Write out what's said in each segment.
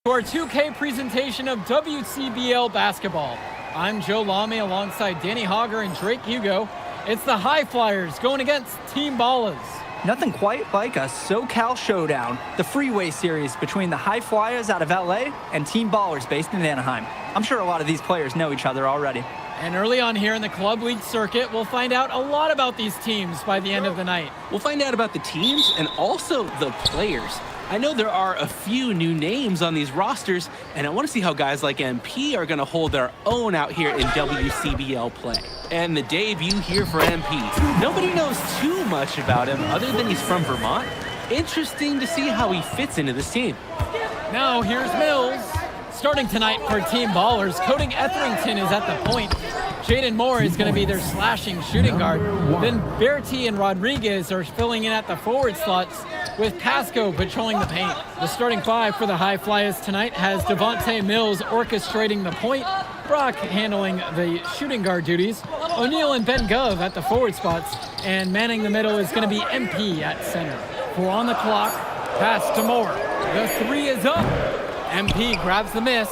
To our 2K presentation of WCBL basketball. I'm Joe Lamy alongside Danny Hogger and Drake Hugo. It's the High Flyers going against Team Ballas. Nothing quite like a SoCal showdown, the freeway series between the High Flyers out of LA and Team Ballers based in Anaheim. I'm sure a lot of these players know each other already. And early on here in the Club League circuit, we'll find out a lot about these teams by the end of the night. We'll find out about the teams and also the players. I know there are a few new names on these rosters, and I want to see how guys like MP are going to hold their own out here in WCBL play. And the debut here for MP. Nobody knows too much about him other than he's from Vermont. Interesting to see how he fits into this team. Now here's Mills. Starting tonight for Team Ballers, Cody Etherington is at the point. Jaden Moore is going to be their slashing shooting guard. Then Berti and Rodriguez are filling in at the forward slots, with Pasco patrolling the paint. The starting five for the High Flyers tonight has Devontae Mills orchestrating the point, Brock handling the shooting guard duties, O'Neal and Ben Gov at the forward spots, and manning the middle is going to be MP at center. 4 on the clock, pass to Moore. The three is up. MP grabs the miss.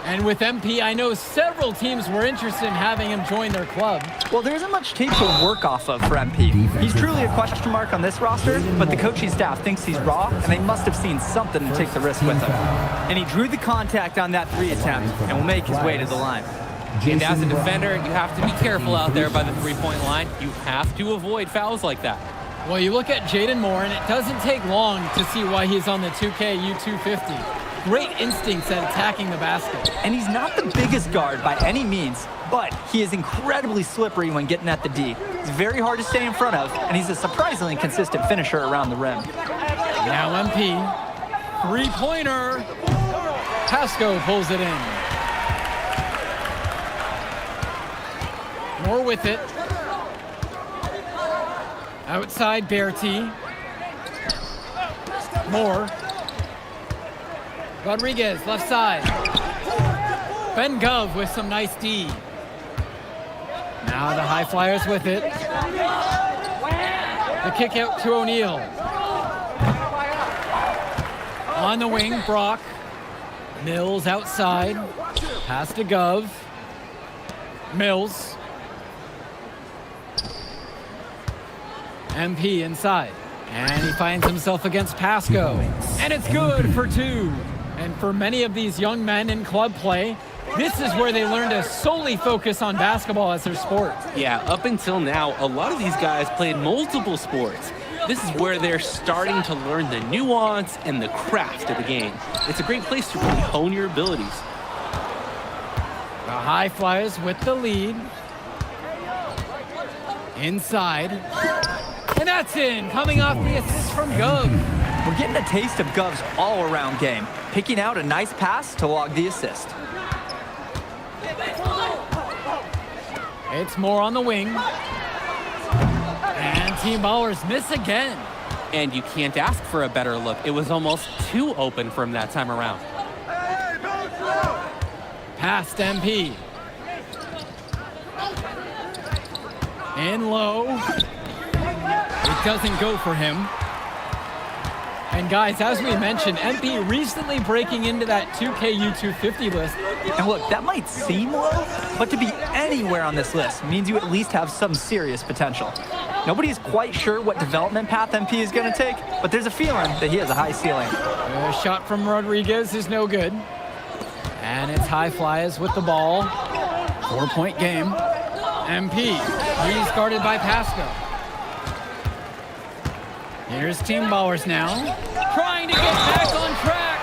And with MP, I know several teams were interested in having him join their club. Well, there isn't much tape to work off of for MP. He's truly a question mark on this roster, but the coaching staff thinks he's raw, and they must have seen something to take the risk with him. And he drew the contact on that 3 attempt and will make his way to the line. And as a defender, you have to be careful out there by the three-point line. You have to avoid fouls like that. Well, you look at Jaden Moore, and it doesn't take long to see why he's on the 2K U250. Great instincts at attacking the basket. And he's not the biggest guard by any means, but he is incredibly slippery when getting at the D. He's very hard to stay in front of, and he's a surprisingly consistent finisher around the rim. Now MP, three-pointer. Pasco pulls it in. Moore with it. Outside Berti. Moore. Rodriguez, left side. Ben Gov with some nice D. Now the High Flyers with it. The kick out to O'Neal. On the wing, Brock. Mills outside. Pass to Gov. Mills. MP inside. And he finds himself against Pasco. And it's good for 2. And for many of these young men in club play, this is where they learn to solely focus on basketball as their sport. Yeah, up until now, a lot of these guys played multiple sports. This is where they're starting to learn the nuance and the craft of the game. It's a great place to really hone your abilities. The High Flyers with the lead. Inside. And that's in, coming off the assist from Gov. We're getting a taste of Gov's all-around game, picking out a nice pass to log the assist. It's Moore on the wing. And Team Ballers miss again. And you can't ask for a better look. It was almost too open from that time around. Past MP. In low. It doesn't go for him. And guys, as we mentioned, MP recently breaking into that 2K U250 list. And look, that might seem low, but to be anywhere on this list means you at least have some serious potential. Nobody's quite sure what development path MP is going to take, but there's a feeling that he has a high ceiling. A shot from Rodriguez is no good. And it's High Flyers with the ball. 4-point game. MP, he's guarded by Pasco. Here's Team Ballers now. Trying to get back on track.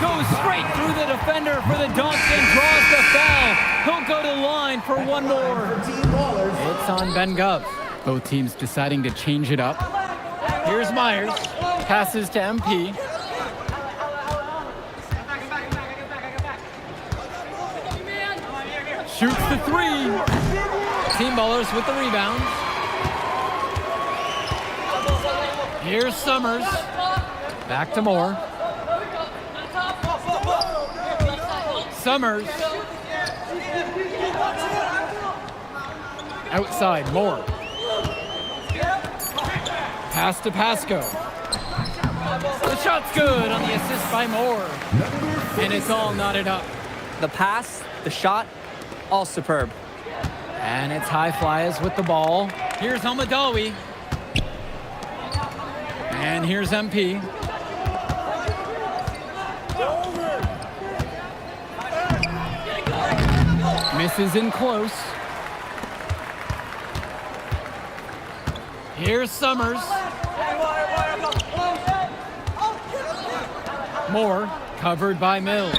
Goes straight through the defender for the dunk and draws the foul. He'll go to the line for one more. It's on Ben Gov. Both teams deciding to change it up. Here's Myers. Passes to MP. Shoots the 3. Team Ballers with the rebound. Here's Summers. Back to Moore. Summers. Outside, Moore. Pass to Pasco. The shot's good on the assist by Moore. And it's all knotted up. The pass, the shot, all superb. And it's High Flyers with the ball. Here's Almadawi. And here's MP. Misses in close. Here's Summers. Moore covered by Mills.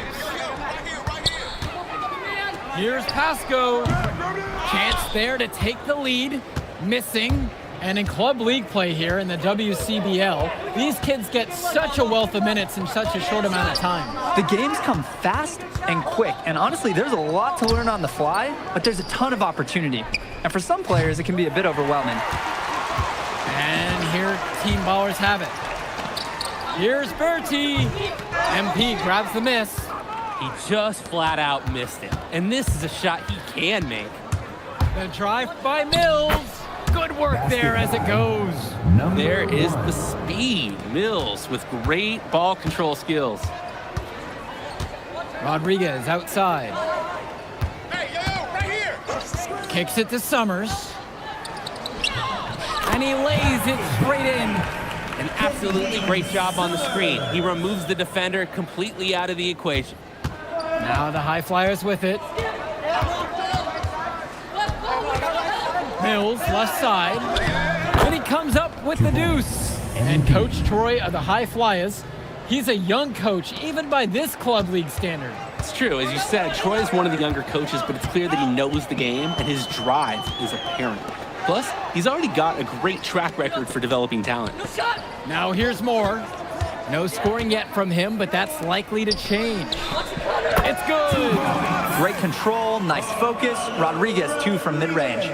Here's Pasco. Chance there to take the lead. Missing. And in club league play here in the WCBL, these kids get such a wealth of minutes in such a short amount of time. The games come fast and quick, and honestly, there's a lot to learn on the fly, but there's a ton of opportunity. And for some players, it can be a bit overwhelming. And here Team Ballers have it. Here's Bertie. MP grabs the miss. He just flat out missed it. And this is a shot he can make. The drive by Mills. Good work there as it goes. There is the speed. Mills with great ball control skills. Rodriguez outside. Kicks it to Summers. And he lays it straight in. An absolutely great job on the screen. He removes the defender completely out of the equation. Now the High Flyers with it. Mills, left side. And he comes up with the deuce. And Coach Troy of the High Flyers, he's a young coach, even by this club league standard. It's true. As you said, Troy is one of the younger coaches, but it's clear that he knows the game, and his drive is apparent. Plus, he's already got a great track record for developing talent. Now here's Moore. No scoring yet from him, but that's likely to change. It's good. Great control, nice focus. Rodriguez, 2 from mid-range.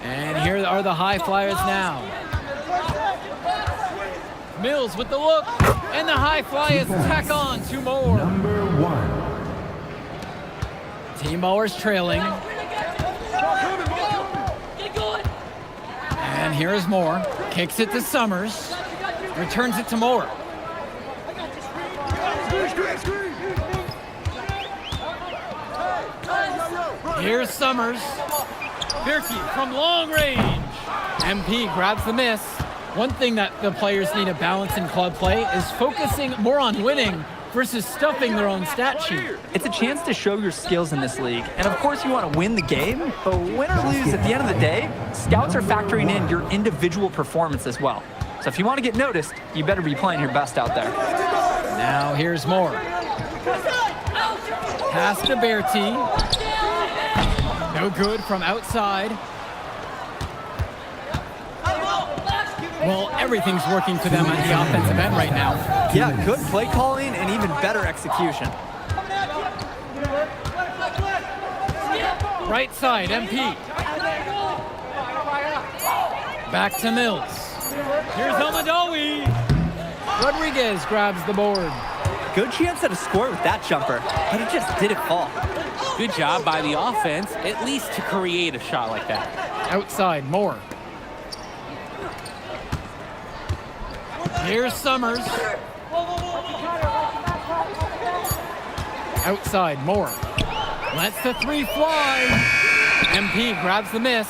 And here are the High Flyers now. Mills with the look, and the High Flyers tack on 2 more. Team Ballers trailing. And here's Moore. Kicks it to Summers. Returns it to Moore. Here's Summers. Birkie from long range. MP grabs the miss. One thing that the players need to balance in club play is focusing more on winning versus stuffing their own stat sheet. It's a chance to show your skills in this league. And of course you want to win the game, but win or lose, at the end of the day, scouts are factoring in your individual performance as well. So if you want to get noticed, you better be playing your best out there. Now here's Moore. Pass to Bertie. No good from outside. Well, everything's working for them at the offensive end right now. Yeah, good play calling and even better execution. Right side, MP. Back to Mills. Here's Almadawi. Rodriguez grabs the board. Good chance at a score with that jumper, but it just didn't fall. Good job by the offense, at least to create a shot like that. Outside, Moore. Here's Summers. Outside, Moore. Lets the 3 fly. MP grabs the miss.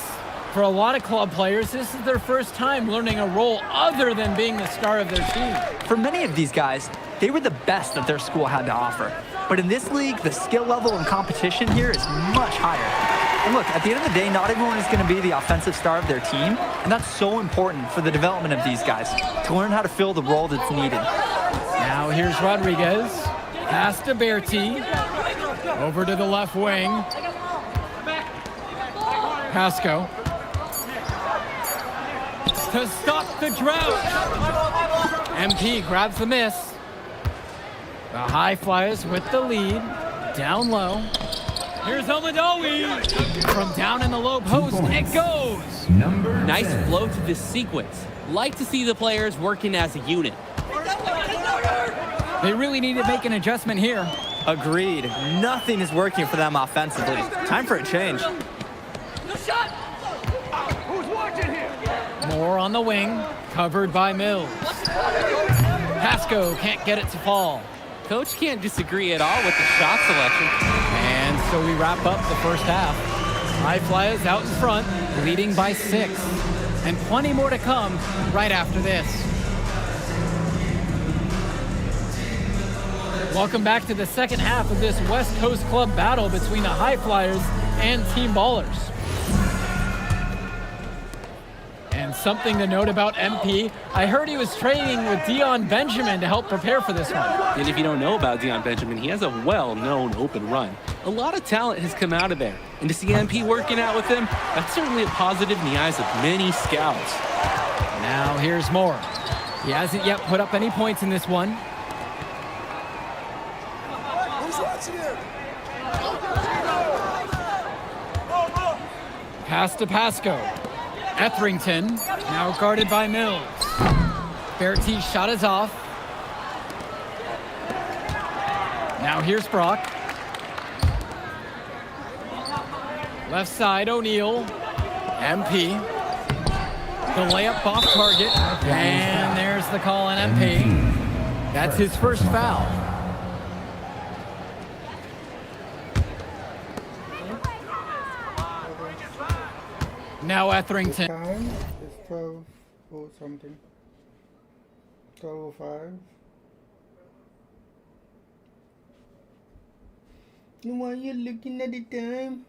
For a lot of club players, this is their first time learning a role other than being the star of their team. For many of these guys, they were the best that their school had to offer. But in this league, the skill level and competition here is much higher. And look, at the end of the day, not everyone is going to be the offensive star of their team, and that's so important for the development of these guys, to learn how to fill the role that's needed. Now here's Rodriguez. Pass to Bertie. Over to the left wing. Pasco. To stop the drought. MP grabs the miss. The High Flyers with the lead. Down low. Here's Almadawi. From down in the low post, it goes. Nice flow to this sequence. Like to see the players working as a unit. They really need to make an adjustment here. Agreed. Nothing is working for them offensively. Time for a change. Moore on the wing. Covered by Mills. Pasco can't get it to fall. Coach can't disagree at all with the shot selection. And so we wrap up the first half. High Flyers out in front, leading by 6. And plenty more to come right after this. Welcome back to the second half of this West Coast Club battle between the High Flyers and Team Ballers. And something to note about MP, I heard he was training with Dion Benjamin to help prepare for this one. And if you don't know about Dion Benjamin, he has a well-known open run. A lot of talent has come out of there. And to see MP working out with him, that's certainly a positive in the eyes of many scouts. Now here's Moore. He hasn't yet put up any points in this one. Pass to Pasco. Etherington, now guarded by Mills. Bertie's shot is off. Now here's Brock. Left side, O'Neal. MP. The layup off target. And there's the call on MP. That's his first foul. Now Etherington. Time is 12 or something. 12:05. Why are you looking at the time?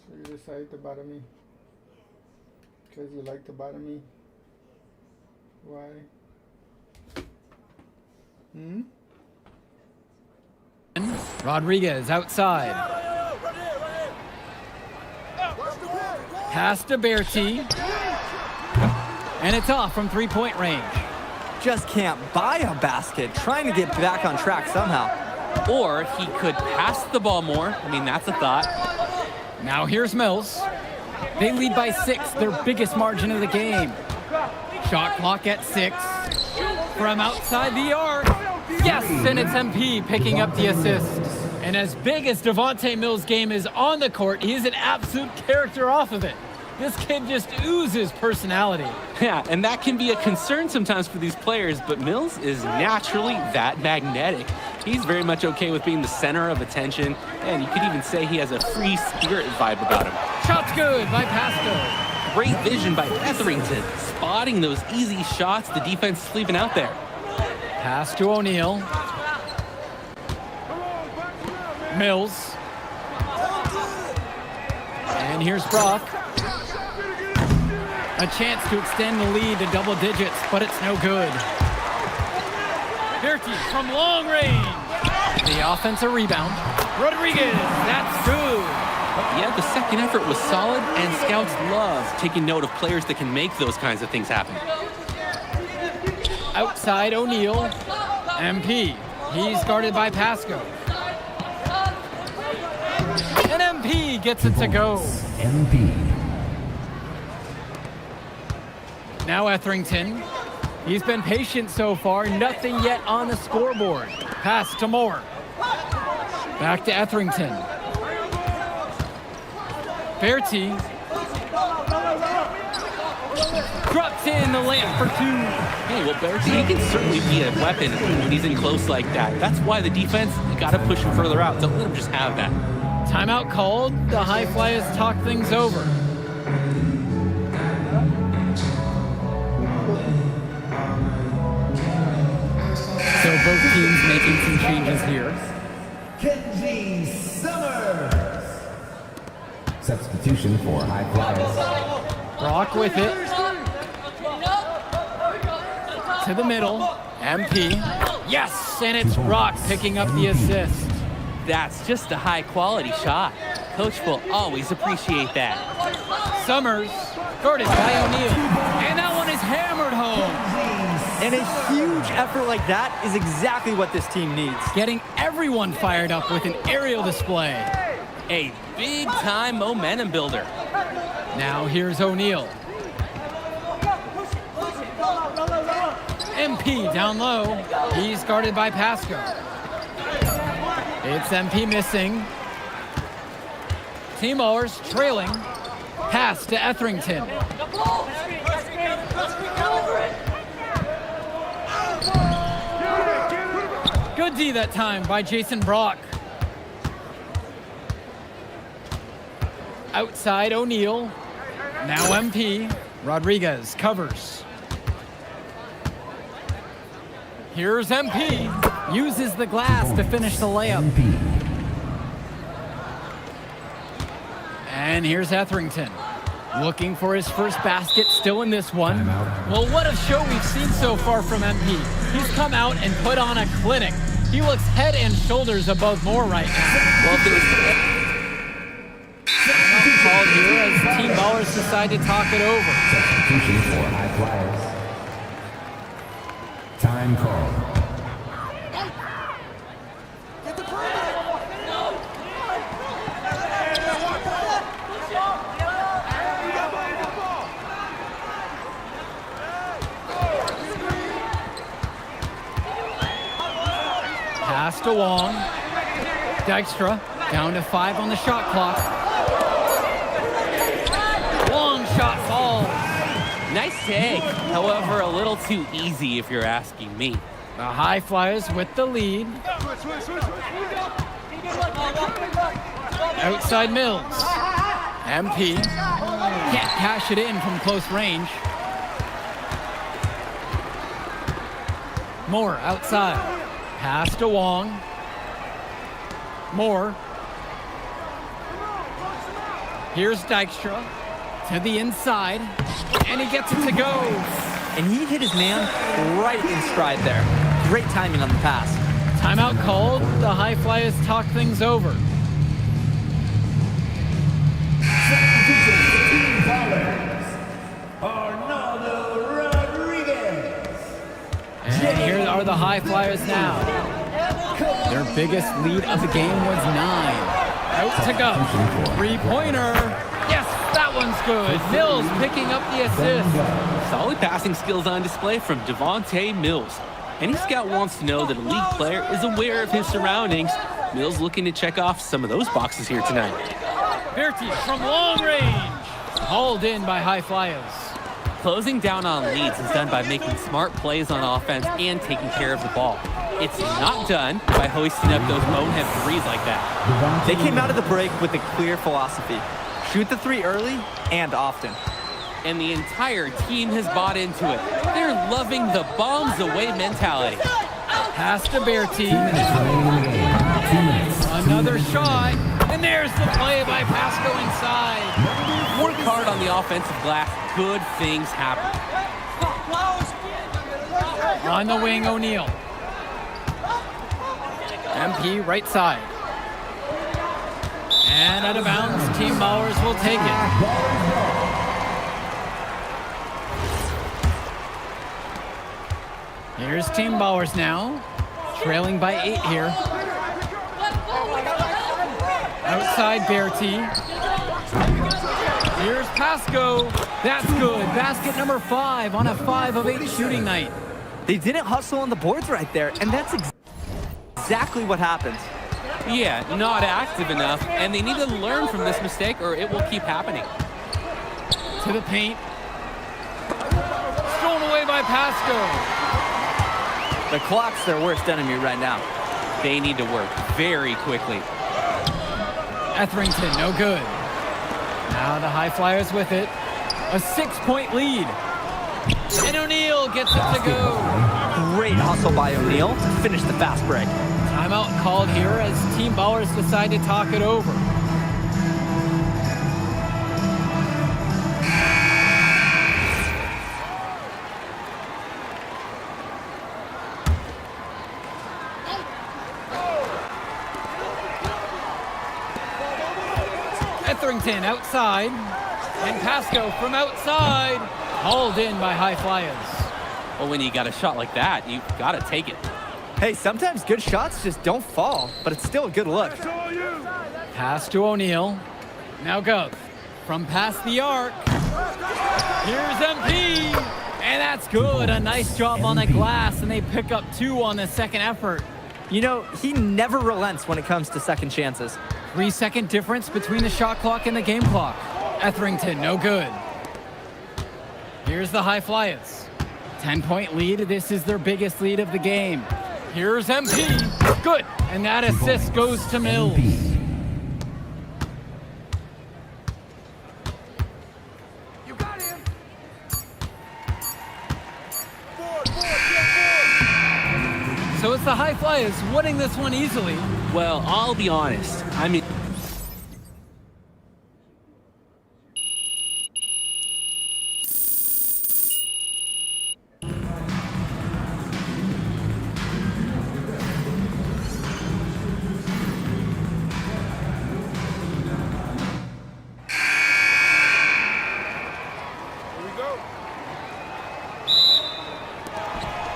So you decided to bother me? Because you like to bother me? Why? Rodriguez outside. Pass to Bertie. And it's off from three-point range. Just can't buy a basket, trying to get back on track somehow. Or he could pass the ball more. I mean, that's a thought. Now here's Mills. They lead by 6, their biggest margin of the game. Shot clock at 6. From outside the arc. Yes, and it's MP picking up the assist. And as big as Devontae Mills' game is on the court, he is an absolute character off of it. This kid just oozes personality. Yeah, and that can be a concern sometimes for these players, but Mills is naturally that magnetic. He's very much okay with being the center of attention, and you could even say he has a free spirit vibe about him. Shot's good by Pasco. Great vision by Etherington, spotting those easy shots the defense is leaving out there. Pass to O'Neal. Mills. And here's Brock. A chance to extend the lead to double digits, but it's no good. Bertie from long range. The offensive rebound. Rodriguez, that's good. Yeah, the second effort was solid, and scouts love taking note of players that can make those kinds of things happen. Outside O'Neal. MP. He's guarded by Pasco. And MP gets it to go. MP. Now Etherington. He's been patient so far. Nothing yet on the scoreboard. Pass to Moore. Back to Etherington. Bertie. Drops in the layup for 2. Hey, well, Bertie, he can certainly be a weapon when he's in close like that. That's why the defense, you got to push him further out. Don't let him just have that. Timeout called. The High Flyers talk things over. So both teams making some changes here. Kenji Summers. Substitution for High Flyers. Brock with it. To the middle. MP. Yes, and it's Brock picking up the assist. That's just a high-quality shot. Coach will always appreciate that. Summers, guarded by O'Neal. And that one is hammered home. And a huge effort like that is exactly what this team needs. Getting everyone fired up with an aerial display. A big-time momentum builder. Now here's O'Neal. MP down low. He's guarded by Pasco. It's MP missing. Team Ballers trailing. Pass to Etherington. Good D that time by Jason Brock. Outside O'Neal. Now MP. Rodriguez covers. Here's MP. Uses the glass to finish the layup. MP. And here's Etherington. Looking for his first basket, still in this one. Timeout. Well, what a show we've seen so far from MP. He's come out and put on a clinic. He looks head and shoulders above Moore right now. Well, if there was Called here as Team Ballers decide to talk it over. Substitution for High Flyers. Time call. Pass to Wong. Dykstra down to 5 on the shot clock. Long shot falls. nice take, however, a little too easy if you're asking me. The High Flyers with the lead. Outside Mills. MP can't cash it in from close range. Moore outside. Pass to Wong. Moore. Here's Dykstra to the inside, and he gets it to go. And he hit his man right in stride there. Great timing on the pass. Timeout called. The High Flyers talk things over. Team Ballers. Arnaldo Rodriguez. And here are the High Flyers now. Their biggest lead of the game was 9. Out to go. Three-pointer. Yes, that one's good. Mills picking up the assist. Solid passing skills on display from Devontae Mills. Any scout wants to know that a league player is aware of his surroundings. Mills looking to check off some of those boxes here tonight. Berti from long range. Hauled in by High Flyers. Closing down on leads is done by making smart plays on offense and taking care of the ball. It's not done by hoisting up those bonehead threes like that. They came out of the break with a clear philosophy. Shoot the three early and often. And the entire team has bought into it. They're loving the bombs away mentality. Pass to Berti. Remaining in the game. 2 minutes. Another shot. And there's the play by Pasco inside. Work hard on the offensive glass. Good things happen. On the wing, O'Neal. MP right side. And out of bounds, Team Ballers will take it. Here's Team Ballers now, trailing by 8 here. Outside Berti. Here's Pasco. That's good. Basket number 5 on a 5 of 8 shooting night. They didn't hustle on the boards right there, and that's exactly what happens. Yeah, not active enough, and they need to learn from this mistake or it will keep happening. To the paint. Stolen away by Pasco. The clock's their worst enemy right now. They need to work very quickly. Etherington, no good. Now the High Flyers with it. A 6-point lead. And O'Neal gets it to go. Great hustle by O'Neal to finish the fast break. Timeout called here as Team Ballers decide to talk it over. Etherington outside. And Pasco from outside. Hauled in by High Flyers. Well, when you got a shot like that, you got to take it. Hey, sometimes good shots just don't fall, but it's still a good look. Pass to O'Neal. Now go. From past the arc. Here's MP. And that's good. A nice job on the glass, and they pick up 2 on the second effort. You know, he never relents when it comes to second chances. 3-second difference between the shot clock and the game clock. Etherington, no good. Here's the High Flyers. 10-point lead. This is their biggest lead of the game. Here's MP. Good. And that assist goes to Mills. So it's the High Flyers winning this one easily. Well, I'll be honest. I mean,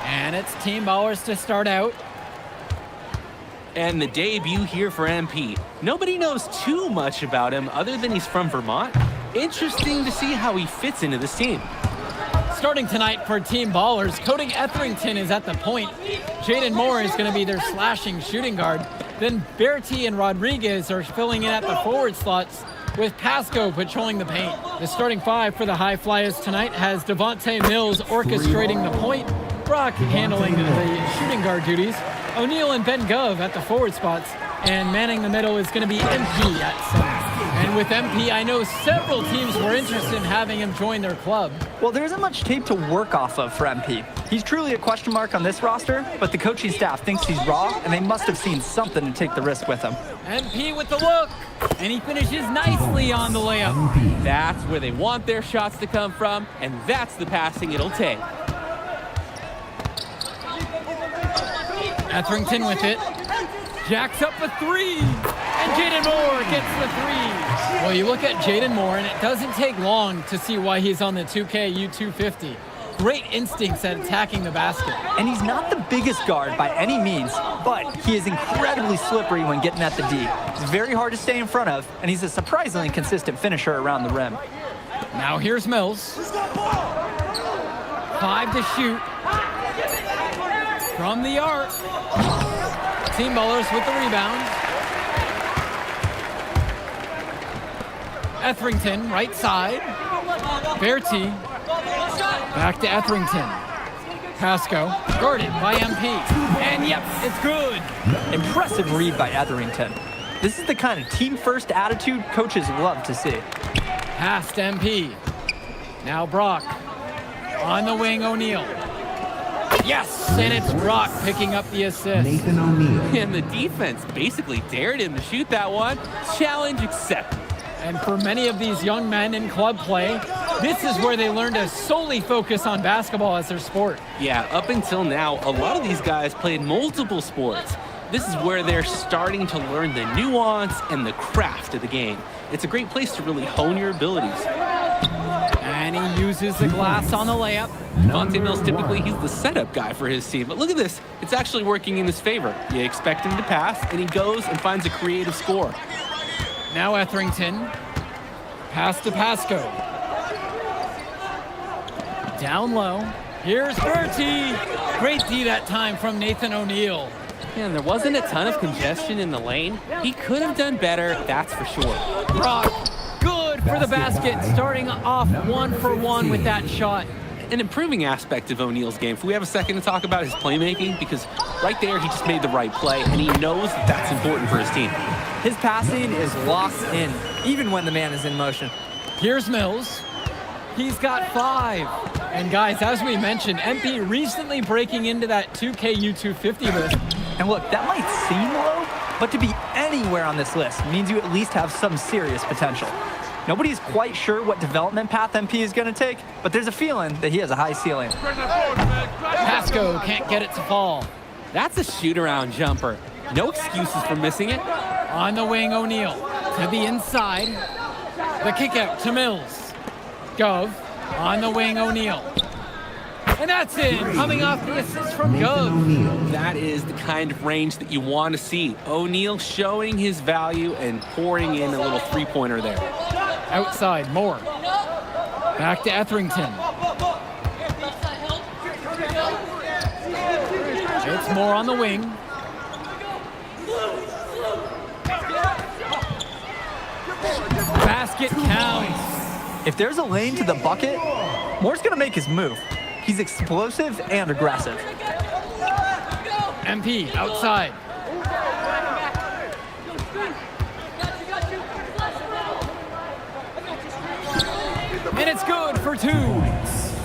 And it's Team Ballers to start out. and the debut here for MP. Nobody knows too much about him other than he's from Vermont. Interesting to see how he fits into this team. Starting tonight for Team Ballers, Cody Etherington is at the point. Jaden Moore is going to be their slashing shooting guard. Then Bertie and Rodriguez are filling in at the forward slots, with Pasco patrolling the paint. The starting five for the High Flyers tonight has Devontae Mills orchestrating the point, Brock handling the shooting guard duties, O'Neal and Ben Gov at the forward spots, and manning the middle is going to be MP at center. And with MP, I know several teams were interested in having him join their club. Well, there isn't much tape to work off of for MP. He's truly a question mark on this roster, but the coaching staff thinks he's raw, and they must have seen something to take the risk with him. MP with the look, and he finishes nicely on the layup. That's where they want their shots to come from, and that's the passing it'll take. Etherington with it. Jacks up a three, and Jaden Moore gets the three. Well, you look at Jaden Moore, and it doesn't take long to see why he's on the 2K U250. Great instincts at attacking the basket. And he's not the biggest guard by any means, but he is incredibly slippery when getting at the D. He's very hard to stay in front of, and he's a surprisingly consistent finisher around the rim. Now here's Mills. 5 to shoot. From the arc. Team Ballers with the rebound. Etherington, right side. Bertie. Back to Etherington. Pasco, guarded by MP. And yep, it's good. Impressive read by Etherington. This is the kind of team-first attitude coaches love to see. Past MP. Now Brock. On the wing, O'Neal. Yes, and it's Brock picking up the assist. Nathan O'Neal. And the defense basically dared him to shoot that one. Challenge accepted. And for many of these young men in club play, this is where they learn to solely focus on basketball as their sport. Yeah, up until now, a lot of these guys played multiple sports. This is where they're starting to learn the nuance and the craft of the game. It's a great place to really hone your abilities. And he uses the glass on the layup. Devontae Mills, typically, he's the setup guy for his team. But look at this. It's actually working in his favor. You expect him to pass, and he goes and finds a creative score. Now Etherington. Pass to Pasco. Down low. Here's Bertie. Great D that time from Nathan O'Neal. And there wasn't a ton of congestion in the lane. He could have done better, that's for sure. Brock, good for the basket, starting off 1 for 1 with that shot. An improving aspect of O'Neal's game. If we have a second to talk about his playmaking, because right there he just made the right play, and he knows that that's important for his team. His passing is locked in, even when the man is in motion. Here's Mills. He's got 5. And guys, as we mentioned, MP recently breaking into that 2K U250 list. And look, that might seem low, but to be anywhere on this list means you at least have some serious potential. Nobody's quite sure what development path MP is going to take, but there's a feeling that he has a high ceiling. Pasco can't get it to fall. That's a shoot-around jumper. No excuses for missing it. On the wing, O'Neal. To the inside. The kick out to Mills. Gov. On the wing, O'Neal. And that's it. Coming off the assist from Gov. That is the kind of range that you want to see. O'Neal showing his value and pouring in a little three-pointer there. Outside, Moore. Back to Etherington. It's Moore on the wing. Basket counts. If there's a lane to the bucket, Moore's going to make his move. He's explosive and aggressive. MP outside. And it's good for 2.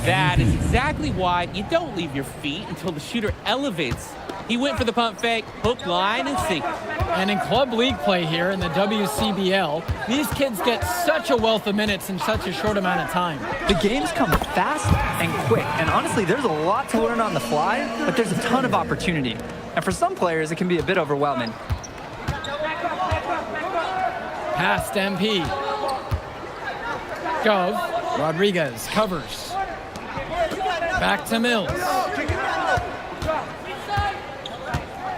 That is exactly why you don't leave your feet until the shooter elevates. He went for the pump fake, hook, line, and sinker. And in club league play here in the WCBL, these kids get such a wealth of minutes in such a short amount of time. The games come fast and quick, and honestly, there's a lot to learn on the fly, but there's a ton of opportunity. And for some players, it can be a bit overwhelming. Past MP. Gov. Rodriguez covers. Back to Mills.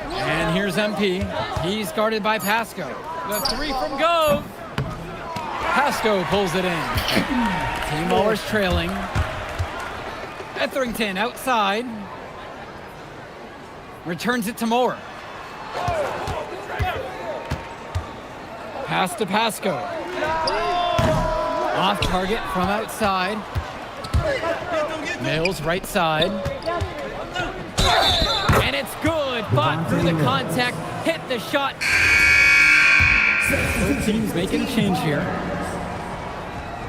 And here's MP. He's guarded by Pasco. The 3 from Gove. Pasco pulls it in. Team Ballers trailing. Etherington outside. Returns it to Moore. Pass to Pasco. Off target from outside. Mills right side. And it's good. Fought through the contact. Hit the shot. Both teams making a change here.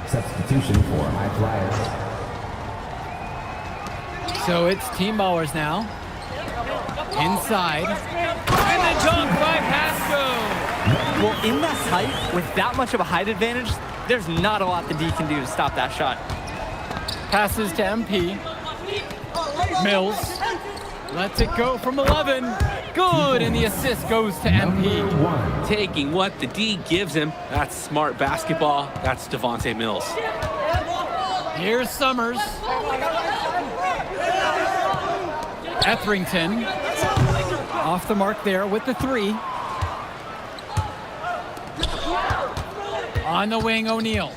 Substitution for High Flyers. So it's Team Ballers now. Inside. And the dunk by Pasco. Well, in that height, with that much of a height advantage, there's not a lot the D can do to stop that shot. Passes to MP. Mills lets it go from 11. Good, and the assist goes to MP. Taking what the D gives him. That's smart basketball. That's Devontae Mills. Here's Summers. Etherington off the mark there with the 3. On the wing, O'Neal.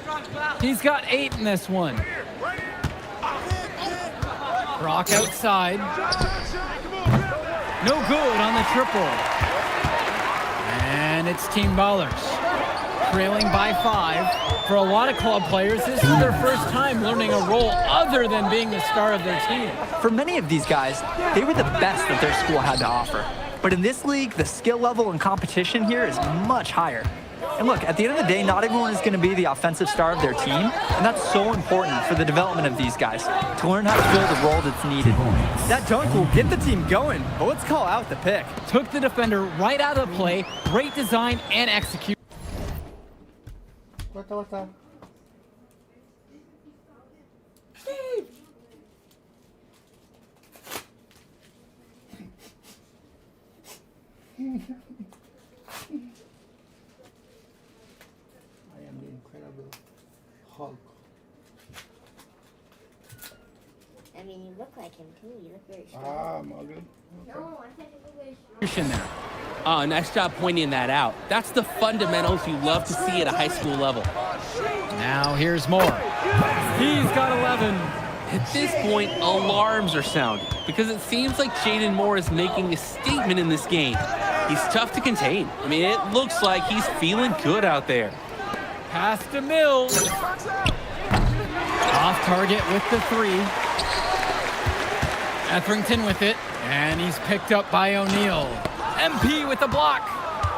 He's got 8 in this one. Brock outside. No good on the triple. And it's Team Ballers. Trailing by 5. For a lot of club players, this is their first time learning a role other than being the star of their team. For many of these guys, they were the best that their school had to offer. But in this league, the skill level and competition here is much higher. And look, at the end of the day, not everyone is going to be the offensive star of their team, and that's so important for the development of these guys, to learn how to fill the role that's needed. That dunk will get the team going, but let's call out the pick. Took the defender right out of the play. Great design and execution. What's that? I am the Incredible Hulk. I mean, you look like him too. You look very strong. Ah, I'm ugly. No, I said you look very strong. There. Oh, nice job pointing that out. That's the fundamentals you love to see at a high school level. Now here's Moore. He's got 11. At this point, alarms are sounding because it seems like Jaden Moore is making a statement in this game. He's tough to contain. I mean, it looks like he's feeling good out there. Pass to Mills. Off target with the 3. Etherington with it, and he's picked up by O'Neal. MP with the block.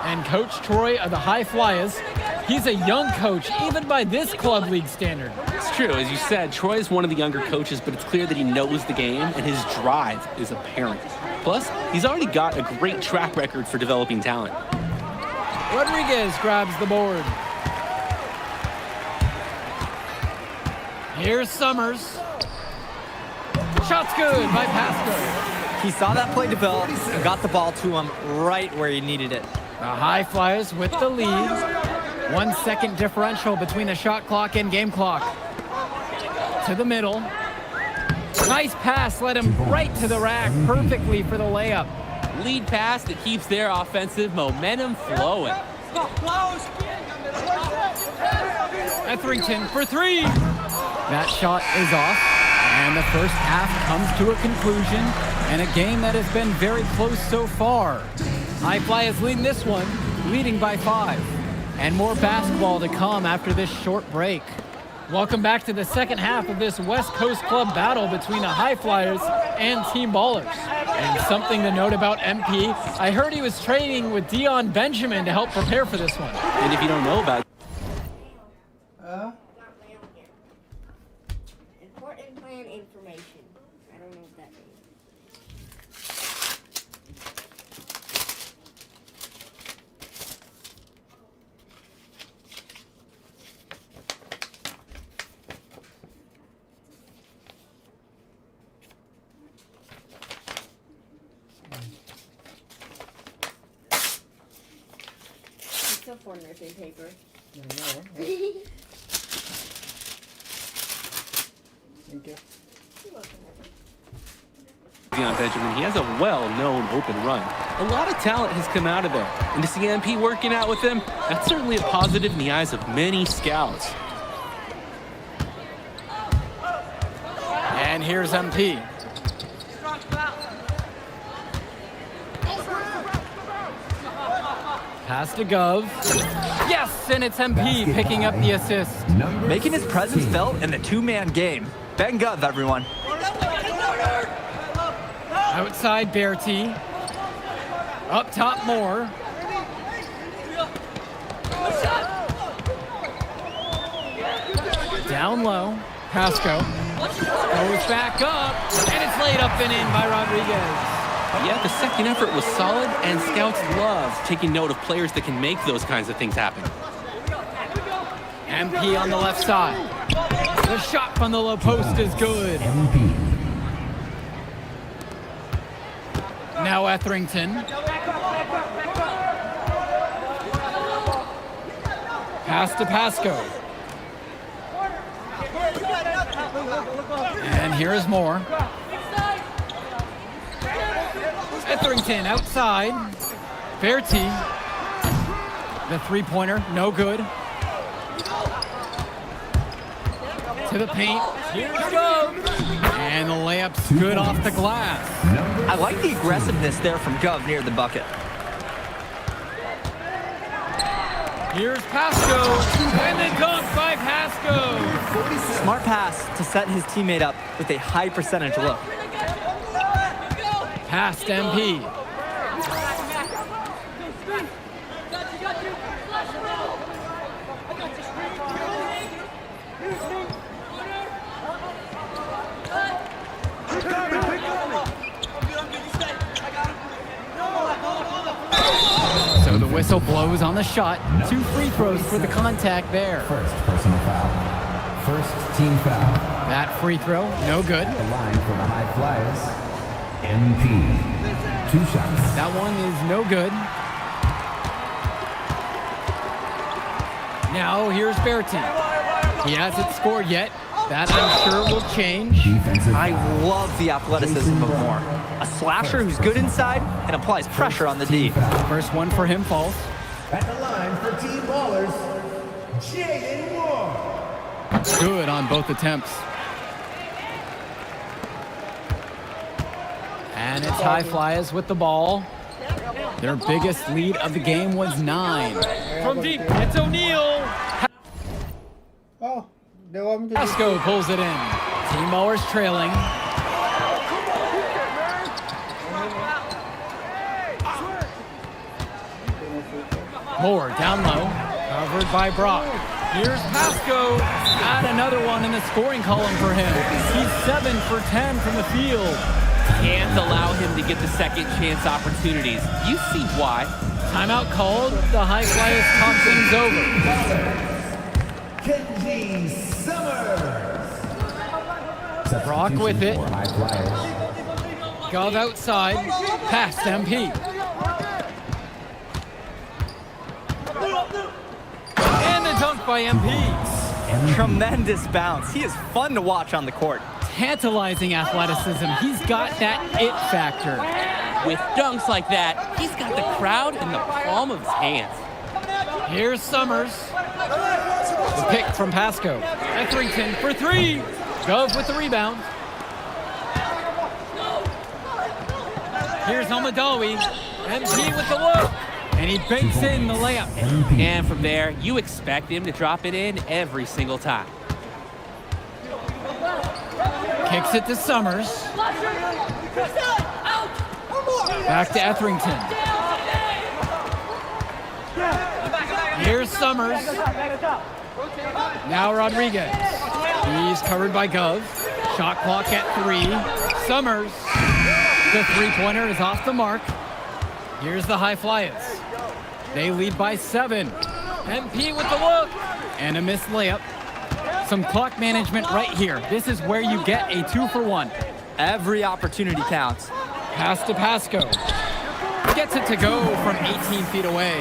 And Coach Troy of the High Flyers, he's a young coach, even by this club league standard. It's true. As you said, Troy is one of the younger coaches, but it's clear that he knows the game, and his drive is apparent. Plus, he's already got a great track record for developing talent. Rodriguez grabs the board. Here's Summers. Shot's good by Pasco. He saw that play develop and got the ball to him right where he needed it. The High Flyers with the lead. 1 second differential between the shot clock and game clock. To the middle. Nice pass, led him right to the rack perfectly for the layup. Lead pass that keeps their offensive momentum flowing. Etherington for 3. That shot is off, and the first half comes to a conclusion, and a game that has been very close so far. High Flyers leading this one, leading by 5. And more basketball to come after this short break. Welcome back to the second half of this West Coast Club battle between the High Flyers and Team Ballers. And something to note about MP, I heard he was training with Dion Benjamin to help prepare for this one. And if you don't know about Important plan information. I don't know what that means. It's still for nursing paper. I know, right? Thank you. Dion Benjamin, he has a well-known open run. A lot of talent has come out of there. And to see MP working out with him, that's certainly a positive in the eyes of many scouts. And here's MP. Pass to Gov. Yes, and it's MP picking up the assist. Making his presence felt in the two-man game. Ben Gov, everyone. Outside Bertie. Up top Moore. Down low. Pasco. Goes back up. And it's laid up and in by Rodriguez. Yeah, the second effort was solid, and scouts love taking note of players that can make those kinds of things happen. MP on the left side. The shot from the low post is good. MP. Now Etherington. Pass to Pasco. And here is Moore. Etherington outside. Bertie. The three-pointer, no good. To the paint. Here we go. And the layup's good off the glass. I like the aggressiveness there from Gov near the bucket. Here's Pasco. And the dunk by Pasco. Smart pass to set his teammate up with a high percentage look. Past MP. So the whistle blows on the shot. 2 free throws for the contact there. First personal foul. First team foul. That free throw, no good. The line for the High Flyers. MP. 2 shots. That one is no good. Now here's Bertie. He hasn't scored yet. That I'm sure will change. Defensive I foul. love the athleticism of Moore. A slasher who's good inside and applies pressure on the D. First one for him falls. At the line for Team Ballers, Jaden Moore. Good on both attempts. And it's High Flyers with the ball. Their biggest lead of the game was 9. From deep, it's O'Neal. Oh, they want me to Pasco pulls it in. Team Ballers trailing. Moore down low, covered by Brock. Here's Pasco. Add another one in the scoring column for him. He's 7 for 10 from the field. Can't allow him to get the second chance opportunities. You see why. Timeout called. The High Flyers talk things over. Kenji Summers. Brock with it. For High Flyers. Gov outside. Past MP. And the dunk by MP. Tremendous bounce. He is fun to watch on the court. Tantalizing athleticism. He's got that it factor. With dunks like that, he's got the crowd in the palm of his hands. Here's Summers. The pick from Pasco. Etherington for 3. Gov with the rebound. Here's Almadawi. MP with the look. And he banks in the layup. MP. And from there, you expect him to drop it in every single time. Kicks it to Summers. Back to Etherington. Here's Summers. Now Rodriguez. He's covered by Gov. Shot clock at 3. Summers. The three-pointer is off the mark. Here's the High Flyers. They lead by 7. MP with the look. And a missed layup. Some clock management right here. This is where you get a 2-for-1. Every opportunity counts. Pass to Pasco. Gets it to go from 18 feet away.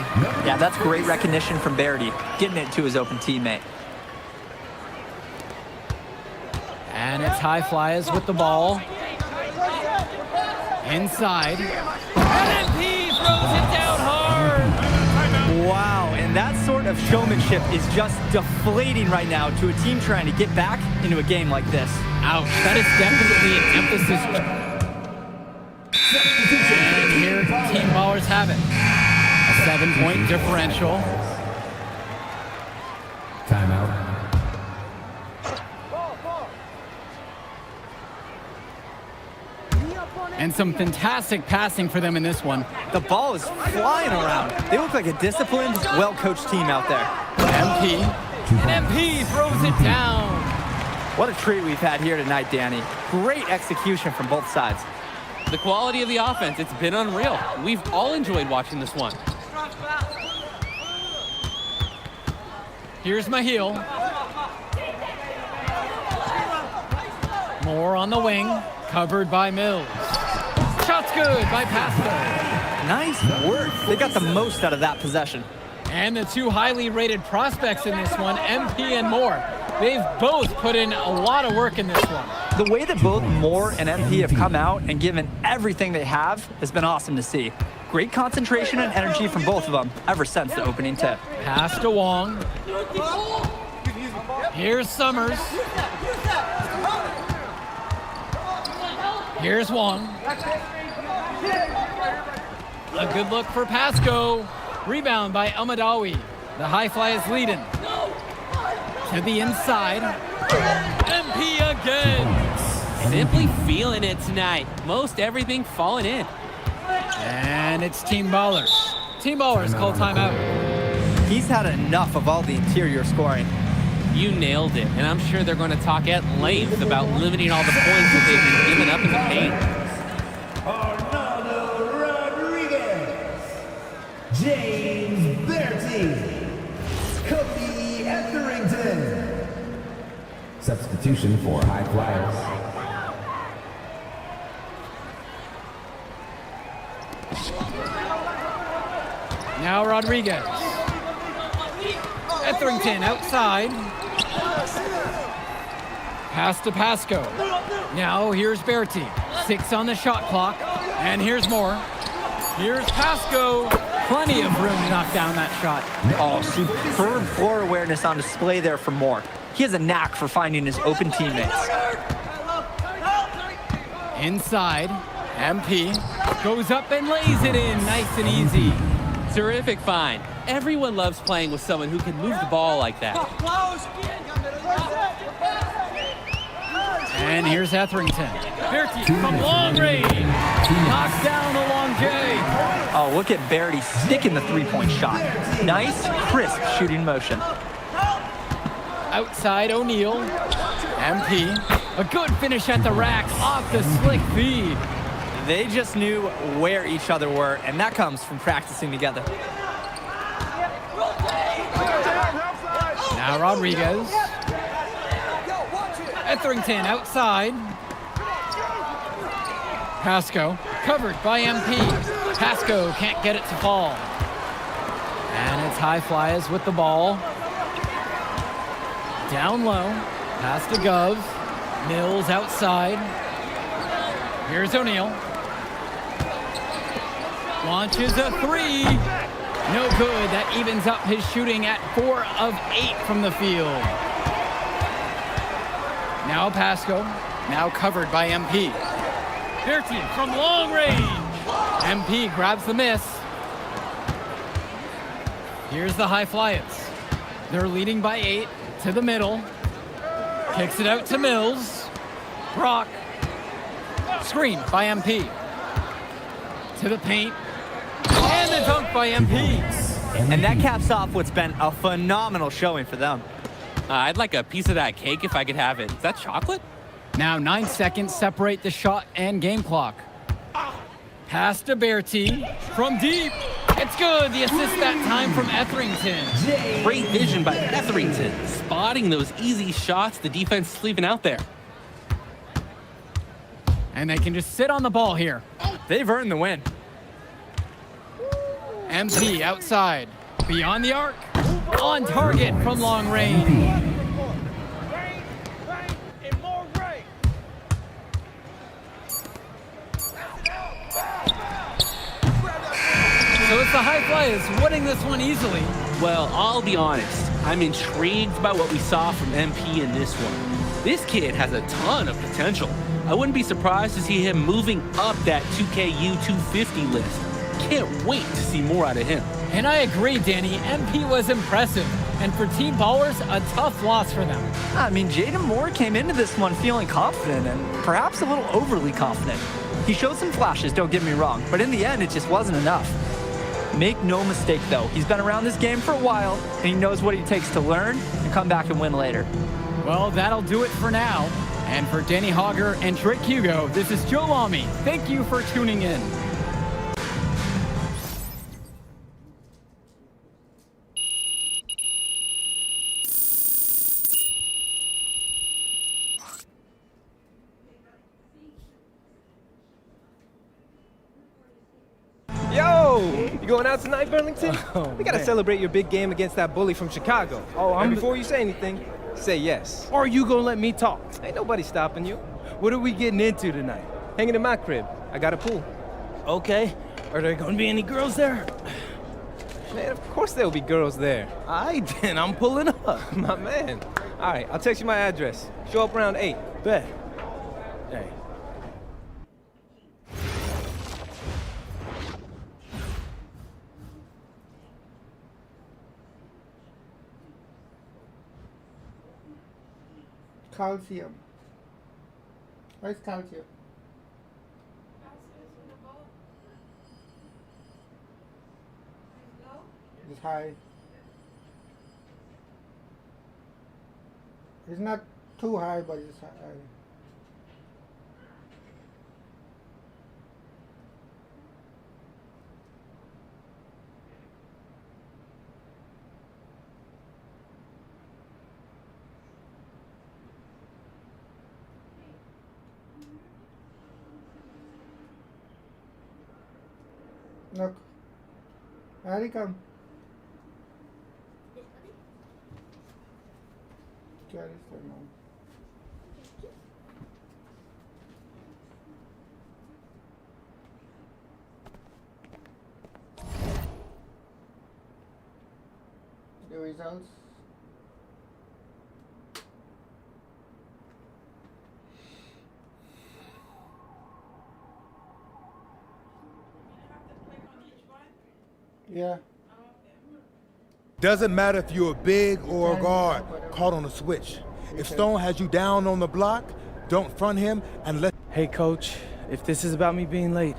Yeah, that's great recognition from Verity, getting it to his open teammate. And it's High Flyers with the ball. Inside. And MP throws it down hard. Wow, and that sort of showmanship is just deflating right now to a team trying to get back into a game like this. Ouch, that is definitely an emphasis. And here, Team Ballers have it. A 7-point differential. Timeout. And some fantastic passing for them in this one. The ball is flying around. They look like a disciplined, well-coached team out there. MP. And MP throws it down. What a treat we've had here tonight, Danny. Great execution from both sides. The quality of the offense, it's been unreal. We've all enjoyed watching this one. Here's Mahil. Moore on the wing, covered by Mills. Shot's good by Pasco. Nice work. They got the most out of that possession. And the two highly rated prospects in this one, MP and Moore. They've both put in a lot of work in this one. The way that both Moore and MP have come out and given everything they have has been awesome to see. Great concentration and energy from both of them ever since the opening tip. Pass to Wong. Here's Summers. Here's Wong. A good look for Pasco. Rebound by Elmadawi. The High Flyers leading. To the inside. MP again. Simply feeling it tonight. Most everything falling in. And it's Team Ballers. Team Ballers call timeout. He's had enough of all the interior scoring. You nailed it, and I'm sure they're going to talk at length about limiting all the points that they've been giving up in the paint. Arnaldo Rodriguez, James Bertie, Cody Etherington. Substitution for High Flyers. Now Rodriguez. Etherington outside. Pass to Pasco. Now here's Bertie. 6 on the shot clock. And here's Moore. Here's Pasco. Plenty of room to knock down that shot. Oh, superb floor awareness on display there from Moore. He has a knack for finding his open teammates. Inside. MP goes up and lays it in nice and easy. Terrific find. Everyone loves playing with someone who can move the ball like that. And here's Etherington. Bertie from long range. Knocks down the long J. Oh, look at Verity sticking the three-point shot. Nice, crisp shooting motion. Outside O'Neal. MP. A good finish at the rack off the slick feed. They just knew where each other were, and that comes from practicing together. Now Rodriguez. Etherington outside. Pasco covered by MP. Pasco can't get it to fall. And it's High Flyers with the ball. Down low. Pass to Gov. Mills outside. Here's O'Neal. Launches a 3. No good. That evens up his shooting at 4 of 8 from the field. Now Pasco. Now covered by MP. Bertie from long range. MP grabs the miss. Here's the High Flyers. They're leading by 8 to the middle. Kicks it out to Mills. Brock. Screen by MP. To the paint. And the dunk by MP. And that caps off what's been a phenomenal showing for them. I'd like a piece of that cake if I could have it. Is that chocolate? Now 9 seconds separate the shot and game clock. Pass to Bertie from deep. It's good. The assist that time from Etherington. Great vision by Etherington, spotting those easy shots the defense is leaving out there. And they can just sit on the ball here. They've earned the win. MP outside. Beyond the arc. On target from long range. So it's the High Flyers winning this one easily. Well, I'll be honest. I'm intrigued by what we saw from MP in this one. This kid has a ton of potential. I wouldn't be surprised to see him moving up that 2KU 250 list. Can't wait to see more out of him. And I agree, Danny. MP was impressive. And for Team Ballers, a tough loss for them. I mean, Jaden Moore came into this one feeling confident and perhaps a little overly confident. He showed some flashes, don't get me wrong, but in the end, it just wasn't enough. Make no mistake, though, he's been around this game for a while, and he knows what it takes to learn and come back and win later. Well, that'll do it for now. And for Danny Hogger and Drake Hugo, this is Joe Lamy. Thank you for tuning in. Yo, you going out tonight, Burlington? We gotta celebrate your big game against that bully from Chicago. And before you say anything, say yes. Or you gonna let me talk? Ain't nobody stopping you. What are we getting into tonight? Hanging in my crib. I got a pool. Okay. Are there gonna be any girls there? Man, of course there'll be girls there. Aight, then I'm pulling up. My man. All right, I'll text you my address. Show up around 8. Bet. Hey. Calcium. Where's calcium? It's high. It's not too high, but it's high. Look. Here he come. Carry it now. The results. Yeah. Doesn't matter if you're a big or a guard caught on a switch. If Stone has you down on the block, don't front him and let... Hey, Coach, if this is about me being late,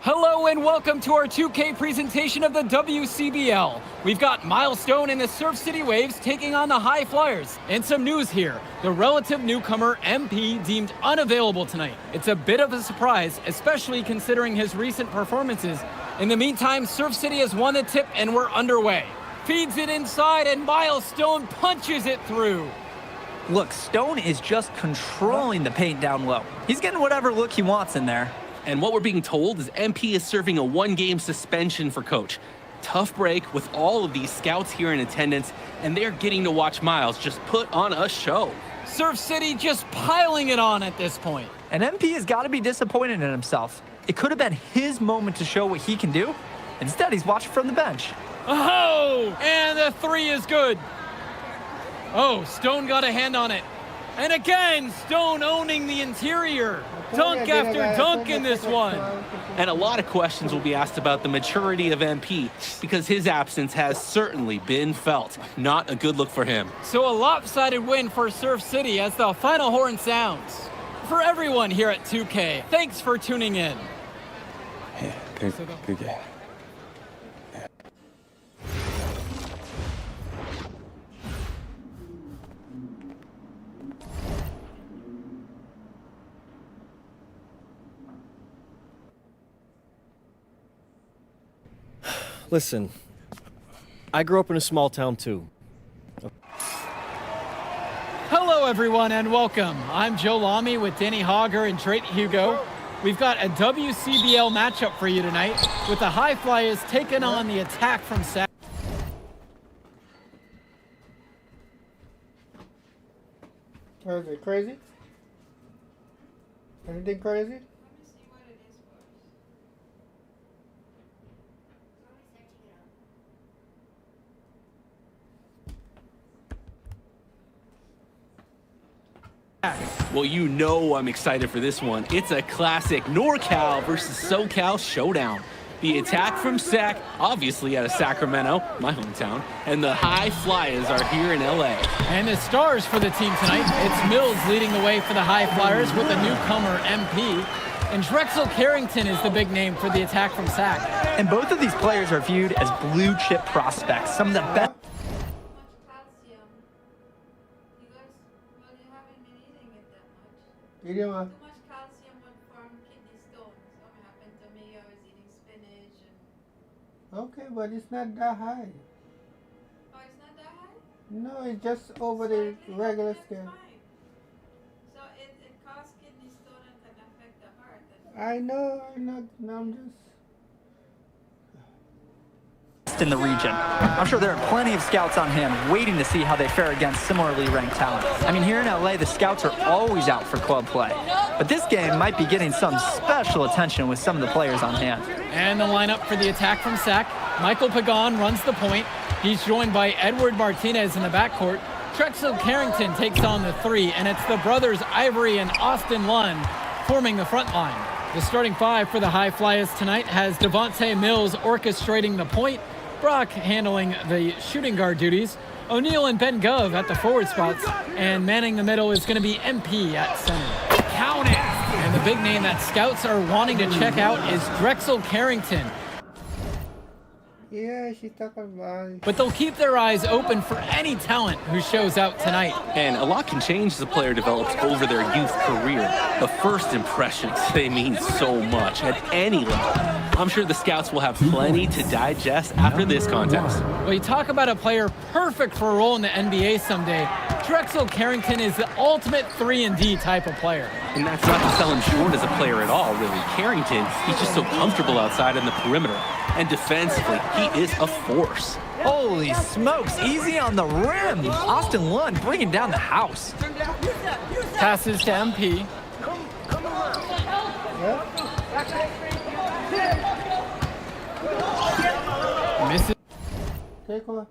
Hello and welcome to our 2K presentation of the WCBL. We've got Milestone and the Surf City Waves taking on the High Flyers. And some news here. The relative newcomer MP deemed unavailable tonight. It's a bit of a surprise, especially considering his recent performances. In the meantime, Surf City has won the tip and we're underway. Feeds it inside and Milestone punches it through. Look, Stone is just controlling the paint down low. He's getting whatever look he wants in there. And what we're being told is MP is serving a 1-game suspension for Coach. Tough break with all of these scouts here in attendance, and they're getting to watch Miles just put on a show. Surf City just piling it on at this point. And MP has got to be disappointed in himself. It could have been his moment to show what he can do. Instead, he's watching from the bench. Oh, and the three is good. Oh, Stone got a hand on it. And again, Stone owning the interior. Dunk after dunk in this one. And a lot of questions will be asked about the maturity of MP because his absence has certainly been felt. Not a good look for him. So a lopsided win for Surf City as the final horn sounds. For everyone here at 2K, thanks for tuning in. Yeah, good game. Listen, I grew up in a small town too. Hello everyone and welcome. I'm Joe Lamy with Danny Hogger and Drake Hugo. We've got a WCBL matchup for you tonight with the High Flyers taking on the Attack from Sac. What is it, crazy? Anything crazy? Well, you know I'm excited for this one. It's a classic NorCal versus SoCal showdown. The Attack from Sac, obviously out of Sacramento, my hometown, and the High Flyers are here in LA. And the stars for the team tonight, it's Mills leading the way for the High Flyers with the newcomer MP. And Drexel Carrington is the big name for the Attack from Sac. And both of these players are viewed as blue chip prospects, some of the best. You know what? Too much calcium would form kidney stones. Something happened to me. I was eating spinach and. Okay, but it's not that high. Oh, it's not that high? No, it's just over the regular scale. So it causes kidney stone and can affect the heart. I know, I'm just. In the region. I'm sure there are plenty of scouts on hand waiting to see how they fare against similarly ranked talent. I mean, here in LA, the scouts are always out for club play. But this game might be getting some special attention with some of the players on hand. And the lineup for the Attack from Sac. Michael Pagan runs the point. He's joined by Edward Martinez in the backcourt. Drexel Carrington takes on the three, and it's the brothers Ivory and Austin Lund forming the front line. The starting five for the High Flyers tonight has Devontae Mills orchestrating the point, Brock handling the shooting guard duties, O'Neal and Ben Gov at the forward spots, and manning the middle is going to be MP at center. Count it! And the big name that scouts are wanting to check out is Drexel Carrington. Yeah, she's talking about it. But they'll keep their eyes open for any talent who shows out tonight. And a lot can change as a player develops over their youth career. The first impressions, they mean so much at any level. I'm sure the scouts will have plenty to digest after this contest. Well, you talk about a player perfect for a role in the NBA someday. Drexel Carrington is the ultimate 3-and-D type of player. And that's not to sell him short as a player at all, really. Carrington, he's just so comfortable outside in the perimeter. And defensively, he is a force. Holy smokes, easy on the rim. Austin Lund bringing down the house. Passes to MP. Misses. Take what?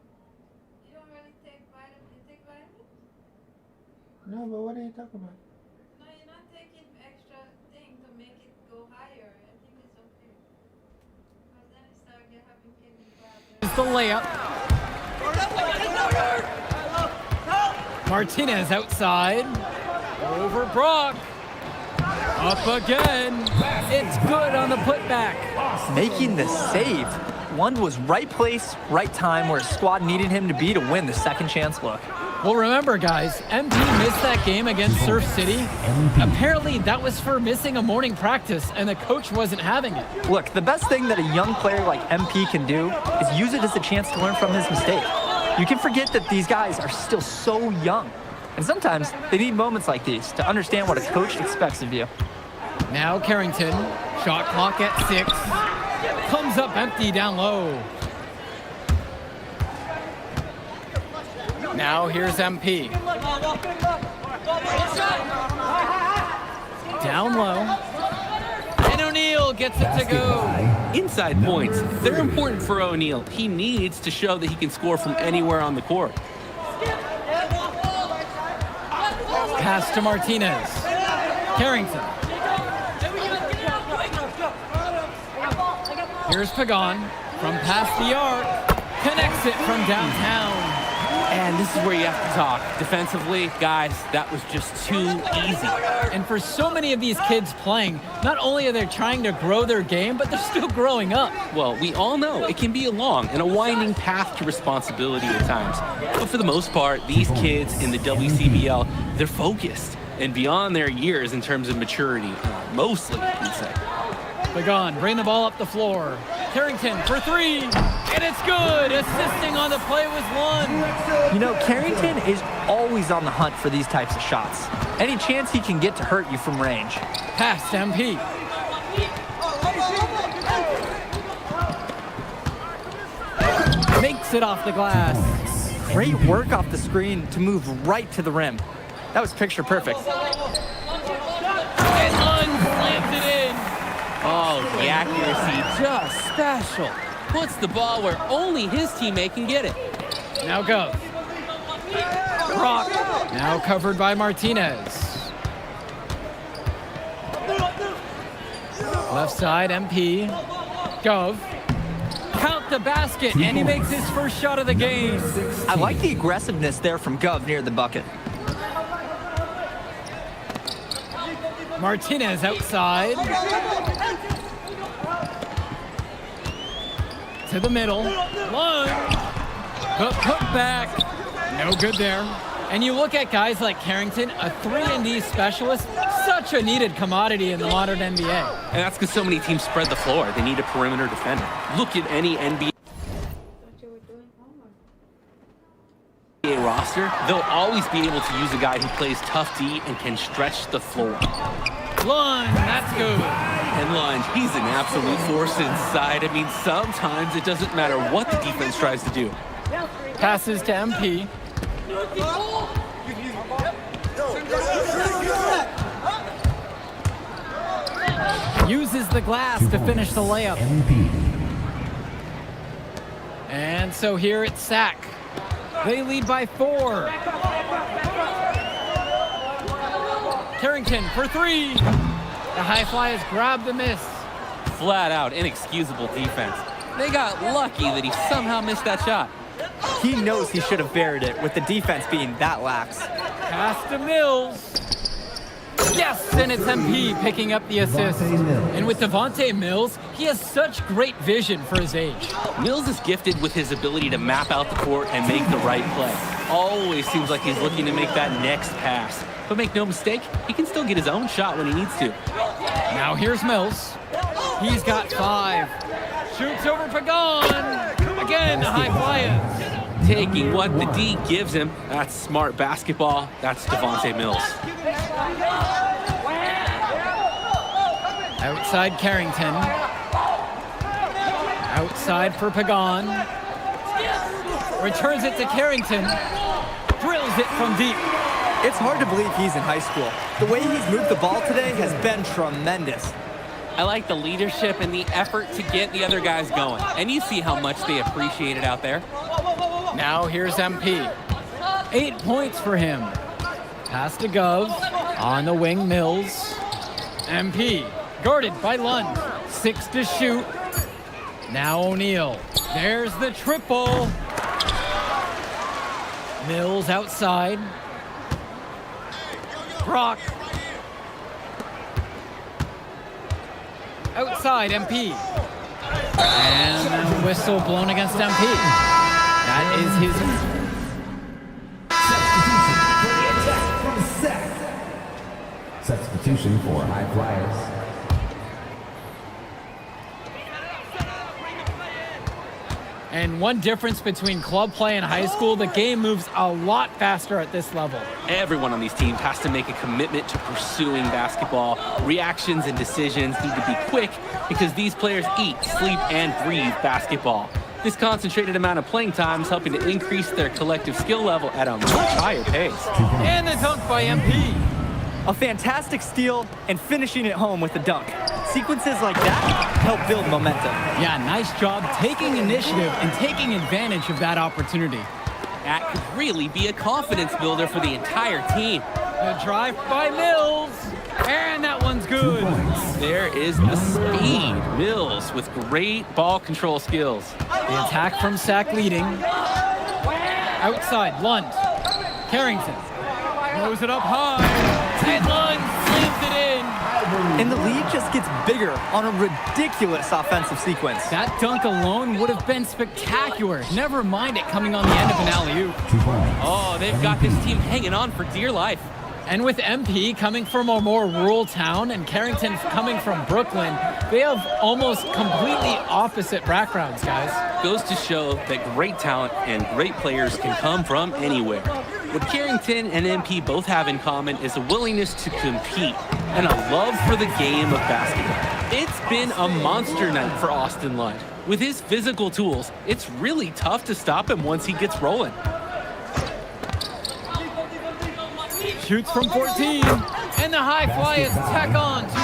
You don't really take vitamin. You take vitamin? No, but what are you talking about? No, you're not taking extra thing to make it go higher. I think it's okay. Because then it starts having kidney problems. It's the layup. Martinez outside. Over Brock. Up again. It's good on the putback. Making the save. Lund was right place, right time where his squad needed him to be to win the second chance look. Well, remember, guys, MP missed that game against Surf City. Apparently, that was for missing a morning practice, and the coach wasn't having it. Look, the best thing that a young player like MP can do is use it as a chance to learn from his mistake. You can forget that these guys are still so young. And sometimes they need moments like these to understand what a coach expects of you. Now Carrington, shot clock at 6. Comes up empty down low. Now here's MP. Down low. And O'Neal gets it to go. Inside points, they're important for O'Neal. He needs to show that he can score from anywhere on the court. Pass to Martinez. Carrington. Here's Pagan from past the arc. Connects it from downtown. And this is where you have to talk. Defensively, guys, that was just too easy. And for so many of these kids playing, not only are they trying to grow their game, but they're still growing up. Well, we all know it can be a long and a winding path to responsibility at times. But for the most part, these kids in the WCBL, they're focused and beyond their years in terms of maturity, mostly, you'd say. Pagan, bring the ball up the floor. Carrington for three, and it's good. Assisting on the play was Lund. You know, Carrington is always on the hunt for these types of shots. Any chance he can get to hurt you from range. Pass to MP. Makes it off the glass. Great work off the screen to move right to the rim. That was picture perfect. And Lund slams it in. Oh, the accuracy, just special. Puts the ball where only his teammate can get it. Now go. Brock, now covered by Martinez. Left side, MP. Gov. Count the basket, and he makes his first shot of the game. I like the aggressiveness there from Gov near the bucket. Martinez outside. To the middle. Lund. Put back. No good there. And you look at guys like Carrington, a 3-and-D specialist, such a needed commodity in the modern NBA. And that's because so many teams spread the floor. They need a perimeter defender. Look at any NBA roster. They'll always be able to use a guy who plays tough D and can stretch the floor. Lund, that's good. And Lund, he's an absolute force inside. I mean, sometimes it doesn't matter what the defense tries to do. Passes to MP. Uses the glass to finish the layup. And so here it's Sack. They lead by 4. Carrington for 3. The high flyers grab the miss. Flat out, inexcusable defense. They got lucky that he somehow missed that shot. He knows he should have buried it with the defense being that lax. Pass to Mills. Yes, and it's MP picking up the assist. And with Devontae Mills, he has such great vision for his age. Mills is gifted with his ability to map out the court and make the right play. Always seems like he's looking to make that next pass. But make no mistake, he can still get his own shot when he needs to. Now here's Mills. He's got 5. Shoots over Pagan. Again, the high flyers. Taking what the D gives him. That's smart basketball. That's Devontae Mills. Outside Carrington. Outside for Pagan. Returns it to Carrington. Drills it from deep. It's hard to believe he's in high school. The way he's moved the ball today has been tremendous. I like the leadership and the effort to get the other guys going. And you see how much they appreciate it out there. Now here's MP. 8 points for him. Pass to Gov. On the wing, Mills. MP. Guarded by Lund. 6 to shoot. Now O'Neal. There's the triple. Mills outside. Brock. Outside, MP. And a whistle blown against MP. That is his... Substitution for High Flyers. And one difference between club play and high school, the game moves a lot faster at this level. Everyone on these teams has to make a commitment to pursuing basketball. Reactions and decisions need to be quick because these players eat, sleep, and breathe basketball. This concentrated amount of playing time is helping to increase their collective skill level at a much higher pace. And the dunk by MP. A fantastic steal and finishing it home with a dunk. Sequences like that help build momentum. Yeah, nice job taking initiative and taking advantage of that opportunity. That could really be a confidence builder for the entire team. The drive by Mills, and that one's good. There is the speed. Mills with great ball control skills. The attack from Sack leading. Outside, Lund. Carrington throws it up high, and Lund slams it in. And the lead just gets bigger on a ridiculous offensive sequence. That dunk alone would have been spectacular. Never mind it coming on the end of an alley-oop. Oh, they've got this team hanging on for dear life. And with MP coming from a more rural town and Carrington coming from Brooklyn, they have almost completely opposite backgrounds, guys. Goes to show that great talent and great players can come from anywhere. What Carrington and MP both have in common is a willingness to compete and a love for the game of basketball. It's been a monster night for Austin Lund. With his physical tools, it's really tough to stop him once he gets rolling. Shoots from 14, and the high flyers tack on 2 more.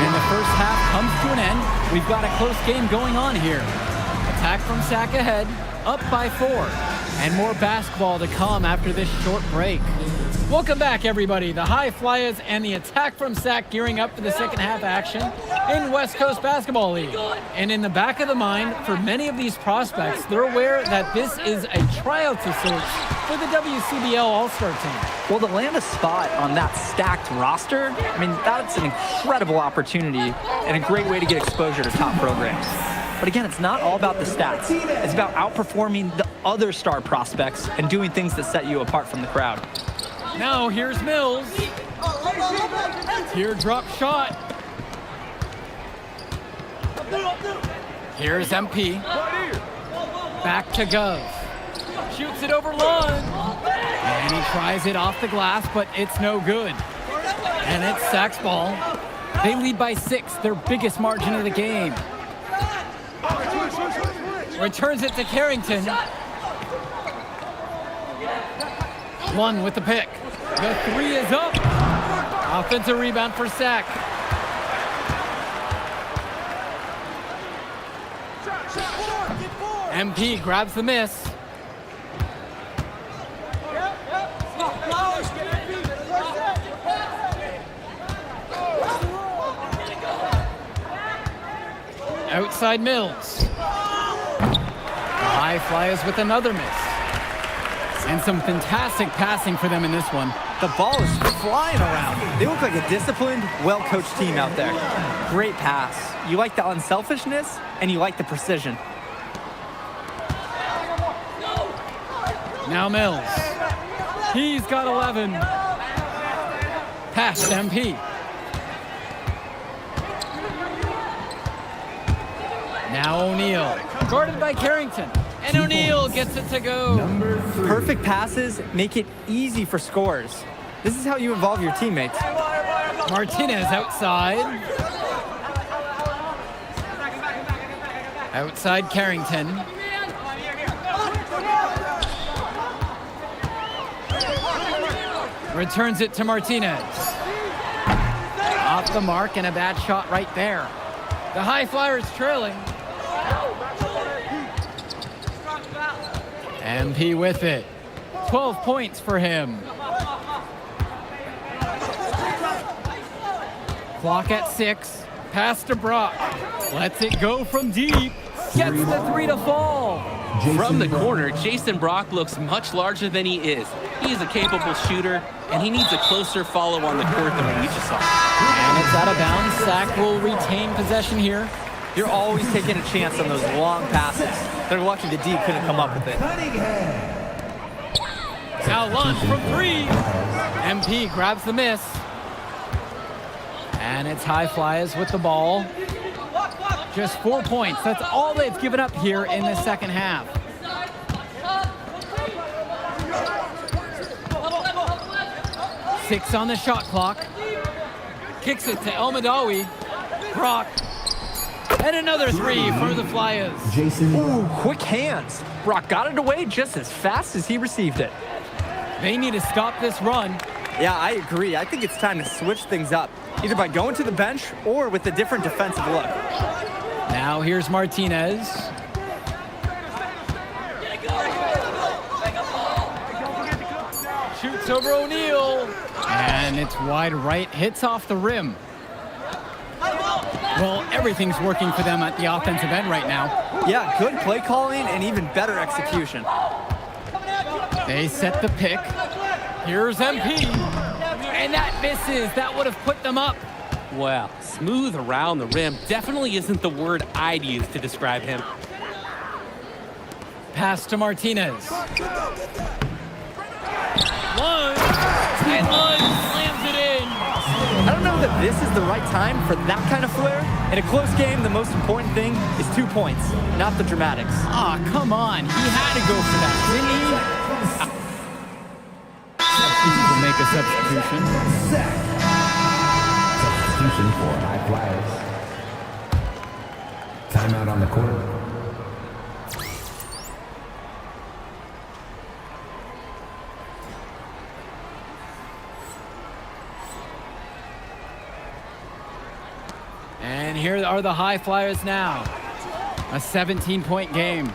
And the first half comes to an end. We've got a close game going on here. Attack from Sack ahead, up by 4. And more basketball to come after this short break. Welcome back, everybody. The High Flyers and the attack from Sack gearing up for the second half action in West Coast Basketball League. And in the back of the mind, for many of these prospects, they're aware that this is a tryout to search for the WCBL All-Star team. Well, to land a spot on that stacked roster, I mean, that's an incredible opportunity and a great way to get exposure to top programs. But again, it's not all about the stats. It's about outperforming the other star prospects and doing things that set you apart from the crowd. Now here's Mills. Teardrop shot. Here's MP. Back to Gov. Shoots it over Lund. And he tries it off the glass, but it's no good. And it's Sack's ball. They lead by 6, their biggest margin of the game. Returns it to Carrington. Lund with the pick. The 3 is up. Offensive rebound for Sack. MP grabs the miss. Outside Mills. High Flyers with another miss. And some fantastic passing for them in this one. The ball is flying around. They look like a disciplined, well-coached team out there. Great pass. You like the unselfishness, and you like the precision. Now Mills. He's got 11. Pass to MP. Now O'Neal. Guarded by Carrington. And O'Neal gets it to go. Perfect passes make it easy for scores. This is how you involve your teammates. Martinez outside. Outside Carrington. Returns it to Martinez. Off the mark and a bad shot right there. The High Flyers trailing. MP with it. 12 points for him. Clock at 6. Pass to Brock. Lets it go from deep. Gets the 3 to fall. From the corner, Jason Brock looks much larger than he is. He's a capable shooter, and he needs a closer follow on the court than what we just saw. And it's out of bounds. Sack will retain possession here. You're always taking a chance on those long passes. They're lucky the D couldn't come up with it. Now Lund from 3. MP grabs the miss. And it's High Flyers with the ball. Just 4 points. That's all they've given up here in the second half. Six on the shot clock. Kicks it to El Madawi. Brock. And another 3 for the Flyers. Ooh, quick hands. Brock got it away just as fast as he received it. They need to stop this run. Yeah, I agree. I think it's time to switch things up, either by going to the bench or with a different defensive look. Now here's Martinez. Shoots Pass over O'Neal. And it's wide right. Hits off the rim. Well, everything's working for them at the offensive end right now. Yeah, good play calling and even better execution. They set the pick. Here's MP. And that misses. That would have put them up. Well, smooth around the rim definitely isn't the word I'd use to describe him. Pass to Martinez. Lund. And Lund slams it in. I don't know that this is the right time for that kind of flair. In a close game, the most important thing is 2 points, not the dramatics. Ah, come on. He had to go for that, didn't he? He can make a substitution. Substitution for High Flyers. Timeout on the court. And here are the High Flyers now. A 17-point game.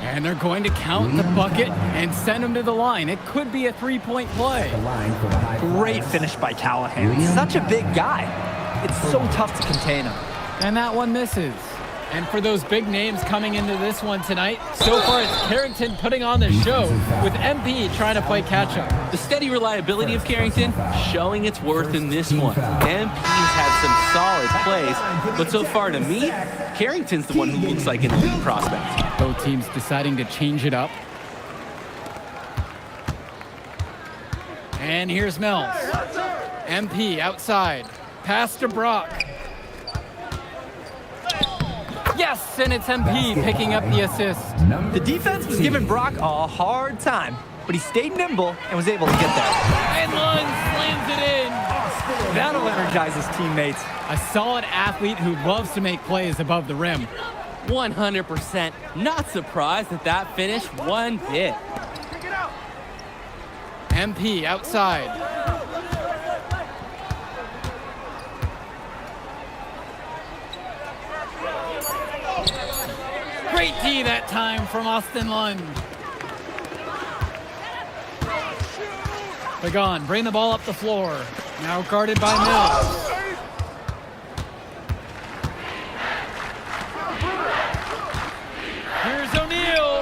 And they're going to count the bucket and send them to the line. It could be a 3-point play. Great finish by Callahan. Such a big guy. It's so tough to contain him. And that one misses. And for those big names coming into this one tonight, so far it's Carrington putting on the show with MP trying to play catch-up. The steady reliability of Carrington showing its worth in this one. MP's had some solid plays, but so far to me, Carrington's the one who looks like an elite prospect. Both teams deciding to change it up. And here's Mills. MP outside. Pass to Brock. Yes, and it's MP picking up the assist. The defense was giving Brock a hard time, but he stayed nimble and was able to get there. And Lund slams it in. That'll energize his teammates. A solid athlete who loves to make plays above the rim. 100%. Not surprised at that finish one bit. MP outside. Great D that time from Austin Lund. Pagan, bring the ball up the floor. Now guarded by Mills. Here's O'Neal.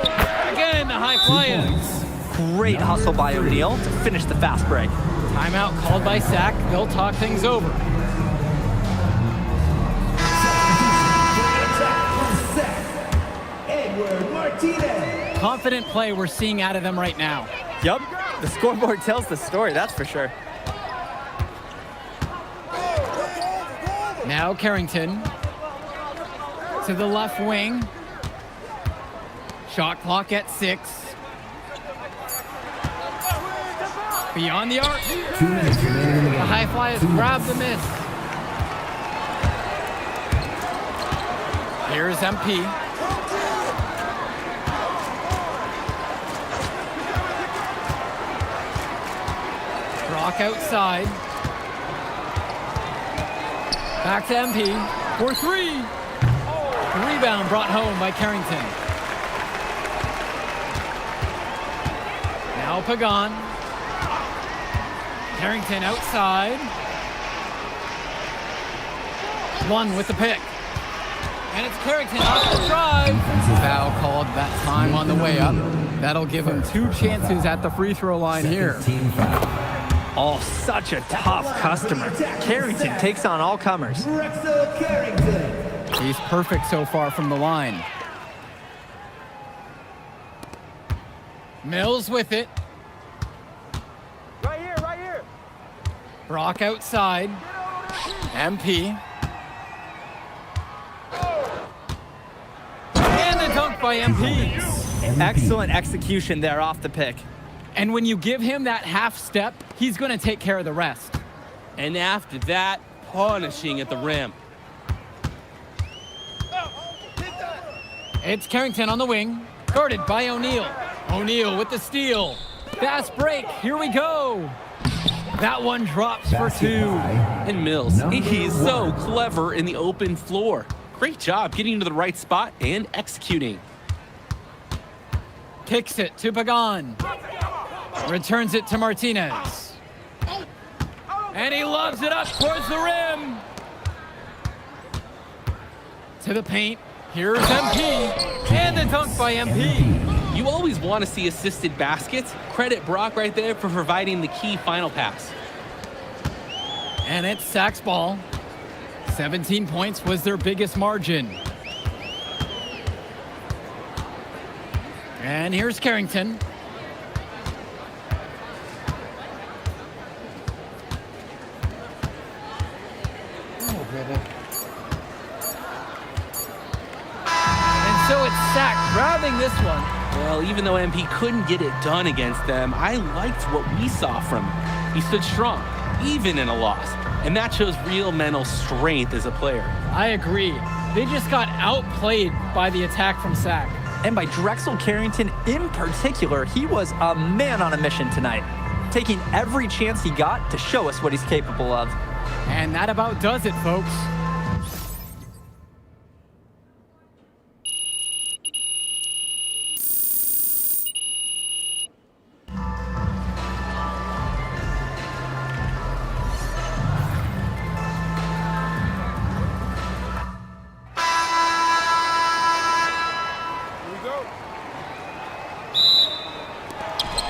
Again, the High Flyers. Great hustle by O'Neal to finish the fast break. Timeout called by Sack. They'll talk things over. Confident play we're seeing out of them right now. Yup, the scoreboard tells the story, that's for sure. Now Carrington to the left wing. Shot clock at 6. Beyond the arc. 2 minutes remaining in the game. The High Flyers grab the miss. Here's MP. Brock outside. Back to MP for 3. The rebound brought home by Carrington. Now Pagan. Carrington outside. One with the pick. And it's Carrington off the drive. Foul called that time on the way up. That'll give him 2 chances at the free throw line here. Team foul. Oh, such a tough customer. Carrington takes on all comers. He's perfect so far from the line. Mills with it. Right here. Brock outside. MP. And the dunk by MP. Excellent execution there off the pick. And when you give him that half step, he's going to take care of the rest. And after that, punishing at the rim. It's Carrington on the wing, guarded by O'Neal. O'Neal with the steal. Fast break, here we go. That one drops for 2. And Mills, he's so clever in the open floor. Great job getting to the right spot and executing. Kicks it to Pagan. Returns it to Martinez. And he loves it up towards the rim. To the paint. Here's MP. And the dunk by MP. You always want to see assisted baskets. Credit Brock right there for providing the key final pass. And it's Sac's ball. 17 points was their biggest margin. And here's Carrington. And so it's Sac grabbing this one. Well, even though MP couldn't get it done against them, I liked what we saw from him. He stood strong, even in a loss. And that shows real mental strength as a player. I agree. They just got outplayed by the attack from Sac. And by Drexel Carrington in particular, he was a man on a mission tonight, taking every chance he got to show us what he's capable of. And that about does it, folks.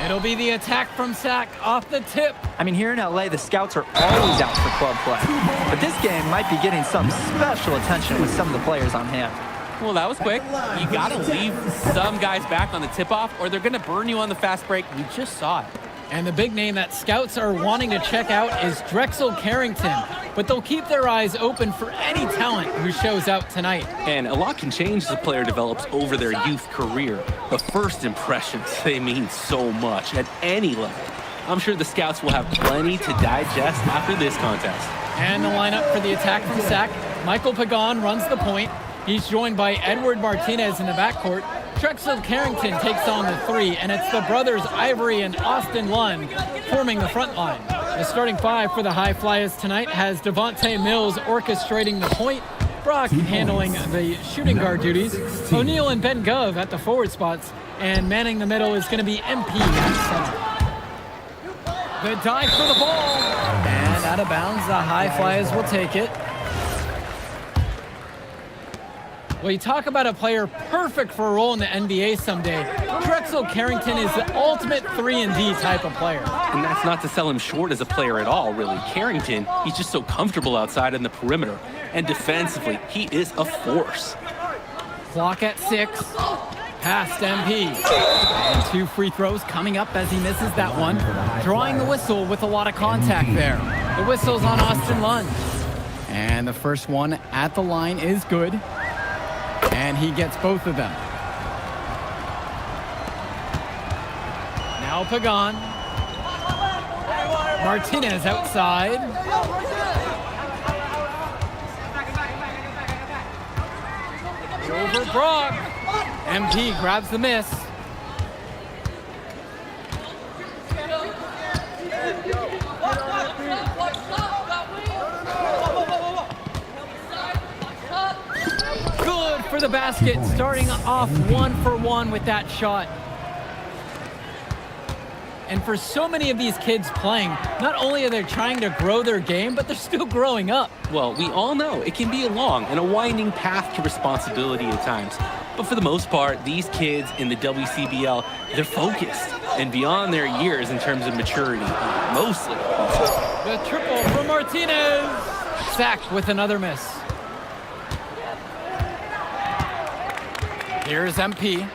It'll be the attack from Sac off the tip. I mean, here in LA, the scouts are always out for club play. But this game might be getting some special attention with some of the players on hand. Well, that was quick. You got to leave some guys back on the tip-off, or they're going to burn you on the fast break. We just saw it. And the big name that scouts are wanting to check out is Drexel Carrington. But they'll keep their eyes open for any talent who shows out tonight. And a lot can change as a player develops over their youth career. But first impressions, they mean so much at any level. I'm sure the scouts will have plenty to digest after this contest. And the lineup for the attack from Sac. Michael Pagan runs the point. He's joined by Edward Martinez in the backcourt. Drexel Carrington takes on the three, and it's the brothers Ivory and Austin Lund forming the front line. The starting five for the High Flyers tonight has Devontae Mills orchestrating the point, Brock handling the shooting guard duties, O'Neal and Ben Gov at the forward spots, and manning the middle is going to be MP at center. The dive for the ball, and out of bounds, the High Flyers will take it. Well, you talk about a player perfect for a role in the NBA someday. Drexel Carrington is the ultimate 3-and-D type of player. And that's not to sell him short as a player at all, really. Carrington, he's just so comfortable outside in the perimeter. And defensively, he is a force. Clock at 6. Past MP. And 2 free throws coming up as he misses that one. Drawing the whistle with a lot of contact there. The whistle's on Austin Lund. And the first one at the line is good. And he gets both of them. Now Pagan. Martinez outside. Over Brock. MP grabs the miss. Good for the basket, starting off 1-for-1 with that shot. And for so many of these kids playing, not only are they trying to grow their game, but they're still growing up. Well, we all know it can be a long and a winding path to responsibility at times. But for the most part, these kids in the WCBL, they're focused and beyond their years in terms of maturity, mostly. The triple from Martinez. Sac with another miss. Here's MP.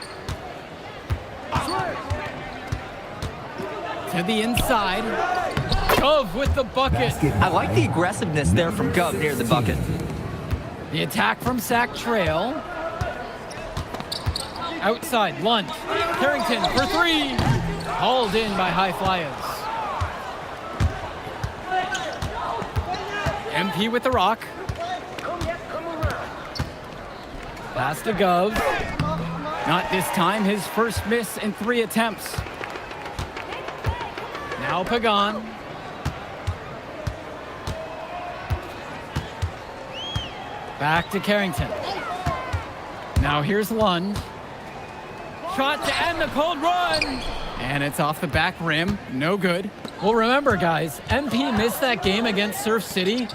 To the inside. Gov with the bucket. I like the aggressiveness there from Gov near the bucket. The attack from Sac Trail. Outside, Lund. Carrington for 3. Hauled in by High Flyers. MP with the rock. Pass to Gov. Not this time, his first miss in 3 attempts. Now Pagan. Back to Carrington. Now here's Lund. Shot to end the cold run. And it's off the back rim. No good. Well, remember, guys, MP missed that game against Surf City.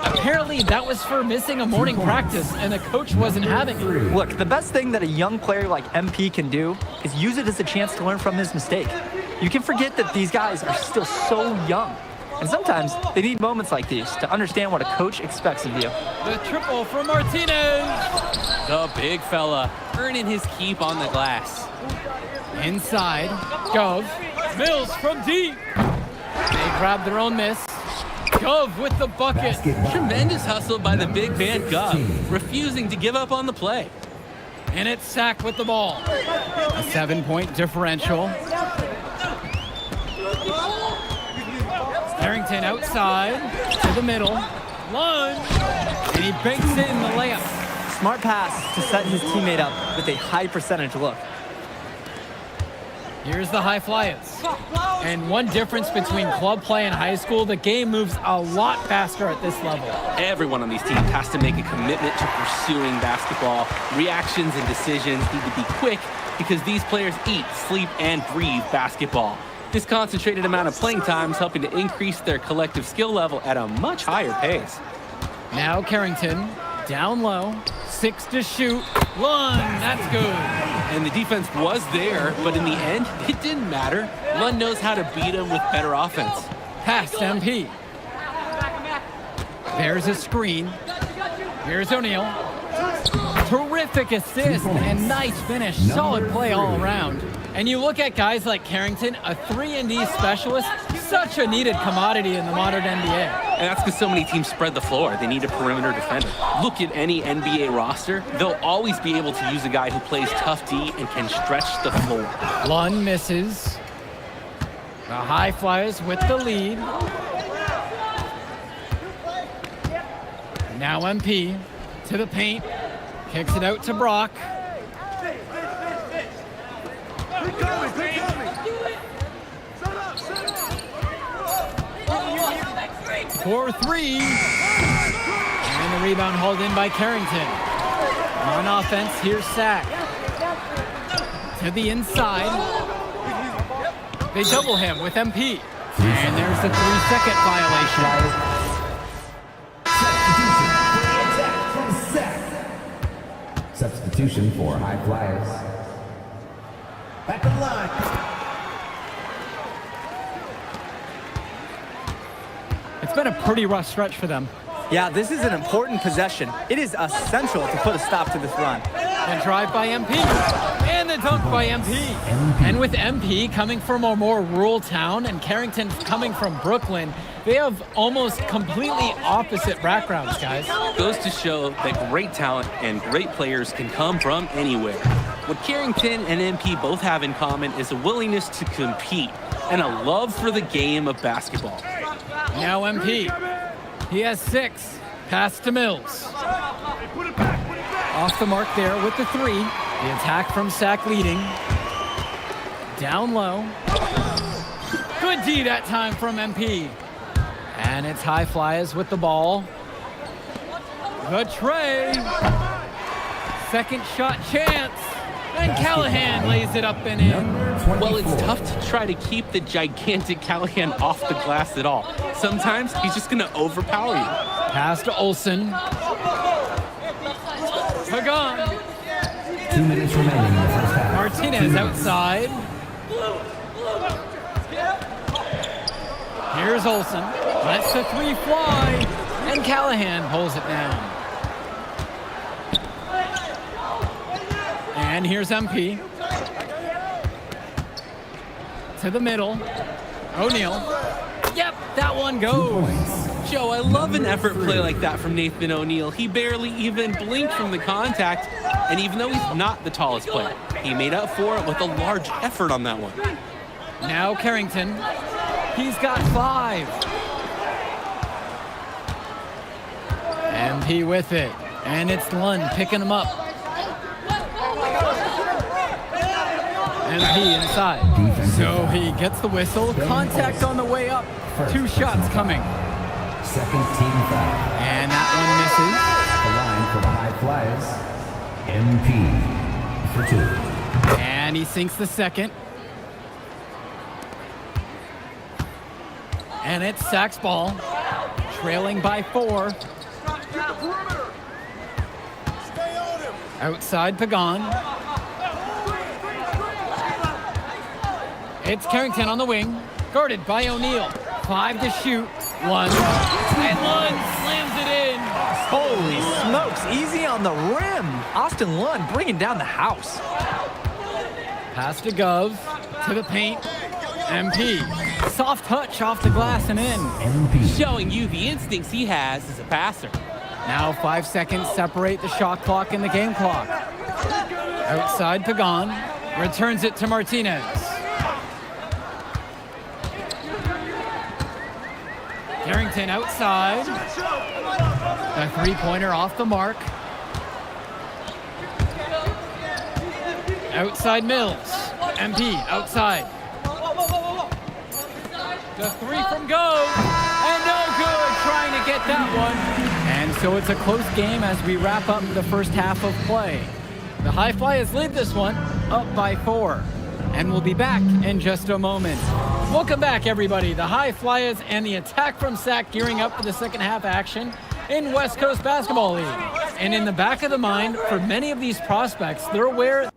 Apparently, that was for missing a morning practice, and the coach wasn't having it. Look, the best thing that a young player like MP can do is use it as a chance to learn from his mistake. You can forget that these guys are still so young. And sometimes they need moments like these to understand what a coach expects of you. The triple from Martinez. The big fella earning his keep on the glass. Inside, Gov. Mills from deep. They grab their own miss. Gov with the bucket. Tremendous hustle by the big man Gov, refusing to give up on the play. And it's Sack with the ball. A 7-point differential. Harrington outside to the middle. Lunge. And he banks it in the layup. Smart pass to set his teammate up with a high percentage look. Here's the High Flyers. And one difference between club play and high school, the game moves a lot faster at this level. Everyone on these teams has to make a commitment to pursuing basketball. Reactions and decisions need to be quick because these players eat, sleep, and breathe basketball. This concentrated amount of playing time is helping to increase their collective skill level at a much higher pace. Now Carrington, down low, 6 to shoot, Lund, that's good. And the defense was there, but in the end, it didn't matter. Lund knows how to beat him with better offense. Past MP. There's a screen. Here's O'Neal. Terrific assist and nice finish. Solid play all around. And you look at guys like Carrington, a 3-and-D specialist, such a needed commodity in the modern NBA. And that's because so many teams spread the floor. They need a perimeter defender. Look at any NBA roster. They'll always be able to use a guy who plays tough D and can stretch the floor. Lund misses. The High Flyers with the lead. Now MP to the paint. Kicks it out to Brock. 4-3. And the rebound hauled in by Carrington. On offense, here's Sack. To the inside. They double him with MP. And there's the 3-second violation. Substitution for High Flyers. Back on the line. It's been a pretty rough stretch for them. Yeah, this is an important possession. It is essential to put a stop to this run. The drive by MP. And the dunk by MP. And with MP coming from a more rural town and Carrington coming from Brooklyn, they have almost completely opposite backgrounds, guys. Goes to show that great talent and great players can come from anywhere. What Carrington and MP both have in common is a willingness to compete and a love for the game of basketball. Now MP. He has 6. Pass to Mills. Off the mark there with the 3. The attack from Sack leading. Down low. Good D that time from MP. And it's High Flyers with the ball. The tray. Second shot chance. And Callahan lays it up and in. Well, it's tough to try to keep the gigantic Callahan off the glass at all. Sometimes he's just going to overpower you. Pass to Olsen. Pagan. 2 minutes remaining in the first half. Martinez outside. Here's Olsen. Lets the 3 fly. And Callahan pulls it down. And here's MP. To the middle. O'Neal. Yep, that one goes. Joe, I love an effort play like that from Nathan O'Neal. He barely even blinked from the contact, and even though he's not the tallest player, he made up for it with a large effort on that one. Now Carrington. He's got 5. MP with it. And it's Lund picking him up. MP inside. So he gets the whistle. Contact on the way up. 2 shots coming. Second team foul. And that The line for the High Flyers. MP for 2. 1 misses. And he sinks the second. And it's Sack's ball, trailing by 4. Outside Pagan. It's Carrington on the wing, guarded by O'Neal. 5 to shoot, 1, and Lund slams it in. Holy smokes, easy on the rim. Austin Lund bringing down the house. Pass to Gov, to the paint, MP. Soft touch off the glass and in. Showing you the instincts he has as a passer. Now 5 seconds separate the shot clock and the game clock. Outside Pagan, returns it to Martinez. Carrington outside. A three-pointer off the mark. Outside Mills. MP outside. The 3 from Go. And no good, trying to get that one. And so it's a close game as we wrap up the first half of play. The High Flyers lead this one up by 4. And we'll be back in just a moment. Welcome back, everybody. The High Flyers and the attack from Sac gearing up for the second half action in West Coast Basketball League. And in the back of the mind, for many of these prospects, they're aware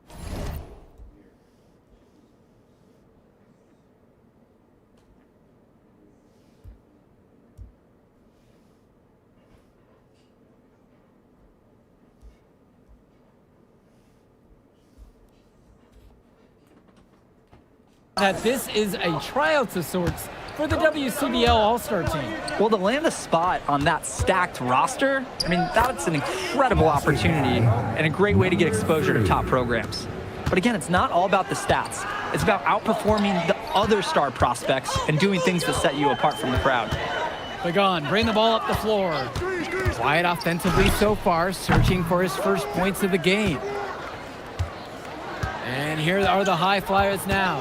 that this is a tryout of sorts for the WCBL All-Star team. Well, to land a spot on that stacked roster, I mean, that's an incredible opportunity and a great way to get exposure to top programs. But again, it's not all about the stats. It's about outperforming the other star prospects and doing things that set you apart from the crowd. Pagan, bring the ball up the floor. Quiet offensively so far, searching for his first points of the game. And here are the High Flyers now.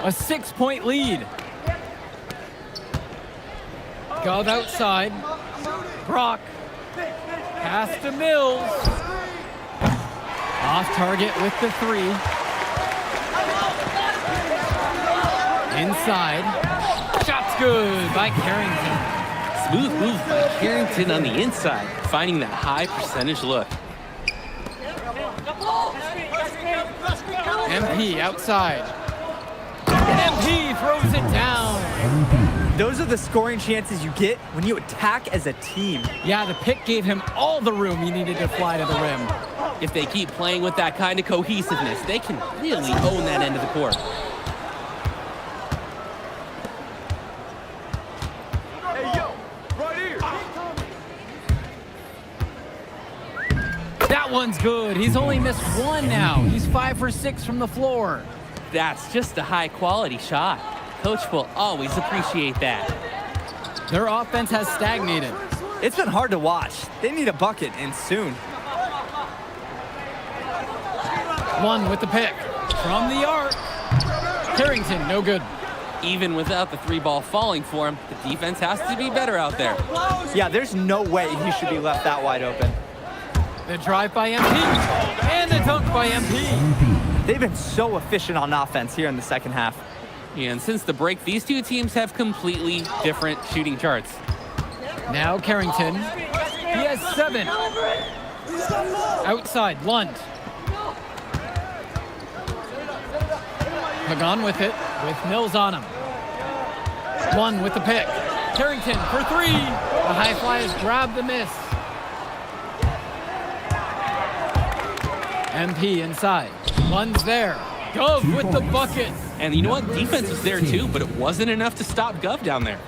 A 6-point lead. Gov outside. Brock. Pass to Mills. Off target with the 3. Inside. Shot's good by Carrington. Smooth move by Carrington on the inside, finding that high percentage look. MP outside. MP throws it down. Those are the scoring chances you get when you attack as a team. Yeah, the pick gave him all the room he needed to fly to the rim. If they keep playing with that kind of cohesiveness, they can really own that end of the court. Hey, yo, right here. That one's good. He's only missed 1 now. He's 5 for 6 from the floor. That's just a high-quality shot. Coach will always appreciate that. Their offense has stagnated. It's been hard to watch. They need a bucket, and soon. One with the pick. From the arc. Carrington, no good. Even without the 3-ball falling for him, the defense has to be better out there. Yeah, there's no way he should be left that wide open. The drive by MP. And the dunk by MP. They've been so efficient on offense here in the second half. And since the break, these two teams have completely different shooting charts. Now Carrington. He has 7. Outside, Lund. Pagan with it, with Mills on him. Lund with the pick. Carrington for 3. The High Flyers grab the miss. MP inside. Lund's there. Gov with the bucket. And you know what? Defense was there too, but it wasn't enough to stop Gov down there.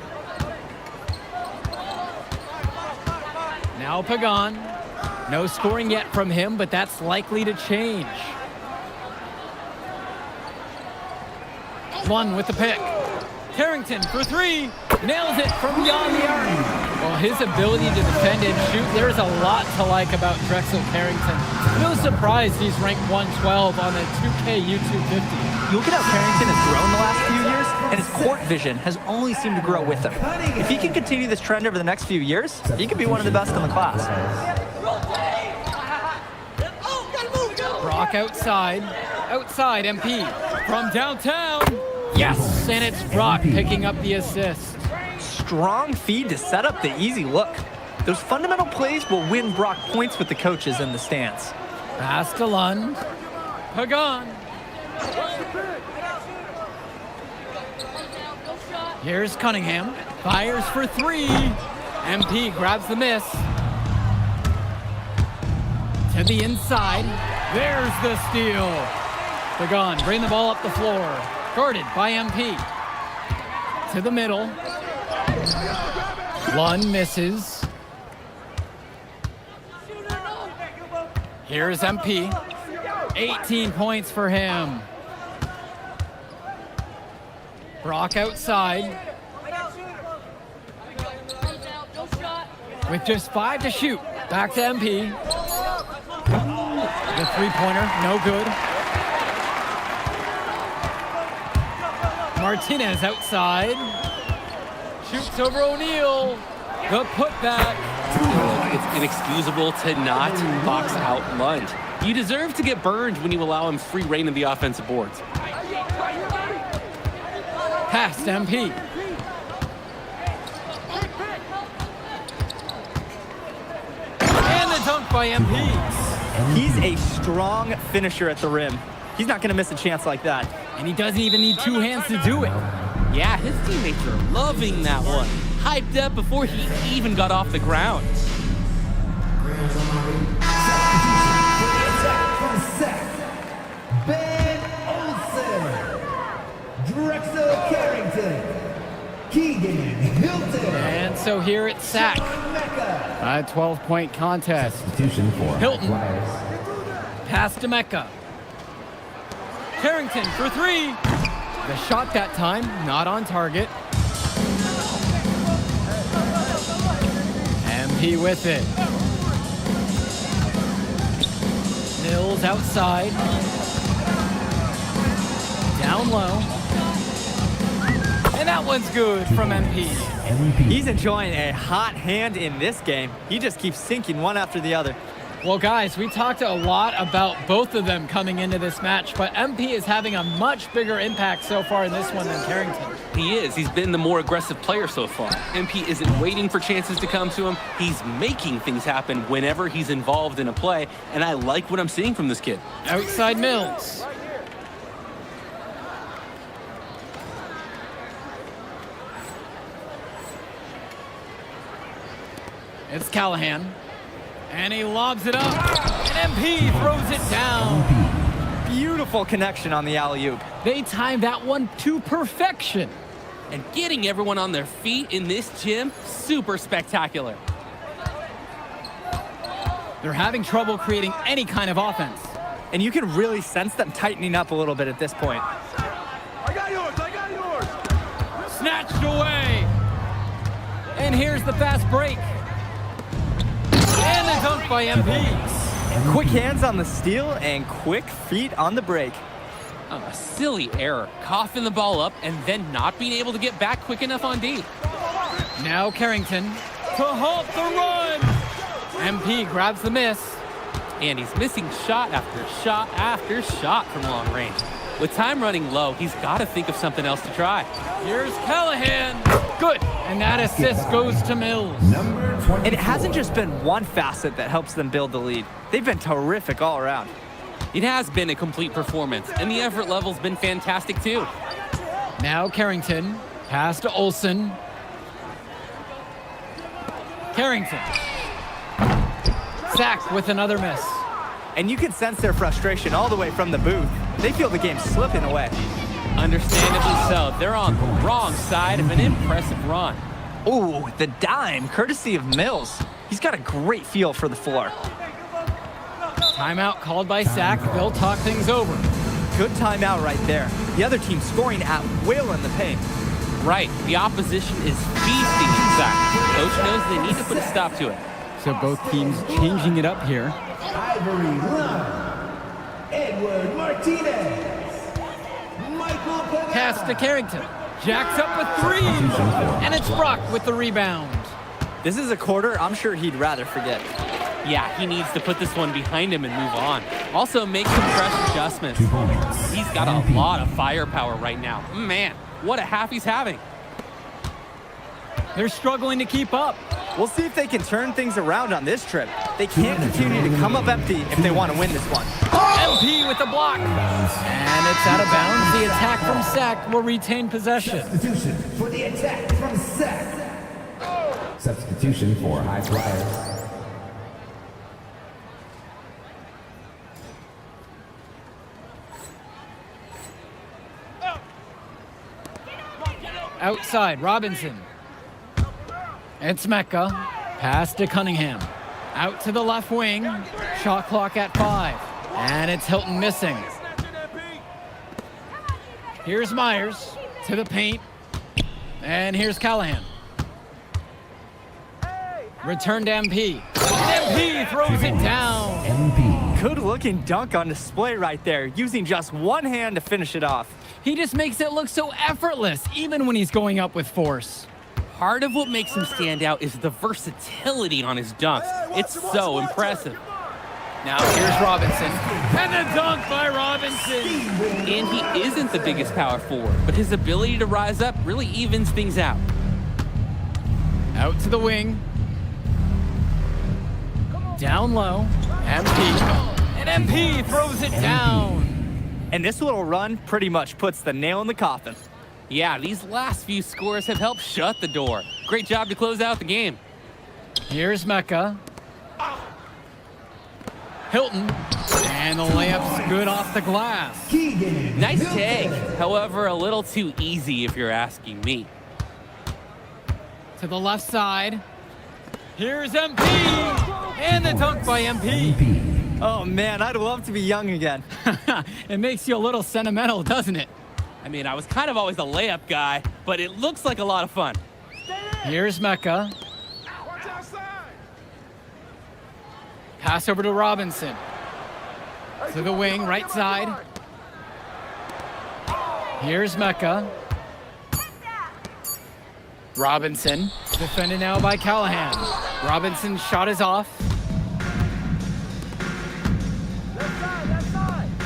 Now Pagan. No scoring yet from him, but that's likely to change. Lund with the pick. Carrington for 3. Nails it from beyond the arc. Well, his ability to defend and shoot, there's a lot to like about Drexel Carrington. No surprise he's ranked 112 on the 2K YouTube 50. You look at how Carrington has grown the last few years, and his court vision has only seemed to grow with him. If he can continue this trend over the next few years, he could be one of the best in the class. Brock outside. Outside, MP. From downtown. Yes! And it's Brock picking up the assist. strong feed to set up the easy look. Those fundamental plays will win Brock points with the coaches in the stands. Pass to Lund. Pagan. Here's Cunningham. Fires for three. MP grabs the miss. To the inside. There's the steal. Pagan, bring the ball up the floor. Guarded by MP. To the middle. Lund misses. Here's MP. 18 points for him. Brock outside. With just 5 to shoot. Back to MP. The three-pointer, no good. Martinez outside. Shoots over O'Neal. The putback. It's inexcusable to not box out Lund. You deserve to get burned when you allow him free reign of the offensive boards. Pass to MP. And the dunk by MP. He's a strong finisher at the rim. He's not going to miss a chance like that. And he doesn't even need 2 hands to do it. Yeah, his teammates are loving that one. Hyped up before he even got off the ground. Ben Olsen, Drexel Carrington, Keegan Hilton. And so here it's Sack. A 12-point contest. Substitution for Hilton. Flyers. Pass to Mecca. Carrington for 3. The shot that time, not on target. MP with it. Mills outside. Down low. And that one's good from MP. He's enjoying a hot hand in this game. He just keeps sinking one after the other. Well, guys, we talked a lot about both of them coming into this match, but MP is having a much bigger impact so far in this one than Carrington. He is. He's been the more aggressive player so far. MP isn't waiting for chances to come to him. He's making things happen whenever he's involved in a play, and I like what I'm seeing from this kid. Outside Mills. It's Callahan. And he lobs it up. And MP throws it down. Beautiful connection on the alley-oop. They timed that one to perfection. And getting everyone on their feet in this gym, super spectacular. They're having trouble creating any kind of offense. And you can really sense them tightening up a little bit at this point. I got yours. Snatched away. And here's the fast break. And a dunk by MP. Quick hands on the steal and quick feet on the break. A silly error. Coughing the ball up and then not being able to get back quick enough on D. Now Carrington to halt the run. MP grabs the miss. And he's missing shot after shot after shot from long range. With time running low, he's got to think of something else to try. Here's Callahan. Good. And that assist goes to Mills. And it hasn't just been one facet that helps them build the lead. They've been terrific all around. It has been a complete performance, and the effort level's been fantastic too. Now Carrington. Pass to Olsen. Carrington. Sack with another miss. And you can sense their frustration all the way from the booth. They feel the game slipping away. Understandably so. They're on the wrong side of an impressive run. Ooh, the dime, courtesy of Mills. He's got a great feel for the floor. Timeout called by Sack. They'll talk things over. Good timeout right there. The other team scoring at will in the paint. Right. The opposition is feasting in Sack. Coach knows they need to put a stop to it. So both teams changing it up here. Ivory Lund, Edward Martinez, Michael Pagano. Pass to Carrington. Jacks up with 3. And it's Brock with the rebound. This is a quarter I'm sure he'd rather forget. Yeah, he needs to put this one behind him and move on. Also, make some fresh adjustments. He's got a lot of firepower right now. Man, what a half he's having. They're struggling to keep up. We'll see if they can turn things around on this trip. They can't continue to come up empty if they want to win this one. MP with the block. And it's out of bounds. The attack from Sac will retain possession. Substitution for the attack from Sac. Substitution for High Flyers. Outside, Robinson. It's Mecca. Pass to Cunningham. Out to the left wing. Shot clock at 5. And it's Hilton missing. Here's Myers to the paint. And here's Callahan. Return to MP. MP throws it down. MP. Good looking dunk on display right there, using just one hand to finish it off. He just makes it look so effortless, even when he's going up with force. Part of what makes him stand out is the versatility on his dunks. It's so impressive. Now here's Robinson. And the dunk by Robinson. And he isn't the biggest power forward, but his ability to rise up really evens things out. Out to the wing. Down low. MP. And MP throws it down. And this little run pretty much puts the nail in the coffin. Yeah, these last few scores have helped shut the door. Great job to close out the game. Here's Mecca. Hilton. And the layup's good off the glass. Nice tag. However, a little too easy if you're asking me. To the left side. Here's MP. And the dunk by MP. MP. Oh man, I'd love to be young again. It makes you a little sentimental, doesn't it? I mean, I was kind of always a layup guy, but it looks like a lot of fun. Here's Mecca. Pass over to Robinson. To the wing, right side. Here's Mecca. Robinson. Defended now by Callahan. Robinson's shot is off.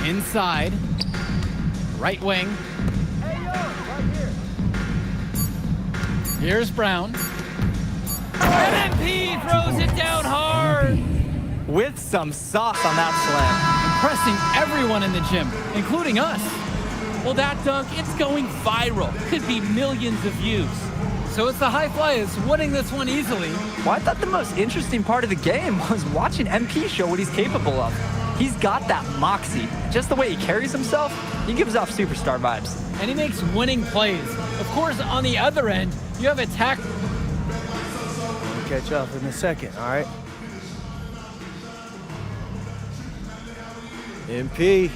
Inside. Right wing. Here's Brown. And MP throws it down hard. With some sauce on that Impressing everyone in the gym, including us. Well, that dunk, it's going viral. Could be millions of views. So it's the High Flyers winning this one easily. Well, I thought the most interesting part of the game was watching MP show what he's capable of. He's got that moxie. Just the way he carries himself, he gives off superstar vibes. And he makes winning plays. Of course, on the other end, you have attack. We'll catch up in a second, all right? MP.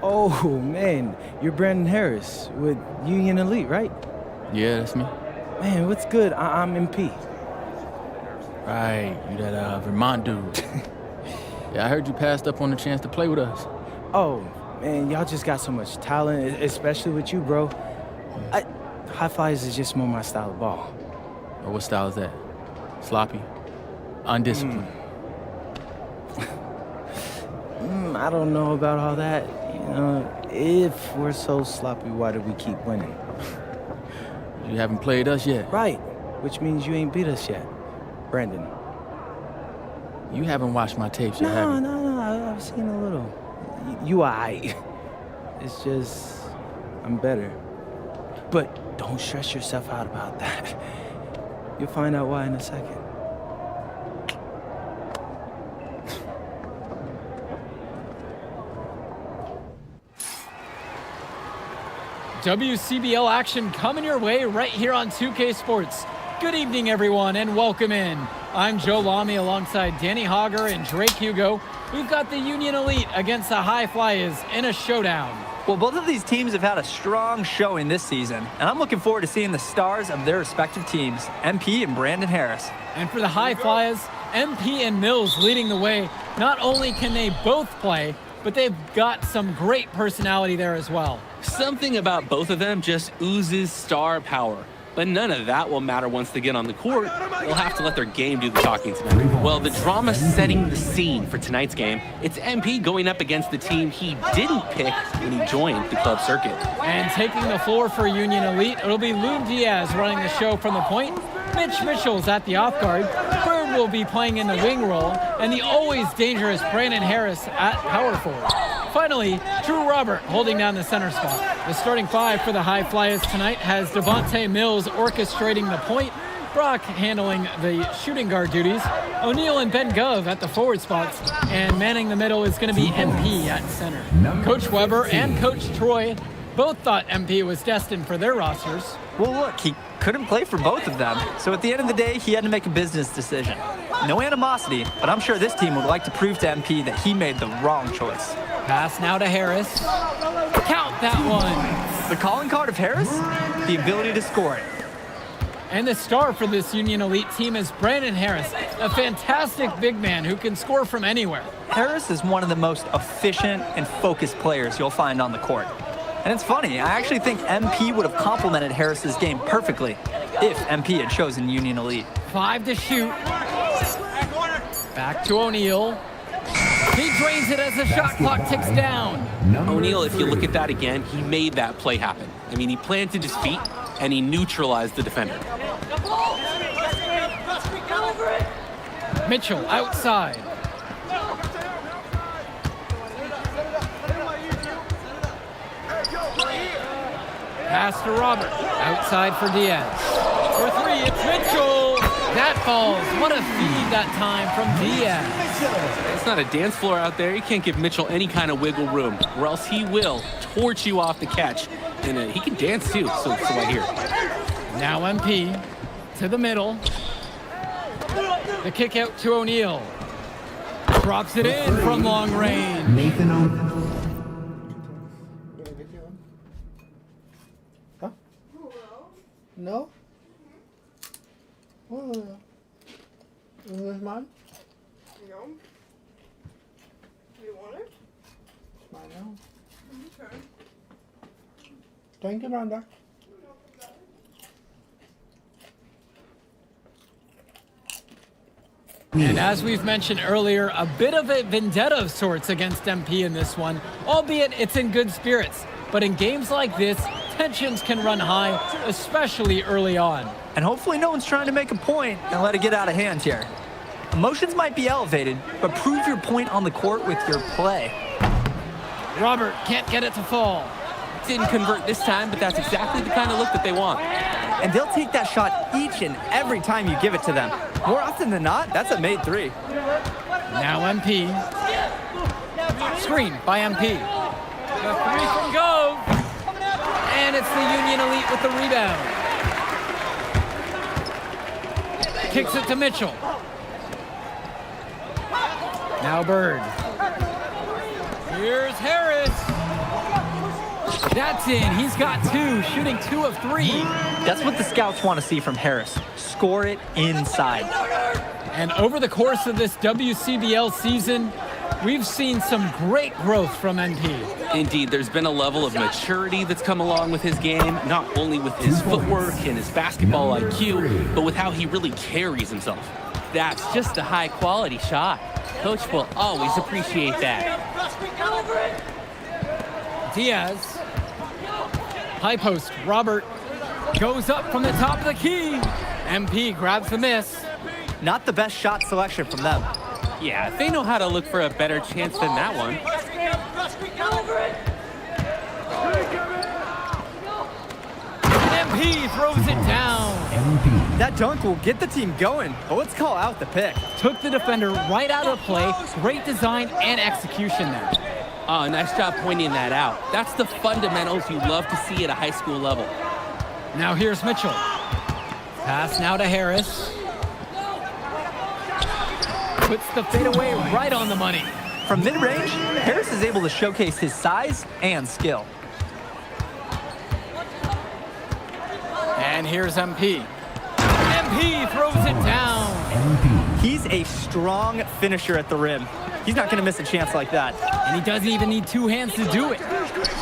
Oh, man. You're Brandon Harris with Union Elite, right? Yeah, that's me. Man, what's good? I'm MP. Right, you that Vermont dude. Yeah, I heard you passed up on the chance to play with us. Oh, man, y'all just got so much talent, especially with you, bro. High flyers is just more my style of ball. Or what style is that? Sloppy? Undisciplined? I don't know about all that. You know, if we're so sloppy, why do we keep winning? You haven't played us yet. Right, which means you ain't beat us yet, Brandon. You haven't watched my tapes yet, have you? No, I've seen a little. You aight. It's just, I'm better. But don't stress yourself out about that. You'll find out why in a second. WCBL action coming your way right here on 2K Sports. Good evening, everyone, and welcome in. I'm Joe Lamy alongside Danny Hogger and Drake Hugo. We've got the Union Elite against the High Flyers in a showdown. Well, both of these teams have had a strong showing this season, and I'm looking forward to seeing the stars of their respective teams, MP and Brandon Harris. And for the High Flyers, MP and Mills leading the way. Not only can they both play, but they've got some great personality there as well. Something about both of them just oozes star power. But none of that will matter once they get on the court. They'll have to let their game do the talking tonight. Well, the drama setting the scene for tonight's game. It's MP going up against the team he didn't pick when he joined the club circuit. And taking the floor for Union Elite, it'll be Loon Diaz running the show from the point. Mitch Mitchell's at the off guard. Bird will be playing in the wing role. And the always dangerous Brandon Harris at power forward. Finally, Drew Robert holding down the center spot. The starting five for the High Flyers tonight has Devontae Mills orchestrating the point, Brock handling the shooting guard duties, O'Neal and Ben Gove at the forward spots, and manning the middle is going to be MP at center. Coach Weber and Coach Troy both thought MP was destined for their rosters. Well, look, he couldn't play for both of them, so at the end of the day, he had to make a business decision. No animosity, but I'm sure this team would like to prove to MP that he made the wrong choice. Pass now to Harris. Count that one. The calling card of Harris? The ability to score it. And the star for this Union Elite team is Brandon Harris, a fantastic big man who can score from anywhere. Harris is one of the most efficient and focused players you'll find on the court. And it's funny, I actually think MP would have complemented Harris's game perfectly if MP had chosen Union Elite. 5 to shoot. Back to O'Neal. He drains it as the shot clock ticks down. O'Neal, if you look at that again, he made that play happen. I mean, he planted his feet and he neutralized the defender. Mitchell outside. Pass to Robert. Outside for Diaz. For three, it's Mitchell. That falls. What a feed that time from Diaz. It's not a dance floor out there. You can't give Mitchell any kind of wiggle room, or else he will torch you off the catch. And he can dance too, so I hear. Now MP to the middle. The kick out to O'Neal. Drops it in from long range. Nathan Huh? No? Oh, is this mine? No. You want it? Mine now. Okay. Thank you, Rhonda. And as we've mentioned earlier, a bit of a vendetta of sorts against MP in this one, albeit it's in good spirits. But in games like this, tensions can run high, especially early on. And hopefully no one's trying to make a point and let it get out of hand here. Emotions might be elevated, but prove your point on the court with your play. Robert can't get it to fall. Didn't convert this time, but that's exactly the kind of look that they want. And they'll take that shot each and every time you give it to them. More often than not, that's a made three. Now MP. Screen by MP. The three from Gove. And it's the Union Elite with the rebound. Kicks it to Mitchell. Now Bird. Here's Harris. That's in. He's got 2, shooting 2 of 3. That's what the scouts want to see from Harris. Score it inside. And over the course of this WCBL season, we've seen some great growth from NP. Indeed, there's been a level of maturity that's come along with his game, not only with his footwork and his basketball IQ, but with how he really carries himself. That's just a high-quality shot. Coach will always appreciate that. Diaz. High post. Robert goes up from the top of the key. MP grabs the miss. Not the best shot selection from them. Yeah, they know how to look for a better chance than that one. MP throws it down. That dunk will get the team going, but let's call out the pick. Took the defender right out of play. Great design and execution there. Oh, nice job pointing that out. That's the fundamentals you love to see at a high school level. Now here's Mitchell. Pass now to Harris. Puts the fadeaway right on the money. From mid-range, Harris is able to showcase his size and skill. And here's MP. MP throws it down. He's a strong finisher at the rim. He's not going to miss a chance like that. And he doesn't even need 2 hands to do it.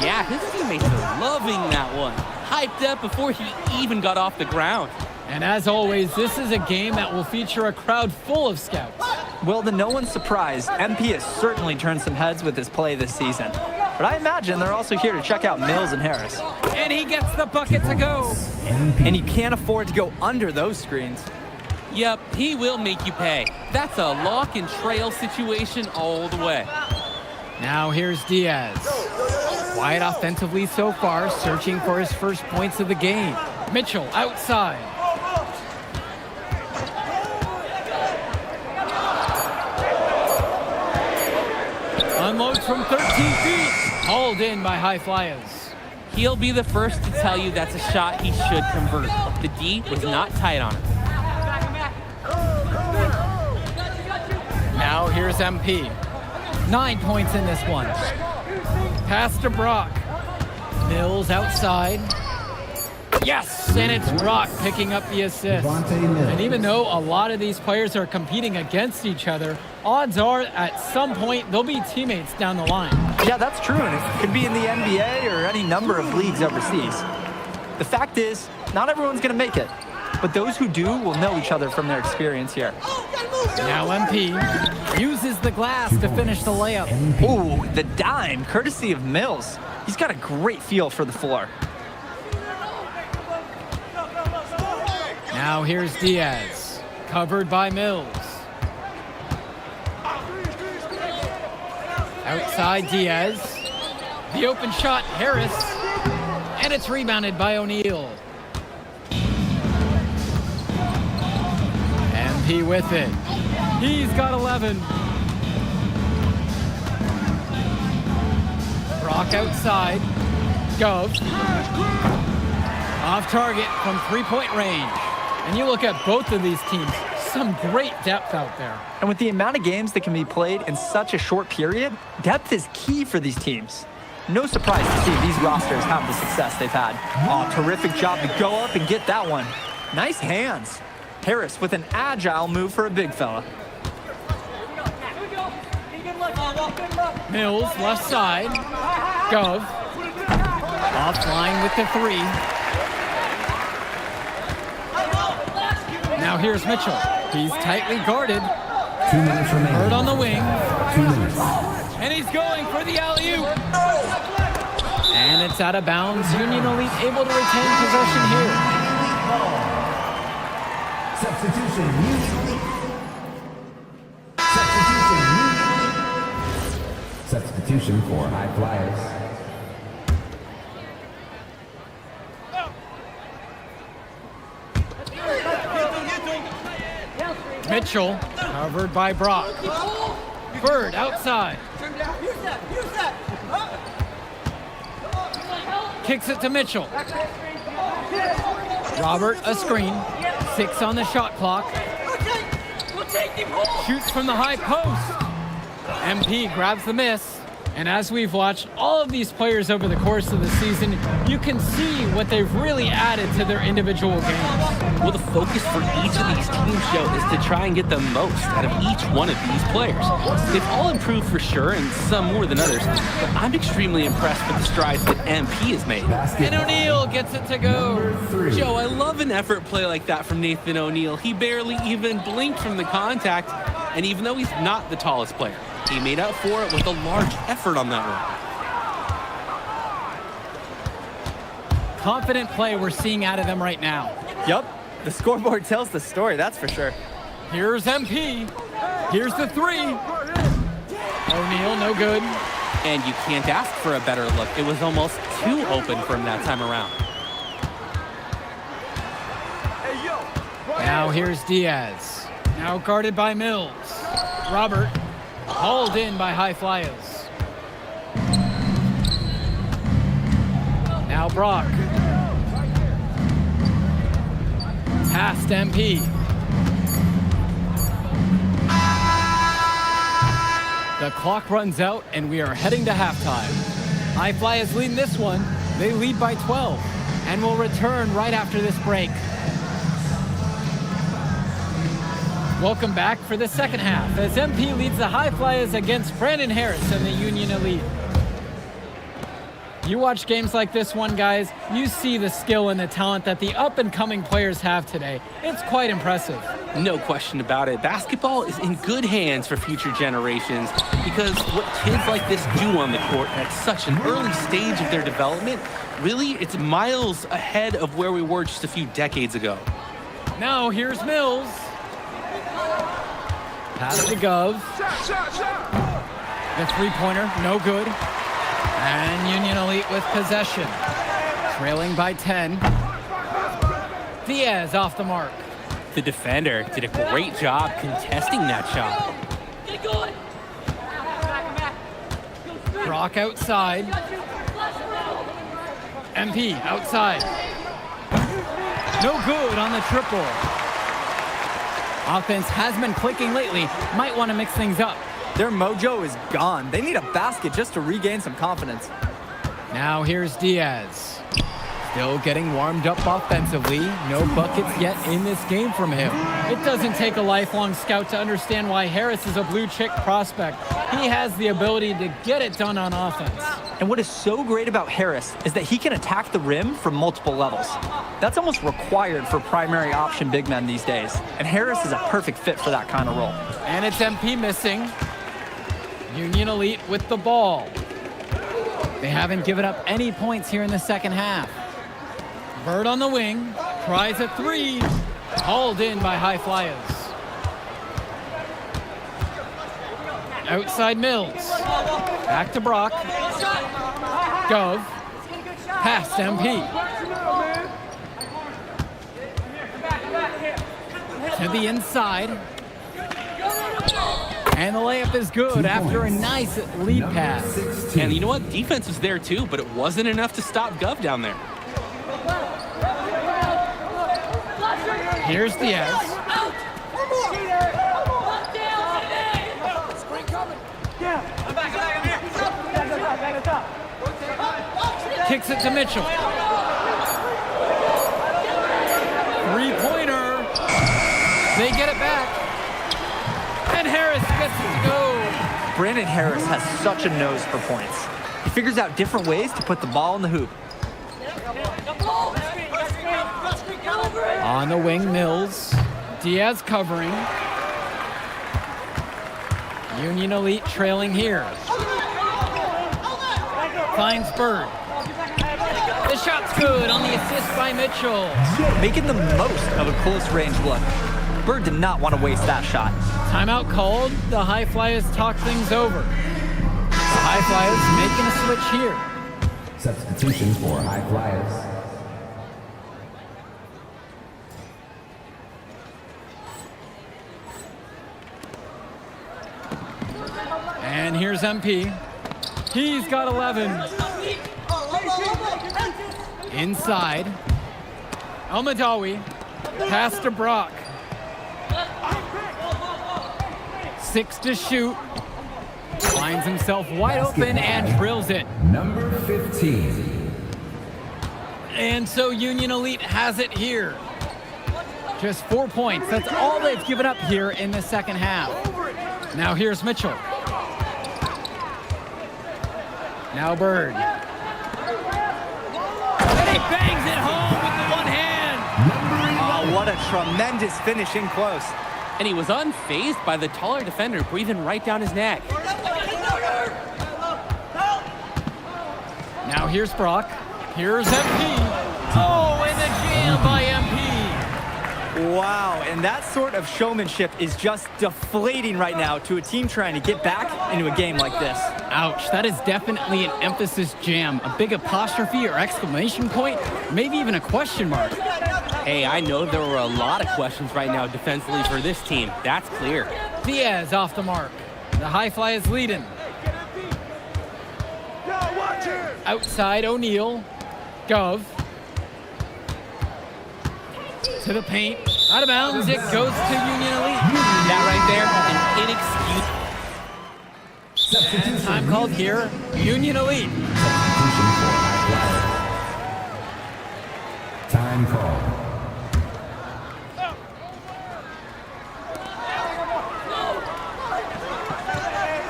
Yeah, his teammates are loving that one. Hyped up before he even got off the ground. And as always, this is a game that will feature a crowd full of scouts. Well, to no one's surprise, MP has certainly turned some heads with his play this season. But I imagine they're also here to check out Mills and Harris. And he gets the bucket to go. And you can't afford to go under those screens. Yep, he will make you pay. That's a lock and trail situation all the way. Now here's Diaz. Quiet offensively so far, searching for his first points of the game. Mitchell outside. Unloads from 13 feet. Hauled in by High Flyers. He'll be the first to tell you that's a shot he should convert. The D was not tight on it. Now here's MP. 9 points in this one. Pass to Brock. Mills outside. Yes, and it's Brock picking up the assist. And even though a lot of these players are competing against each other, odds are at some point they'll be teammates down the line. Yeah, that's true, and it could be in the NBA or any number of leagues overseas. The fact is, not everyone's going to make it, but those who do will know each other from their experience here. Now MP uses the glass to finish the layup. Ooh, the dime, courtesy of Mills. He's got a great feel for the floor. Now here's Diaz, covered by Mills. Outside Diaz. The open shot, Harris. And it's rebounded by O'Neal. MP with it. He's got 11. Brock outside. Gove. Off target from 3-point range. And you look at both of these teams, some great depth out there. And with the amount of games that can be played in such a short period, depth is key for these teams. No surprise to see these rosters have the success they've had. Oh, terrific job to go up and get that one. Nice hands. Harris with an agile move for a big fella. Mills, left side. Gove. Offline with the 3. Now here's Mitchell. He's tightly guarded. 2 minutes remaining. Bird on the wing. 2 minutes. And he's going for the alley-oop. And it's out of bounds. Union Elite able to retain possession here. Substitution. Substitution for High Flyers. Mitchell, covered by Brock. Bird outside. Kicks it to Mitchell. Robert, a screen. 6 on the shot clock. Shoots from the high post. MP grabs the miss. And as we've watched all of these players over the course of the season, you can see what they've really added to their individual games. Well, the focus for each of these teams, Joe, is to try and get the most out of each one of these players. They've all improved for sure, and some more than others, but I'm extremely impressed with the strides that MP has made. And O'Neal gets it to go. Joe, I love an effort play like that from Nathan O'Neal. He barely even blinked from the contact, and even though he's not the tallest player, he made up for it with a large effort on that one. Confident play we're seeing out of them right now. Yup, the scoreboard tells the story, that's for sure. Here's MP. Here's the three. O'Neal, no good. And you can't ask for a better look. It was almost too open for him that time around. Now here's Diaz. Now guarded by Mills. Robert, hauled in by High Flyers. Now Brock. Past MP. The clock runs out and we are heading to halftime. High Flyers lead this one. They lead by 12 and will return right after this break. Welcome back for the second half as MP leads the High Flyers against Brandon Harris and the Union Elite. You watch games like this one, guys, you see the skill and the talent that the up-and-coming players have today. It's quite impressive. No question about it. Basketball is in good hands for future generations because what kids like this do on the court at such an early stage of their development, really, it's miles ahead of where we were just a few decades ago. Now here's Mills. Pass to Gov. The three-pointer, no good. And Union Elite with possession. Trailing by 10. Diaz off the mark. The defender did a great job contesting that shot. Brock outside. MP outside. No good on the triple. Offense has been clicking lately. Might want to mix things up. Their mojo is gone. They need a basket just to regain some confidence. Now here's Diaz. Still getting warmed up offensively. No buckets yet in this game from him. It doesn't take a lifelong scout to understand why Harris is a blue chip prospect. He has the ability to get it done on offense. And what is so great about Harris is that he can attack the rim from multiple levels. That's almost required for primary option big men these days. And Harris is a perfect fit for that kind of role. And it's MP missing. Union Elite with the ball. They haven't given up any points here in the second half. Bird on the wing, tries a three, hauled in by High Flyers. Outside Mills, back to Brock. Gov, past MP. To the inside. And the layup is good after a nice lead pass. And you know what? Defense was there too, but it wasn't enough to stop Gov down there. Here's Diaz. Kicks it to Mitchell. Three-pointer. They get it back. And Harris gets it to go. Brandon Harris has such a nose for points. He figures out different ways to put the ball in the hoop. On the wing, Mills. Diaz covering. Union Elite trailing here. Finds Bird. The shot's good on the assist by Mitchell. Making the most of a close range look. Bird did not want to waste that shot. Timeout called. The High Flyers talk things over. The High Flyers making a switch here. Substitution for High Flyers. And here's MP. He's got 11. Inside. Almadawi. Pass to Brock. 6 to shoot. Finds himself wide open and drills it. Number 15. And so Union Elite has it here. Just 4 points. That's all they've given up here in the second half. Now here's Mitchell. Now Bird. And he bangs it home with the one hand. Oh, what a tremendous finish in close. And he was unfazed by the taller defender breathing right down his neck. Now here's Brock. Here's MP. Oh, and the jam by MP. Wow, and that sort of showmanship is just deflating right now to a team trying to get back into a game like this. Ouch, that is definitely an emphasis jam. A big apostrophe or exclamation point, maybe even a question mark. Hey, I know there were a lot of questions right now defensively for this team. That's clear. Diaz off the mark. The high fly is leading. Outside O'Neal. Gov. To the paint. Out of bounds. It goes to Union Elite. That right there, an inexcusable. And time called here. Union Elite. Time called.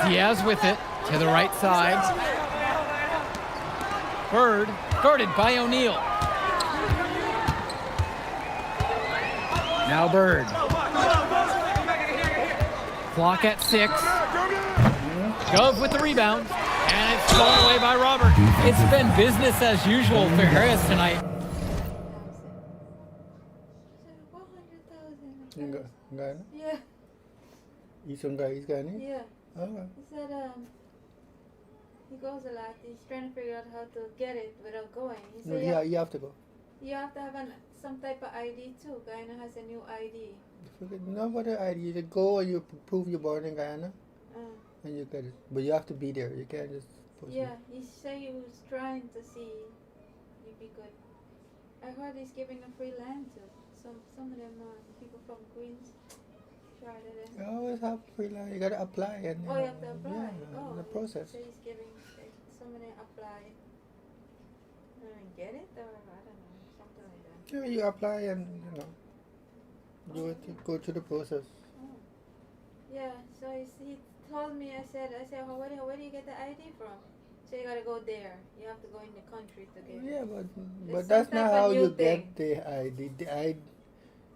Diaz with it to the right side. Bird guarded by O'Neal. Now Bird. Clock at 6. Gov with the rebound. And it's thrown away by Robert. It's been business as usual for Harris tonight. Gana? Yeah. Isang guys Gani? Yeah. Okay. He said he goes a lot. He's trying to figure out how to get it without going. He No, said yeah, you have to go. you have to have some type of ID too. Guyana has a new ID. No, what the ID? You just go and you prove you're born in Guyana and you get it. But you have to be there. You can't just post Yeah, he said he was trying to see you'd be good. I heard he's giving them free land too. Some of them people from Queens tried it. You always have free line. You gotta apply and Oh, you have to apply. yeah, the process. So he's giving some of them apply. Get it or I don't know, something like that. Yeah, you apply and do it. Go through the process. Yeah, so he told me, I said, oh, where do you get the ID from? So you gotta go there. You have to go in the country to get it. Yeah, but It's that's some not type of how new you thing. get the ID. The ID.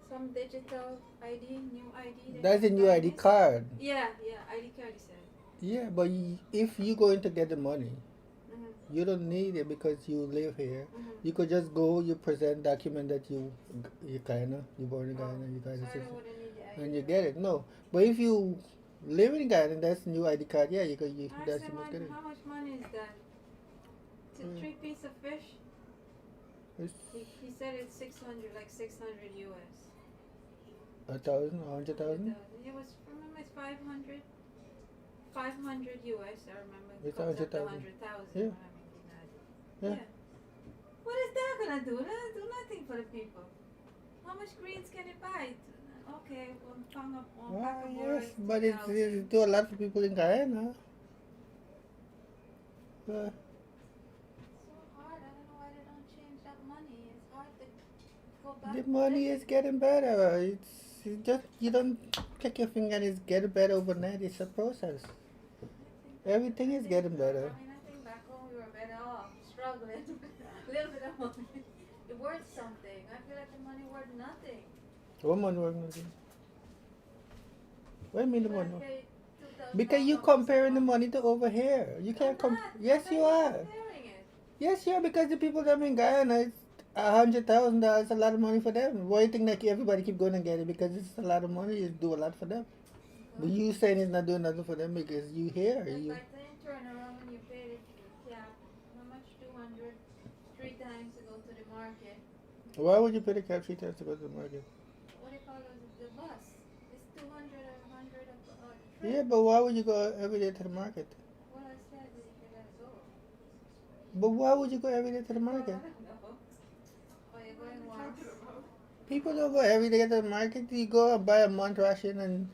Some digital ID, new ID. That's a new ID card. Yeah, ID card he said. Yeah, but if you're going to get the money, Mm-hmm. you don't need it because you live here. You could just go, you present document that you Guyana, you born in Guyana, you Guyana citizen, and you get it. No, but if you live in Guyana, that's new ID card. Yeah, you could. That's you must get it. How much money is that? Three piece of fish? He said it's 600, like 600 US. 1,000, 100,000. It was, remember it's 500? 500 US, I remember. It's Comes up to 100,000. 100,000. Yeah. Yeah. What is that gonna do? That'll do nothing for the people. How much greens can it buy? Okay, one pound of one pack of Yes, boys, but it's 2,000. to a lot of people in Guyana. So hard. I don't know why they don't change that money. It's hard to go back. The money is getting better. It's just you don't click your finger and it's getting better overnight. It's a process. Everything is getting better. I mean, I think back home we were better off, struggling. A little bit of money. It worth something. I feel like the money worth nothing. What money worth nothing? What do you mean the money? Okay, Because you comparing the money to over here. You can't compare. Yes, you are. Yes, you are. Because the people that are in Guyana, it's $100,000. A lot of money for them. Why do you think that everybody keep going and get it? Because it's a lot of money. It do a lot for them. But you saying it's not doing nothing for them because you here. You. But then turn around when you paid it, yeah, how much? 200, 3 times to go to the market. Why would you pay the cab 3 times to go to the market? What do you call it? The bus. It's 200 or 100 of the trip. Yeah, but why would you go every day to the market? Well, I said that you gotta go. But why would you go every day to the market? I don't know. Oh, you're going once. People don't go every day to the market. You go and buy a month ration and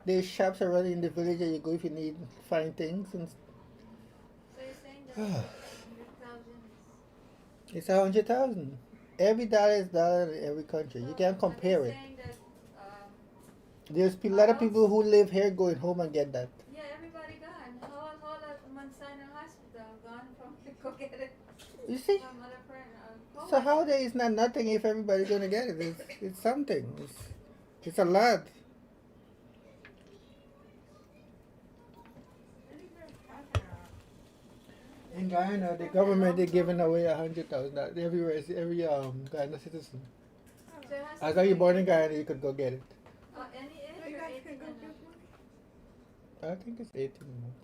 There's shops around in the village that you go if you need find things. And So you're saying that 100,000 is... it's 100,000. Every dollar is dollar in every country. You can't compare it. Saying that, There's a lot of people who live here going home and get that. yeah, everybody gone. Whole of Mount Sinai Hospital gone from go get it. You see? From other friend. So how there is not nothing if everybody's gonna get it? It's something. It's a lot. In Guyana, the government they giving away $100,000 everywhere. Every Guyana citizen. So it has As to long as you're be- born in Guyana, you could go get it. Any age or 18 and up? I think it's 18 months.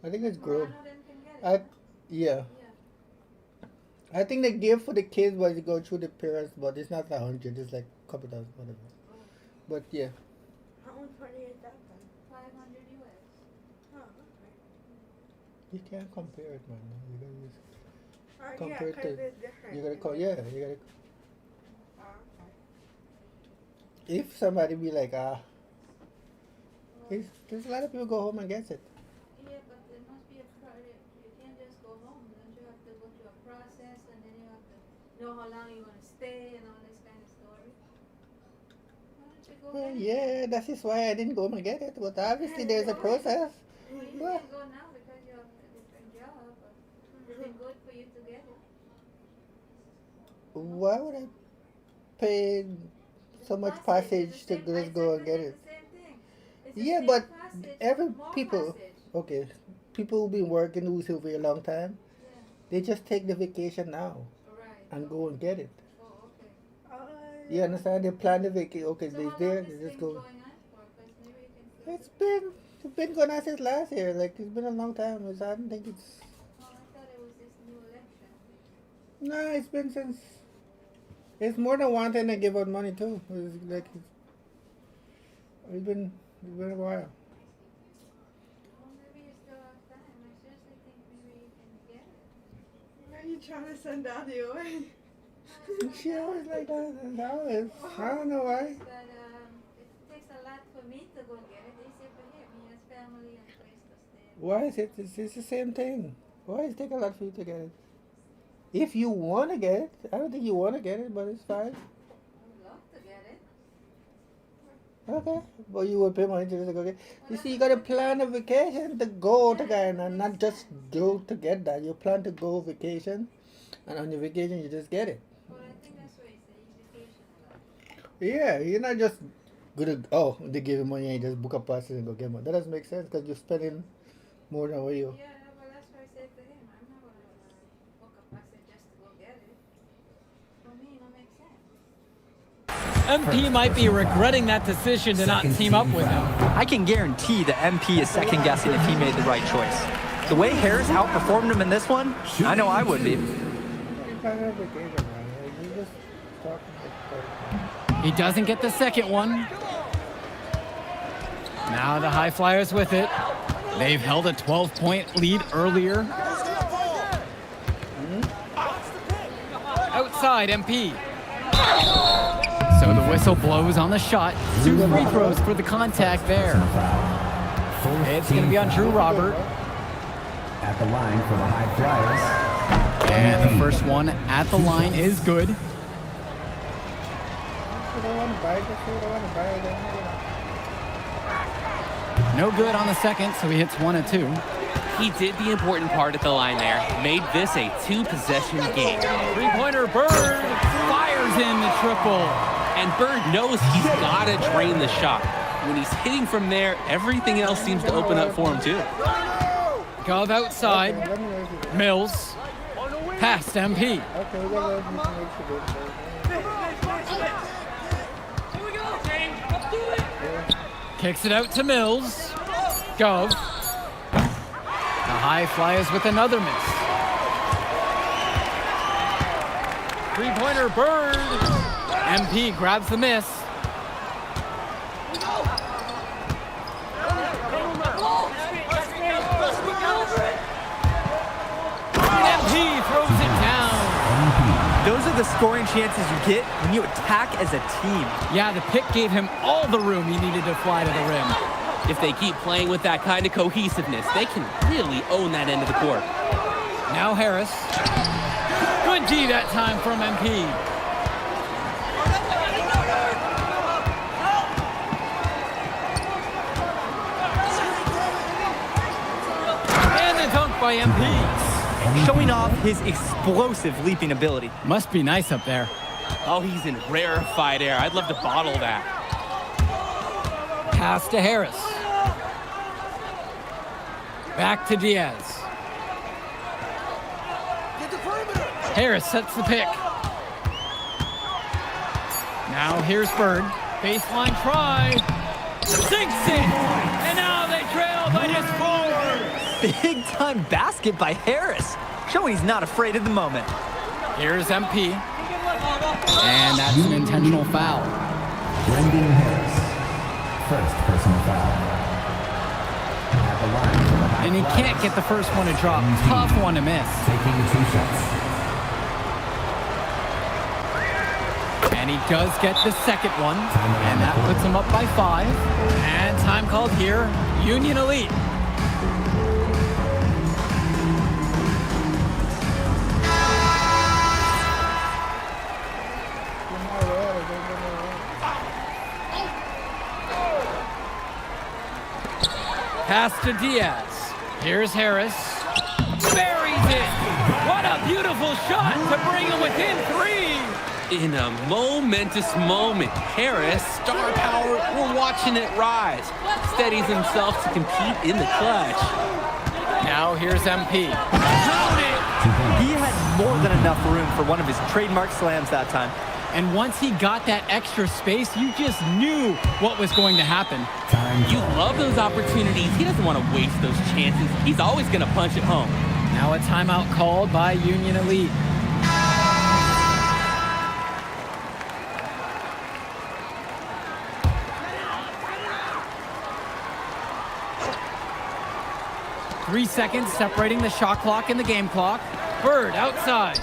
I think it's grown. Toronto then can get it. Yeah. I think they give for the kids while you go through the parents, but it's not 100. It's like a couple thousand, whatever. But yeah. How much money is that then? 500 US. Oh, okay. You can't compare it, man. You gotta use Yeah, compare it 'cause to. it's different. You gotta call. Yeah, you gotta. Oh, okay. If somebody be like, there's a lot of people go home and gets it. Yeah, but there must be a project. You can't just go home. Don't you have to go through a process and then you have to know how long you want to stay and all this kind of story? Why don't you go Well, get it? yeah, that is why I didn't go and get it. But obviously, there's a process. Well, you Well, can't go now because you have a different job, but it's been good for you to get it. why would I pay so much passage to just go and get it? Yeah, but every people, okay, people who've been working who's here for a long time, they just take the vacation now and go and get it. You understand? They plan the vacation. Okay, they're there. They just go. It's been going on since last year. Like it's been a long time. I don't think it's. No, it's been since. It's more than one time they give out money too. It's like it's been a while. Are you trying to send Daddy away? She always like that. Always. I don't know why. But it takes a lot for me to go get it. Easier for him. He has family and place to stay. Why is it? It's the same thing. Why does it take a lot for you to get it? If you want to get it, I don't think you want to get it, but it's fine. I'd love to get it. Okay, but you would pay money to just go get. You see, you gotta plan a vacation to go to Guyana, not just go to get that. You plan to go vacation, and on your vacation you just get it. Well, I think that's what he said. He's vacation. Yeah, you're not just gonna they give you money and you just book a passes and go get money. That doesn't make sense because you're spending more than what you. Yeah, well, that's what I said to him. I'm not gonna book a passage just to go get it. For me, it don't make sense. MP might be regretting that decision to not team up with him. I can guarantee that MP is second guessing if he made the right choice. The way Harris outperformed him in this one, I know I would be. You plan a vacation, man. You just talk about He doesn't get the second one. Now the High Flyers with it. They've held a 12-point lead earlier. Outside, MP. So the whistle blows on the shot. 2 free throws for the contact there. It's going to be on Drew Robert. At the line for the High Flyers. And the first one at the line is good. No good on the second, so he hits 1 of 2. He did the important part at the line there. Made this a 2-possession game. Three-pointer, Bird fires in the triple. And Bird knows he's got to drain the shot. When he's hitting from there, everything else seems to open up for him too. Gov outside. Mills. Past MP. Kicks it out to Mills. Gov. The High Flyers with another miss. Three-pointer, Bird. MP grabs the miss. MP throws it down. Those are the scoring chances you get when you attack as a team. Yeah, the pick gave him all the room he needed to fly to the rim. If they keep playing with that kind of cohesiveness, they can really own that end of the court. Now Harris. Good D that time from MP. And the dunk by MP. Showing off his explosive leaping ability. Must be nice up there. Oh, he's in rarefied air. I'd love to bottle that. Pass to Harris. Back to Diaz. Harris sets the pick. Now here's Bird. Baseline try. Sinks it. And now they trail by just 4. Big time basket by Harris. Showing he's not afraid of the moment. Here's MP. And that's an intentional foul. Brendan Harris. First personal foul. At the line for the high And he flyers. can't get the first one to drop. Tough one to miss. Taking 2 shots. And he does get the second one. And that puts him up by 5. And time called here. Union Elite. Pass to Diaz. Here's Harris. Buries it. What a beautiful shot to bring him within 3. In a momentous moment, Harris, star power, we're watching it rise. Steadies himself to compete in the clutch. Now here's MP. He had more than enough room for one of his trademark slams that time. And once he got that extra space, you just knew what was going to happen. You love those opportunities. He doesn't want to waste those chances. He's always going to punch it home. Now a timeout called by Union Elite. Three seconds separating the shot clock and the game clock. Bird outside.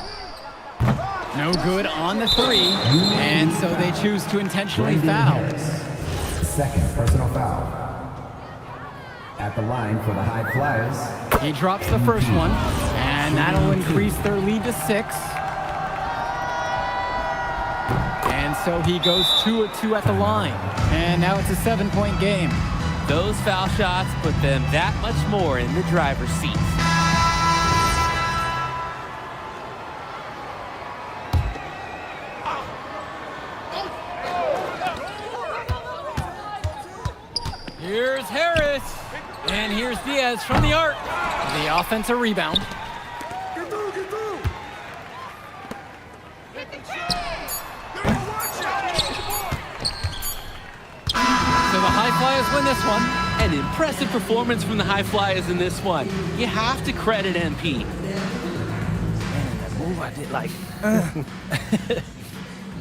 No good on the 3, and so they choose to intentionally foul. Second personal foul. At the line for the High Flyers. He drops the first one, and that'll increase their lead to 6. And so he goes 2 of 2 at the line, and now it's a 7-point game. Those foul shots put them that much more in the driver's seat. Here's Harris, and here's Diaz from the arc. The offensive rebound. So the High Flyers win this one. An impressive performance from the High Flyers in this one. You have to credit MP. Move I did like.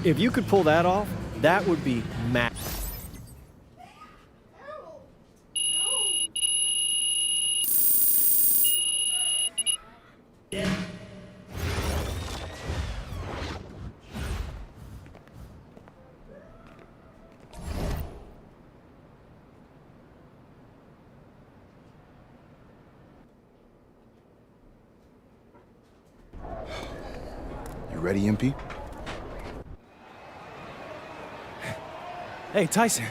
If you could pull that off, that would be max. Ready, MP? Hey, Tyson.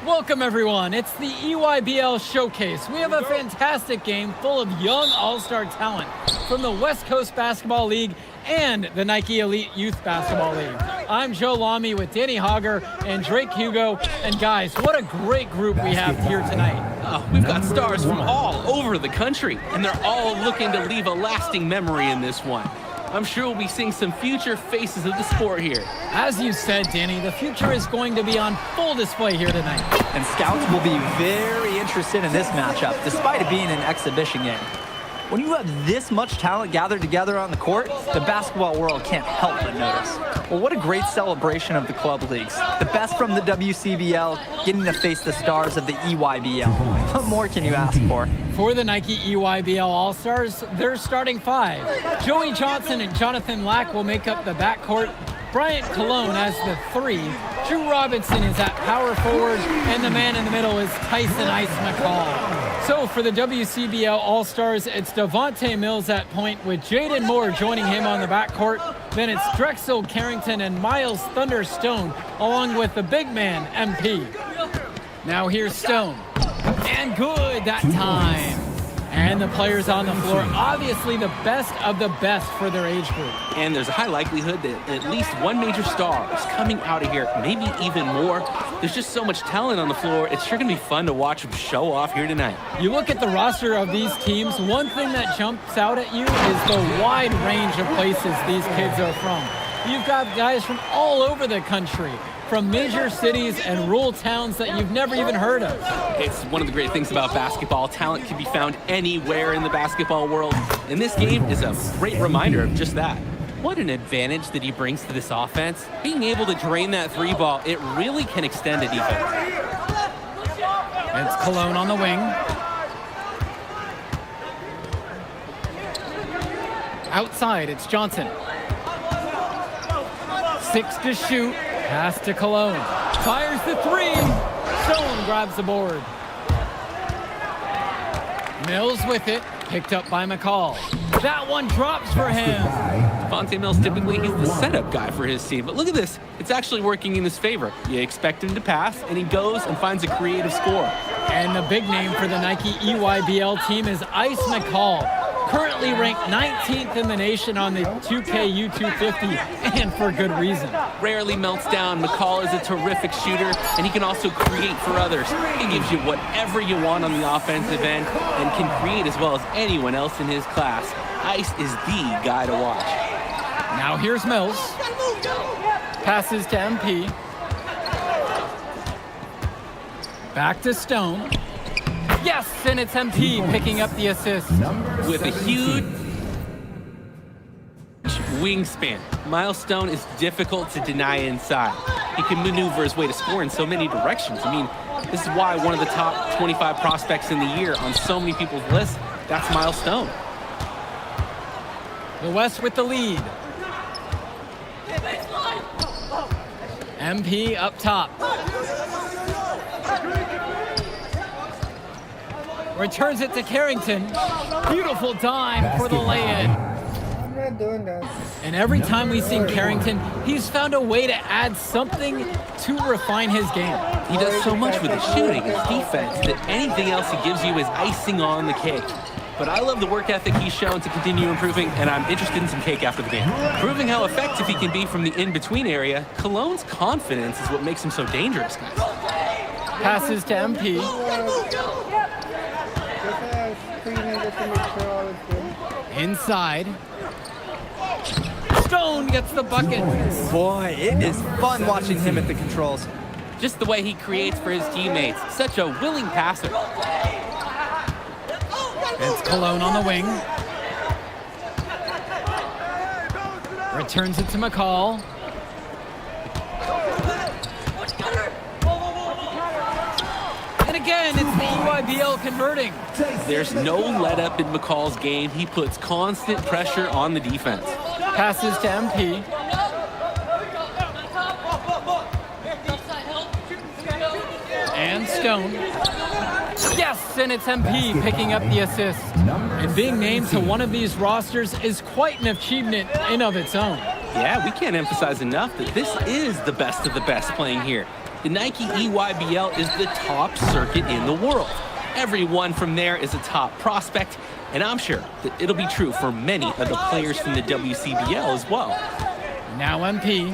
Welcome, everyone. It's the EYBL Showcase. We have a fantastic game full of young all-star talent from the West Coast Basketball League and the Nike Elite Youth Basketball League. I'm Joe Lamy with Danny Hogger and Drake Hugo. And guys, what a great group we have here tonight. Oh, we've got stars from all over the country, and they're all looking to leave a lasting memory in this one. I'm sure we'll be seeing some future faces of the sport here. As you said, Danny, the future is going to be on full display here tonight. And scouts will be very interested in this matchup, despite it being an exhibition game. When you have this much talent gathered together on the court, the basketball world can't help but notice. Well, what a great celebration of the club leagues. The best from the WCBL getting to face the stars of the EYBL. What more can you ask for? For the Nike EYBL All-Stars, their starting 5. Joey Johnson and Jonathan Lack will make up the backcourt. Bryant Cologne as the 3. Drew Robinson is at power forward, and the man in the middle is Tyson Ice McCall. So for the WCBL All-Stars, it's Devontae Mills at point with Jaden Moore joining him on the backcourt. Then it's Drexel Carrington and Miles Thunder Stone, along with the big man, MP. Now here's Stone. And good that time. And the players on the floor, obviously the best of the best for their age group. And there's a high likelihood that at least one major star is coming out of here, maybe even more. There's just so much talent on the floor. It's sure going to be fun to watch them show off here tonight. You look at the roster of these teams, one thing that jumps out at you is the wide range of places these kids are from. You've got guys from all over the country, from major cities and rural towns that you've never even heard of. It's one of the great things about basketball. Talent can be found anywhere in the basketball world, and this game is a great reminder of just that. What an advantage that he brings to this offense. Being able to drain that 3 ball, it really can extend a defense. It's Cologne on the wing. Outside, it's Johnson. 6 to shoot. Pass to Cologne. Fires the 3. Stone grabs the board. Mills with it. Picked up by McCall. That one drops for him. Devontae Mills, typically he's the setup guy for his team. But look at this. It's actually working in his favor. You expect him to pass, and he goes and finds a creative score. And the big name for the Nike EYBL team is Ice McCall. Currently ranked 19th in the nation on the 2K U250, and for good reason. Rarely melts down. McCall is a terrific shooter, and he can also create for others. He gives you whatever you want on the offensive end and can create as well as anyone else in his class. Ice is the guy to watch. Now here's Mills. Passes to MP. Back to Stone. Yes, and it's MP picking up the assist. With a huge wingspan, Miles Stone is difficult to deny inside. He can maneuver his way to score in so many directions. I mean, this is why one of the top 25 prospects in the year on so many people's lists, that's Miles Stone. The West with the lead. MP up top. Returns it to Carrington. Beautiful dime for the lay-in. I'm not doing that. And every time we've seen Carrington, he's found a way to add something to refine his game. He does so much with his shooting, his defense, that anything else he gives you is icing on the cake. But I love the work ethic he's shown to continue improving, and I'm interested in some cake after the game. Proving how effective he can be from the in-between area, Cologne's confidence is what makes him so dangerous. Passes to MP. Inside. Stone gets the bucket. Boy, it is fun watching him at the controls. Just the way he creates for his teammates. Such a willing passer. It's Cologne on the wing. Returns it to McCall. And again, it's the EYBL converting. There's no let up in McCall's game. He puts constant pressure on the defense. Passes to MP. And Stone. Yes, and it's MP picking up the assist. And being named to one of these rosters is quite an achievement in of its own. Yeah, we can't emphasize enough that this is the best of the best playing here. The Nike EYBL is the top circuit in the world. Everyone from there is a top prospect, and I'm sure that it'll be true for many of the players from the WCBL as well. Now MP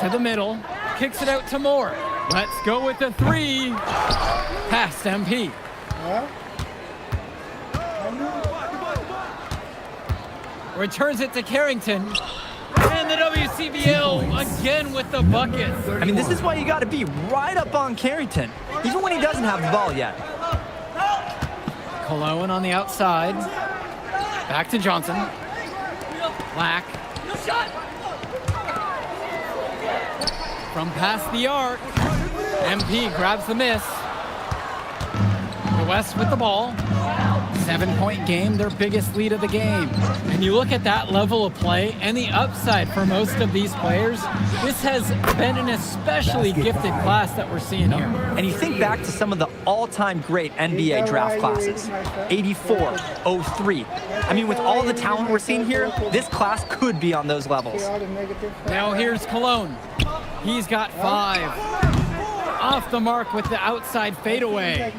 to the middle, kicks it out to Moore. Let's go with the 3. Past MP. Returns it to Carrington. And the WCBL again with the bucket. I mean, this is why you got to be right up on Carrington, even when he doesn't have the ball yet. Cologne on the outside. Back to Johnson. Black. From past the arc. MP grabs the miss. The West with the ball. 7-point game, their biggest lead of the game. And you look at that level of play and the upside for most of these players, this has been an especially gifted class that we're seeing here. And you think back to some of the all-time great NBA draft classes, 84, 03. I mean, with all the talent we're seeing here, this class could be on those levels. Now here's Cologne. He's got 5. Off the mark with the outside fadeaway.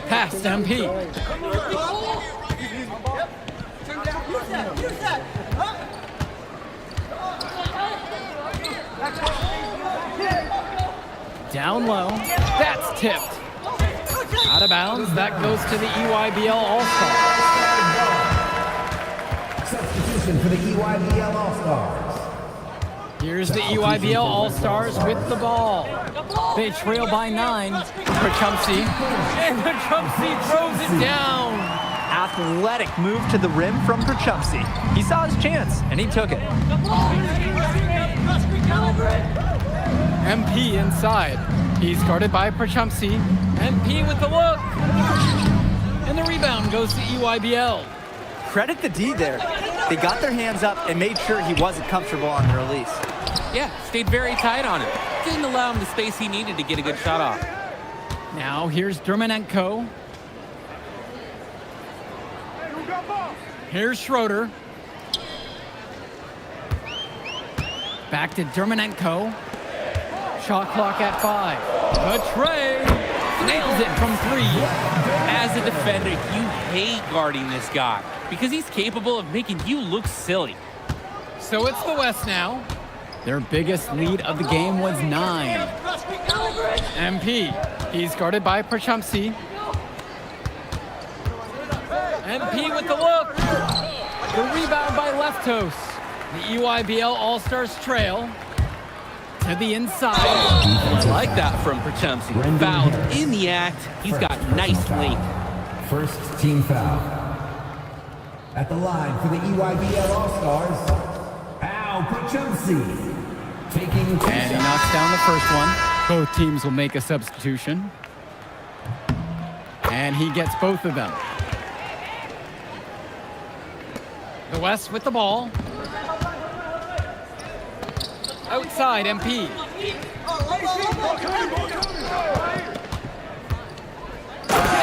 Past MP. Down low. That's tipped. Out of bounds. That goes to the EYBL All-Stars. Substitution for the EYBL All-Stars. Here's the EYBL All-Stars with the ball. They trail by 9 for Chumsey. And Chumsey throws it down. Athletic move to the rim from Chumsey. He saw his chance, and he took it. MP inside. He's guarded by Chumsey. MP with the look. And the rebound goes to EYBL. Credit the D there. They got their hands up and made sure he wasn't comfortable on the release. Yeah, stayed very tight on him. Didn't allow him the space he needed to get a good shot off. Now here's Dermanenko. Here's Schroeder. Back to Dermanenko. Shot clock at 5. Trey nails it from 3. As a defender, you hate guarding this guy because he's capable of making you look silly. So it's the West now. Their biggest lead of the game was 9. MP, he's guarded by Chumsey. MP with the look. The rebound by Leftos. The EYBL All-Stars trail to the inside. I like that from Chumsey. Fouled in the act. He's got nice length. First team foul. At the line for the EYBL All-Stars, Al Chumsey. Taking 2 And he knocks down the first one. Both teams will make a substitution. And he gets both of them. The West with the ball. Outside, MP.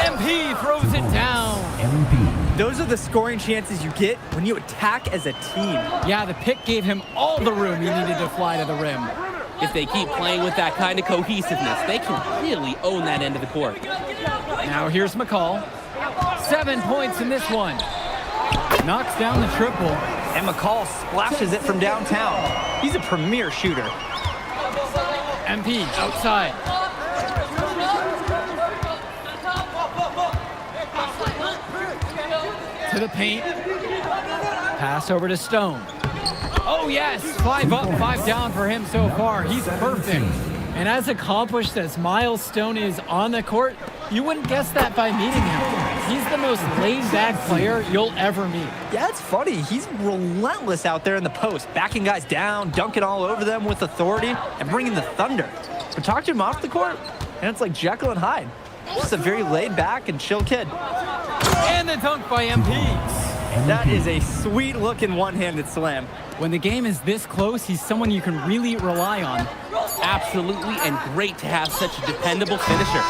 MP throws it down. Those are the scoring chances you get when you attack as a team. Yeah, the pick gave him all the room he needed to fly to the rim. If they keep playing with that kind of cohesiveness, they can really own that end of the court. Now here's McCall. 7 points in this one. Knocks down the triple. And McCall splashes it from downtown. He's a premier shooter. MP outside. To the paint. Pass over to Stone. Oh yes, 5 up, 5 down for him so far. He's perfect. And as accomplished as Miles Stone is on the court, you wouldn't guess that by meeting him. He's the most laid-back player you'll ever meet. Yeah, it's funny. He's relentless out there in the post, backing guys down, dunking all over them with authority, and bringing the thunder. But talk to him off the court, and it's like Jekyll and Hyde. Just a very laid-back and chill kid. And the dunk by MP. That is a sweet-looking one-handed slam. When the game is this close, he's someone you can really rely on. Absolutely, and great to have such a dependable finisher.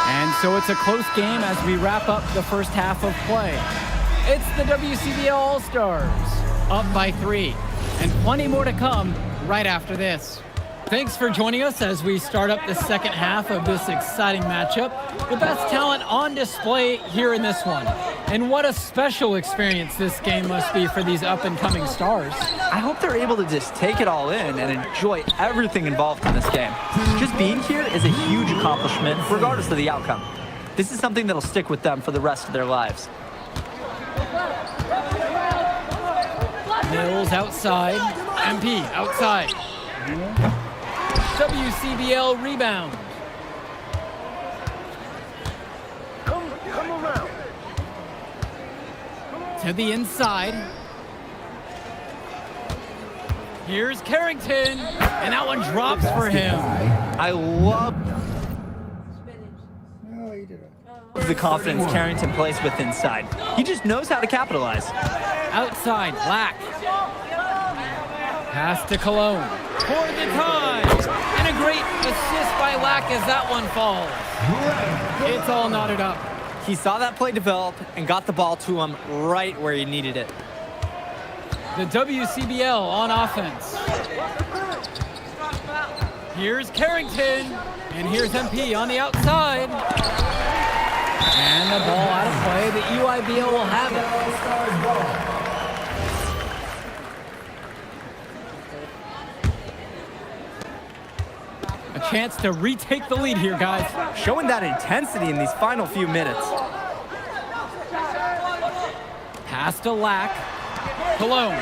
And so it's a close game as we wrap up the first half of play. It's the WCBL All-Stars, up by 3, and plenty more to come right after this. Thanks for joining us as we start up the second half of this exciting matchup. The best talent on display here in this one. And what a special experience this game must be for these up-and-coming stars. I hope they're able to just take it all in and enjoy everything involved in this game. Just being here is a huge accomplishment, regardless of the outcome. This is something that'll stick with them for the rest of their lives. Mills outside. MP outside. WCBL rebound. to the inside. Here's Carrington, and that one drops for him. I love No, he did it. the confidence Carrington plays with inside. He just knows how to capitalize. Outside, Black. Pass to Cologne. For the time. And a great assist by Lack as that one falls. It's all knotted up. He saw that play develop and got the ball to him right where he needed it. The WCBL on offense. Here's Carrington. And here's MP on the outside. And the ball out of play. The EYBL will have it. A chance to retake the lead here, guys. Showing that intensity in these final few minutes. Pass to Lack. Cologne.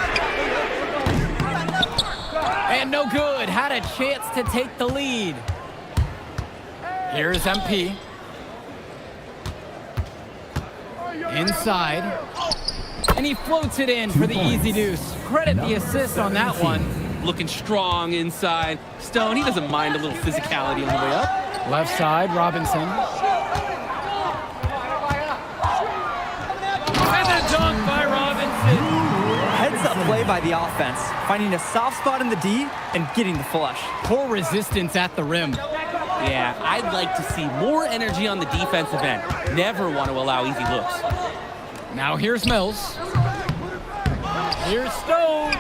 And no good. Had a chance to take the lead. Here's MP. Inside. And he floats it in for the easy deuce. Credit the assist on that one. Looking strong inside. Stone, he doesn't mind a little physicality on the way up. Left side, Robinson. And a dunk by Robinson. Heads up play by the offense, finding a soft spot in the D and getting the flush. Poor resistance at the rim. Yeah, I'd like to see more energy on the defensive end. Never want to allow easy looks. Now here's Mills. Here's Stone.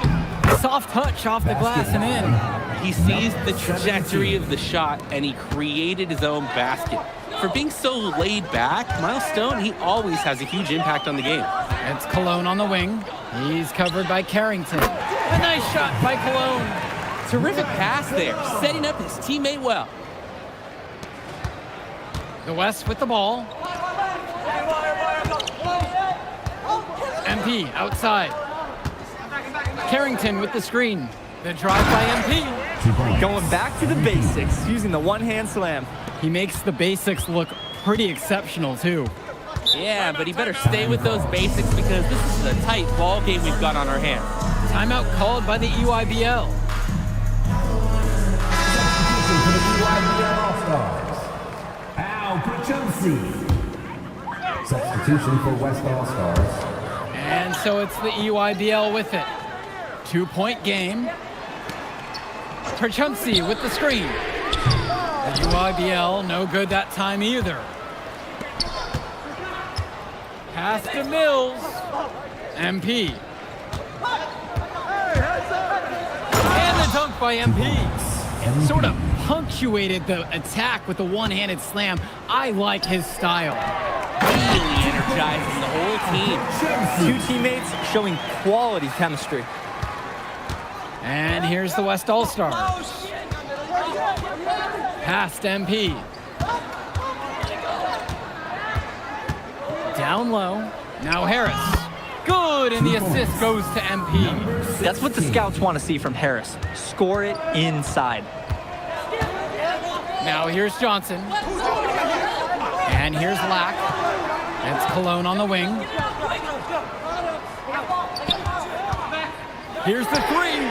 Soft touch off the glass and in. He sees the trajectory of the shot, and he created his own basket. For being so laid back, Miles Stone, he always has a huge impact on the game. It's Cologne on the wing. He's covered by Carrington. A nice shot by Cologne. Terrific pass there, setting up his teammate well. The West with the ball. MP outside. Carrington with the screen. The drive by MP. Going back to the basics, using the one-hand slam. He makes the basics look pretty exceptional, too. Yeah, but he better stay with those basics because this is a tight ball game we've got on our hands. Timeout called by the EYBL. Substitution for the EYBL All-Stars. Al Puchumsi. Substitution for West All-Stars. And so it's the EYBL with it. 2-point game. Perchumsey with the screen. The EYBL, no good that time either. Pass to Mills. MP. And the dunk by MP. Sort of punctuated the attack with the one-handed slam. I like his style. Really energizing the whole team. Two teammates showing quality chemistry. And here's the West All-Stars. Pass to MP. Down low. Now Harris. Good, and the assist goes to MP. That's what the scouts want to see from Harris. Score it inside. Now here's Johnson. And here's Lack. It's Cologne on the wing. Here's the three.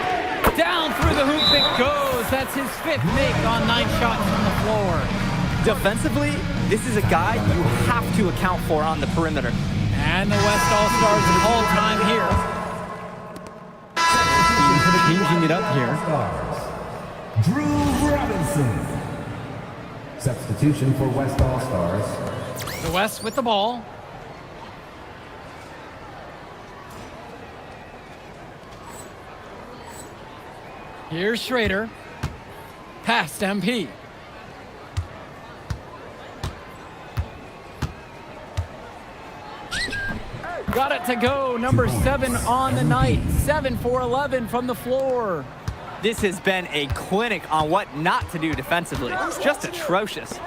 Down through the hoop it goes. That's his fifth make on 9 shots from the floor. Defensively, this is a guy you have to account for on the perimeter. And the West All-Stars all time here. Changing it up here. Drew Robinson. Substitution for West All-Stars. The West with the ball. Here's Schrader. Pass to MP. Got it to go. Number 7 on the night. 7 for 11 from the floor. This has been a clinic on what not to do defensively. It's just atrocious.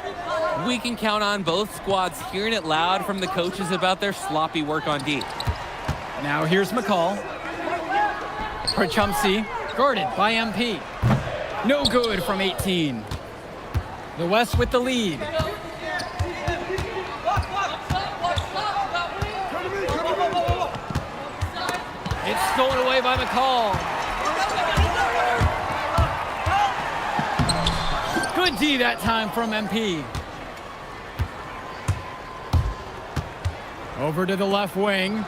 We can count on both squads hearing it loud from the coaches about their sloppy work on D. Now here's McCall. Perchumsey, guarded by MP. No good from 18. The West with the lead. stolen away by McCall. Good D that time from MP. Over to the left wing.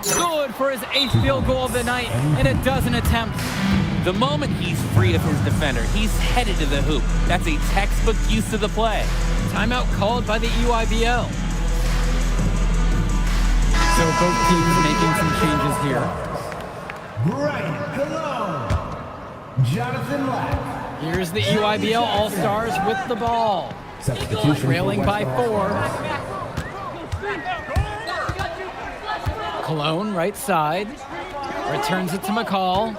Good for his 8th field goal of the night in a dozen attempts. The moment he's free of his defender, he's headed to the hoop. That's a textbook use of the play. Timeout called by the EYBL. So both teams making some changes here. Brian Cologne. Jonathan Lack. Here's the EYBL All-Stars with the ball. Substitution Trailing for by West 4. Cologne, right side. Returns it to McCall.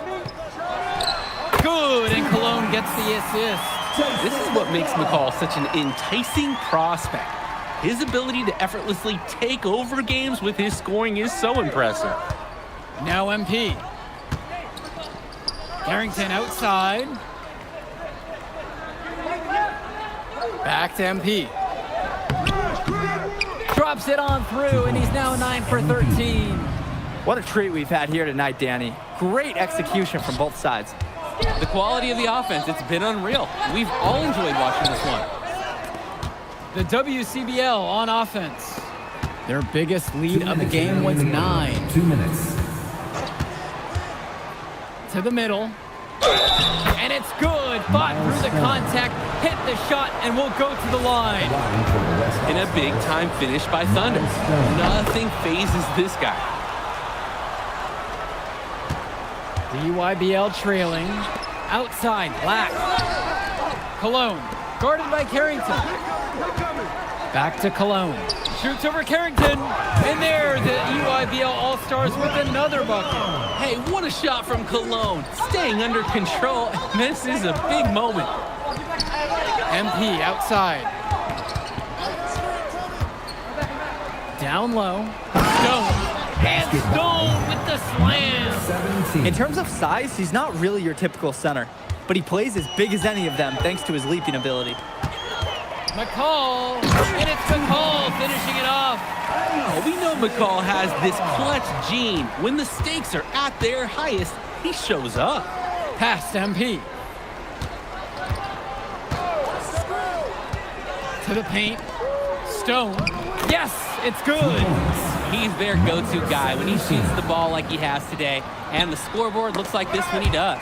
Good, and Cologne gets the assist. This is what makes McCall such an enticing prospect. His ability to effortlessly take over games with his scoring is so impressive. Now MP. Carrington outside. Back to MP. Drops it on through, and he's now 9 for 13. What a treat we've had here tonight, Danny. Great execution from both sides. The quality of the offense, it's been unreal. We've all enjoyed watching this one. The WCBL on offense. Their biggest lead of the game was 9. 2 minutes. To the middle. And it's good. Fought through the contact, hit the shot, and will go to the line. In a big-time finish by Thunder. Nothing phases this guy. The EYBL trailing. Outside, Black. Cologne, guarded by Carrington. Back to Cologne. Shoots over Carrington. And there, the EYBL All-Stars with another bucket. Hey, what a shot from Cologne. Staying under control. This is a big moment. MP outside. Down low. Stone. And Stone with the slam. 17. In terms of size, he's not really your typical center, but he plays as big as any of them thanks to his leaping ability. McCall, and it's McCall finishing it off. Oh, we know McCall has this clutch gene. When the stakes are at their highest, he shows up. Past MP. To the paint. Stone. Yes, it's good. He's their go-to guy when he shoots the ball like he has today, and the scoreboard looks like this when he does.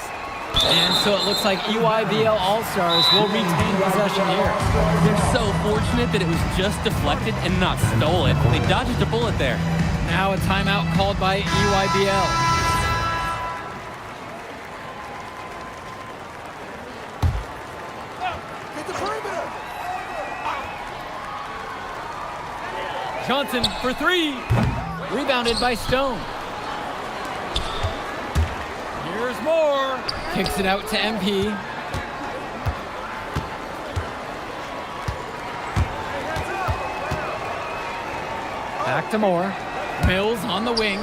And so it looks like EYBL All-Stars will retain possession here. They're so fortunate that it was just deflected and not stolen. They dodged a bullet there. Now a timeout called by EYBL. Johnson for 3. Rebounded by Stone. Here's more. Kicks it out to MP. Back to Moore. Mills on the wing.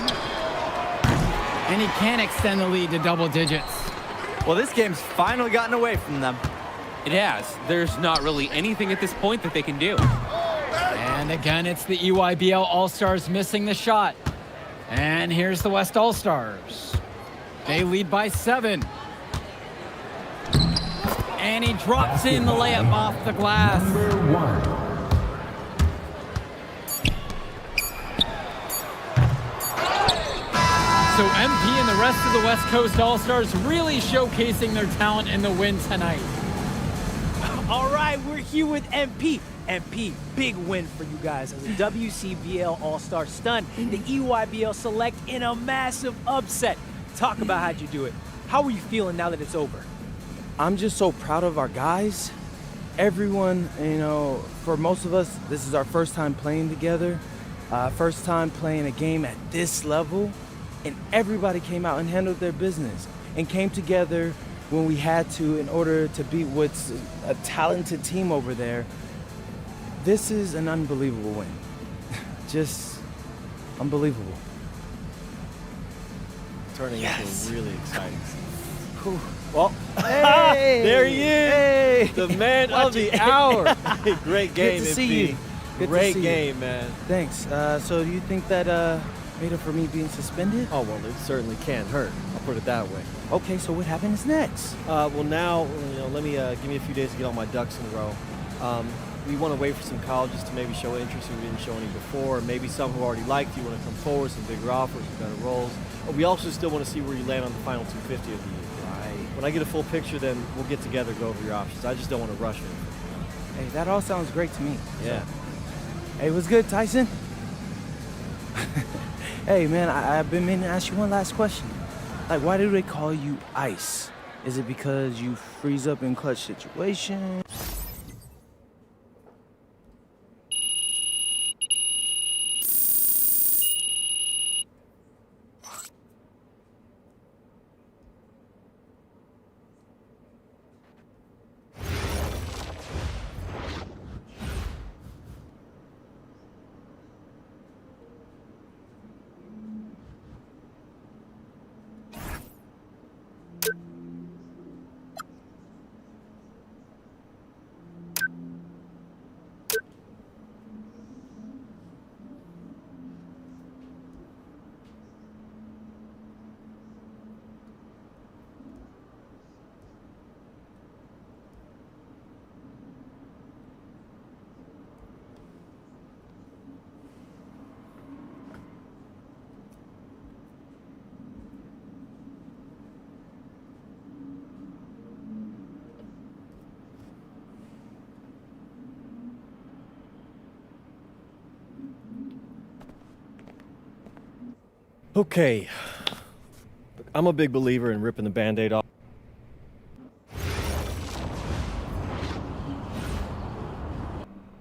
And he can extend the lead to double digits. Well, this game's finally gotten away from them. It has. There's not really anything at this point that they can do. And again, it's the EYBL All-Stars missing the shot. And here's the West All-Stars. They lead by 7. And he drops in the layup off the glass. Number 1. So MP and the rest of the West Coast All-Stars really showcasing their talent in the win tonight. All right, we're here with MP. MP, big win for you guys as a WCBL All-Star stun. The EYBL Select in a massive upset. Talk about how'd you do it. How are you feeling now that it's over? I'm just so proud of our guys. Everyone, you know, for most of us, this is our first time playing together. First time playing a game at this level. And everybody came out and handled their business and came together when we had to in order to beat what's a talented team over there. This is an unbelievable win. Just unbelievable. Turning into a really exciting scene. Well, hey, there he is, Hey. the man of the hour. Great game, Good to see MP. you. Good to Great see you. game, man. Thanks. So do you think that made up for me being suspended? Oh, well, it certainly can't hurt. I'll put it that way. Okay, so what happens next? Well, now, let me give me a few days to get all my ducks in a row. We want to wait for some colleges to maybe show interest who didn't show any before. Maybe some who already liked you want to come forward, some bigger offers, some better roles. But we also still want to see where you land on the final 250 of the year. Right. When I get a full picture, then we'll get together, go over your options. I just don't want to rush it. Hey, that all sounds great to me. Yeah. Hey, what's good, Tyson? Hey, man, I've been meaning to ask you one last question. Like, why do they call you Ice? Is it because you freeze up in clutch situations? Okay. Look, I'm a big believer in ripping the Band-Aid off.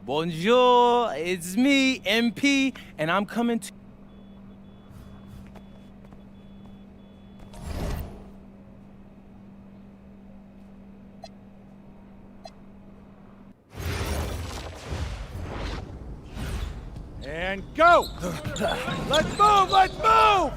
Bonjour, it's me, MP, and I'm coming to... And go! Let's move! Let's move!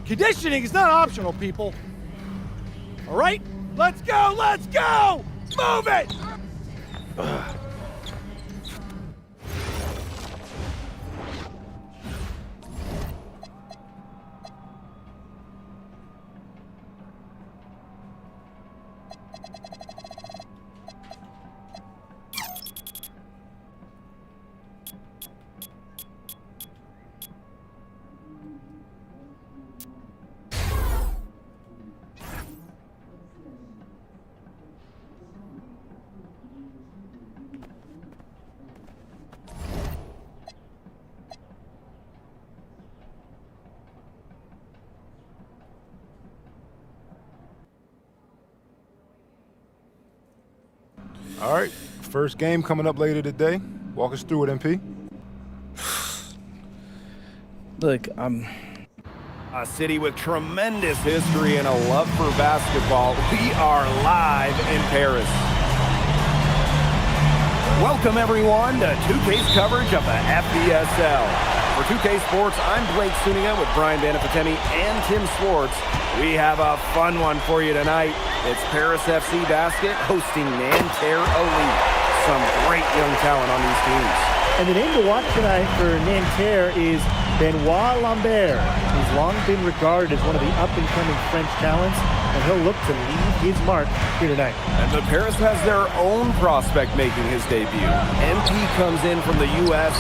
Conditioning is not optional, people. All right, let's go, let's go! Move it! All right, first game coming up later today. Walk us through it, MP. Look, A city with tremendous history and a love for basketball. We are live in Paris. Welcome, everyone, to 2K's coverage of the FBSL. For 2K Sports, I'm Blake Suniga with Brian Banafitemi and Tim Swartz. We have a fun one for you tonight. It's Paris FC Basket hosting Nanterre Elite. Some great young talent on these teams. And the name to watch tonight for Nanterre is Benoit Lambert. He's long been regarded as one of the up-and-coming French talents, and he'll look to leave his mark here tonight. And the Paris has their own prospect making his debut. MP comes in from the U.S.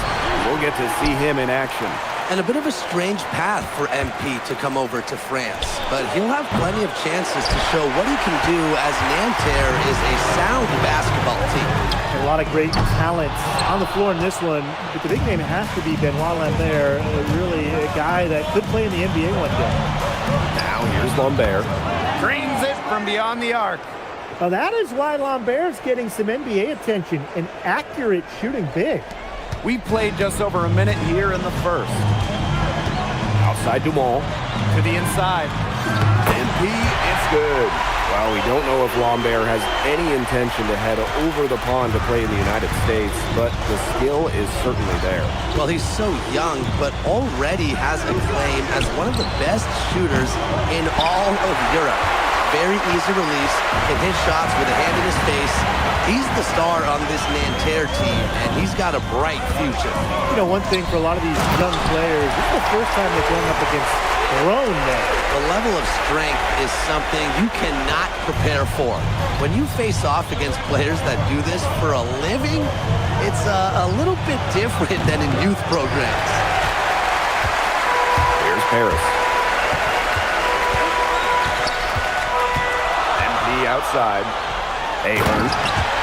We'll get to see him in action. And a bit of a strange path for MP to come over to France, but he'll have plenty of chances to show what he can do as Nanterre is a sound basketball team. A lot of great talent on the floor in this one, but the big name has to be Benoit Lambert, really a guy that could play in the NBA one day. Now here's Lambert. Drains it from beyond the arc. Now that is why Lambert's getting some NBA attention, an accurate shooting big. We played just over a minute here in the first. Outside Dumont. To the inside. MP, it's good. Well, we don't know if Lambert has any intention to head over the pond to play in the United States, but the skill is certainly there. Well, he's so young, but already has a claim as one of the best shooters in all of Europe. Very easy release, can hit shots with a hand in his face. He's the star on this Nanterre team, and he's got a bright future. You know, one thing for a lot of these young players, this is the first time they're going up against grown men. The level of strength is something you cannot prepare for. When you face off against players that do this for a living, it's a little bit different than in youth programs. Here's Paris. MP outside. Ahern.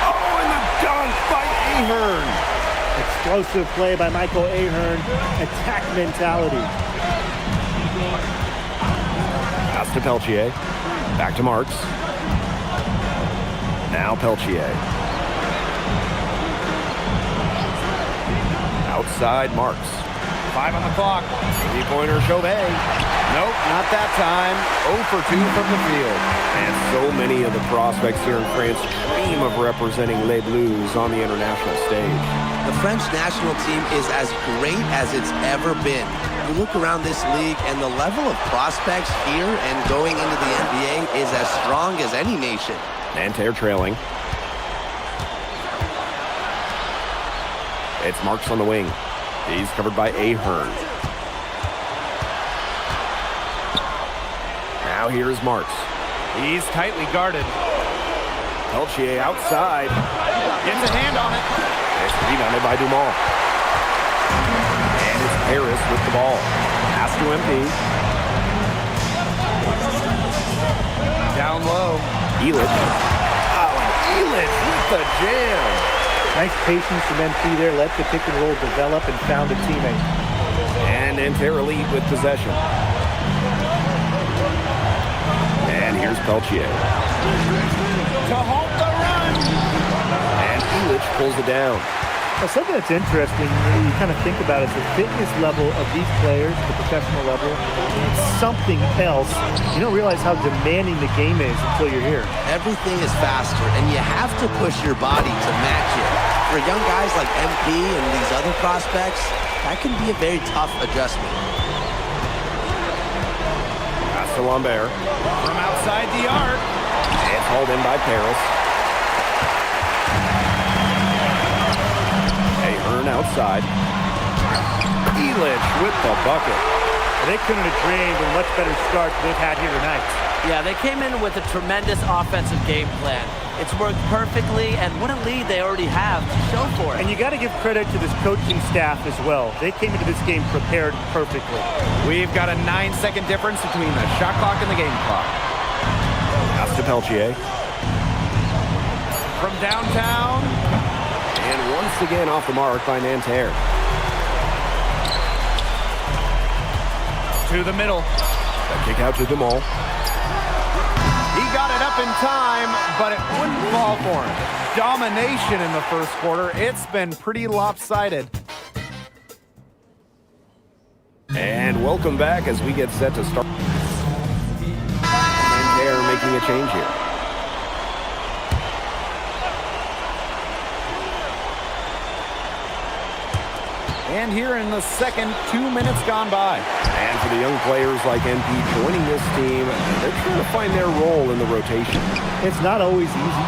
Oh, and the dunk by Ahern. Explosive play by Michael Ahern. Attack mentality. Pass to Peltier. Back to Marks. Now Peltier. Outside Marks. 5 on the clock. Three-pointer Chauvet. Nope, not that time. 0 for 2 from the field. And so many of the prospects here in France dream of representing Les Bleus on the international stage. The French national team is as great as it's ever been. You look around this league and the level of prospects here and going into the NBA is as strong as any nation. Nanterre trailing. It's Marks on the wing. He's covered by Ahern. Now here's Marks. He's tightly guarded. Peltier outside. Gets a hand on it. It's rebounded by Dumont. And it's Paris with the ball. Pass to MP. Down low. Elitch. Oh, Elitch with the jam. Nice patience from MP there. Let the pick and roll develop and found a teammate. And Nanterre Elite with possession. And here's Peltier. To halt the run. And Elitch pulls it down. Well, something that's interesting, you kind of think about it, is the fitness level of these players, the professional level, it's something else. You don't realize how demanding the game is until you're here. Everything is faster, and you have to push your body to match it. For young guys like MP and these other prospects, that can be a very tough adjustment. Pass to Lambert. From outside the arc. It's hauled in by Paris. Ahern outside. Elich with the bucket. They couldn't have dreamed a much better start than they've had here tonight. Yeah, they came in with a tremendous offensive game plan. It's worked perfectly, and what a lead they already have to show for it. And you got to give credit to this coaching staff as well. They came into this game prepared perfectly. We've got a 9-second difference between the shot clock and the game clock. Pass to Peltier. From downtown. And once again off the mark by Nanterre. To the middle. That kick out to DeMol. He got it up in time, but it wouldn't fall for him. Domination in the first quarter. It's been pretty lopsided. And welcome back as we get set to start. Nanterre making a change here. And here in the second, 2 minutes gone by. And for the young players like NP joining this team, they're trying to find their role in the rotation. It's not always easy,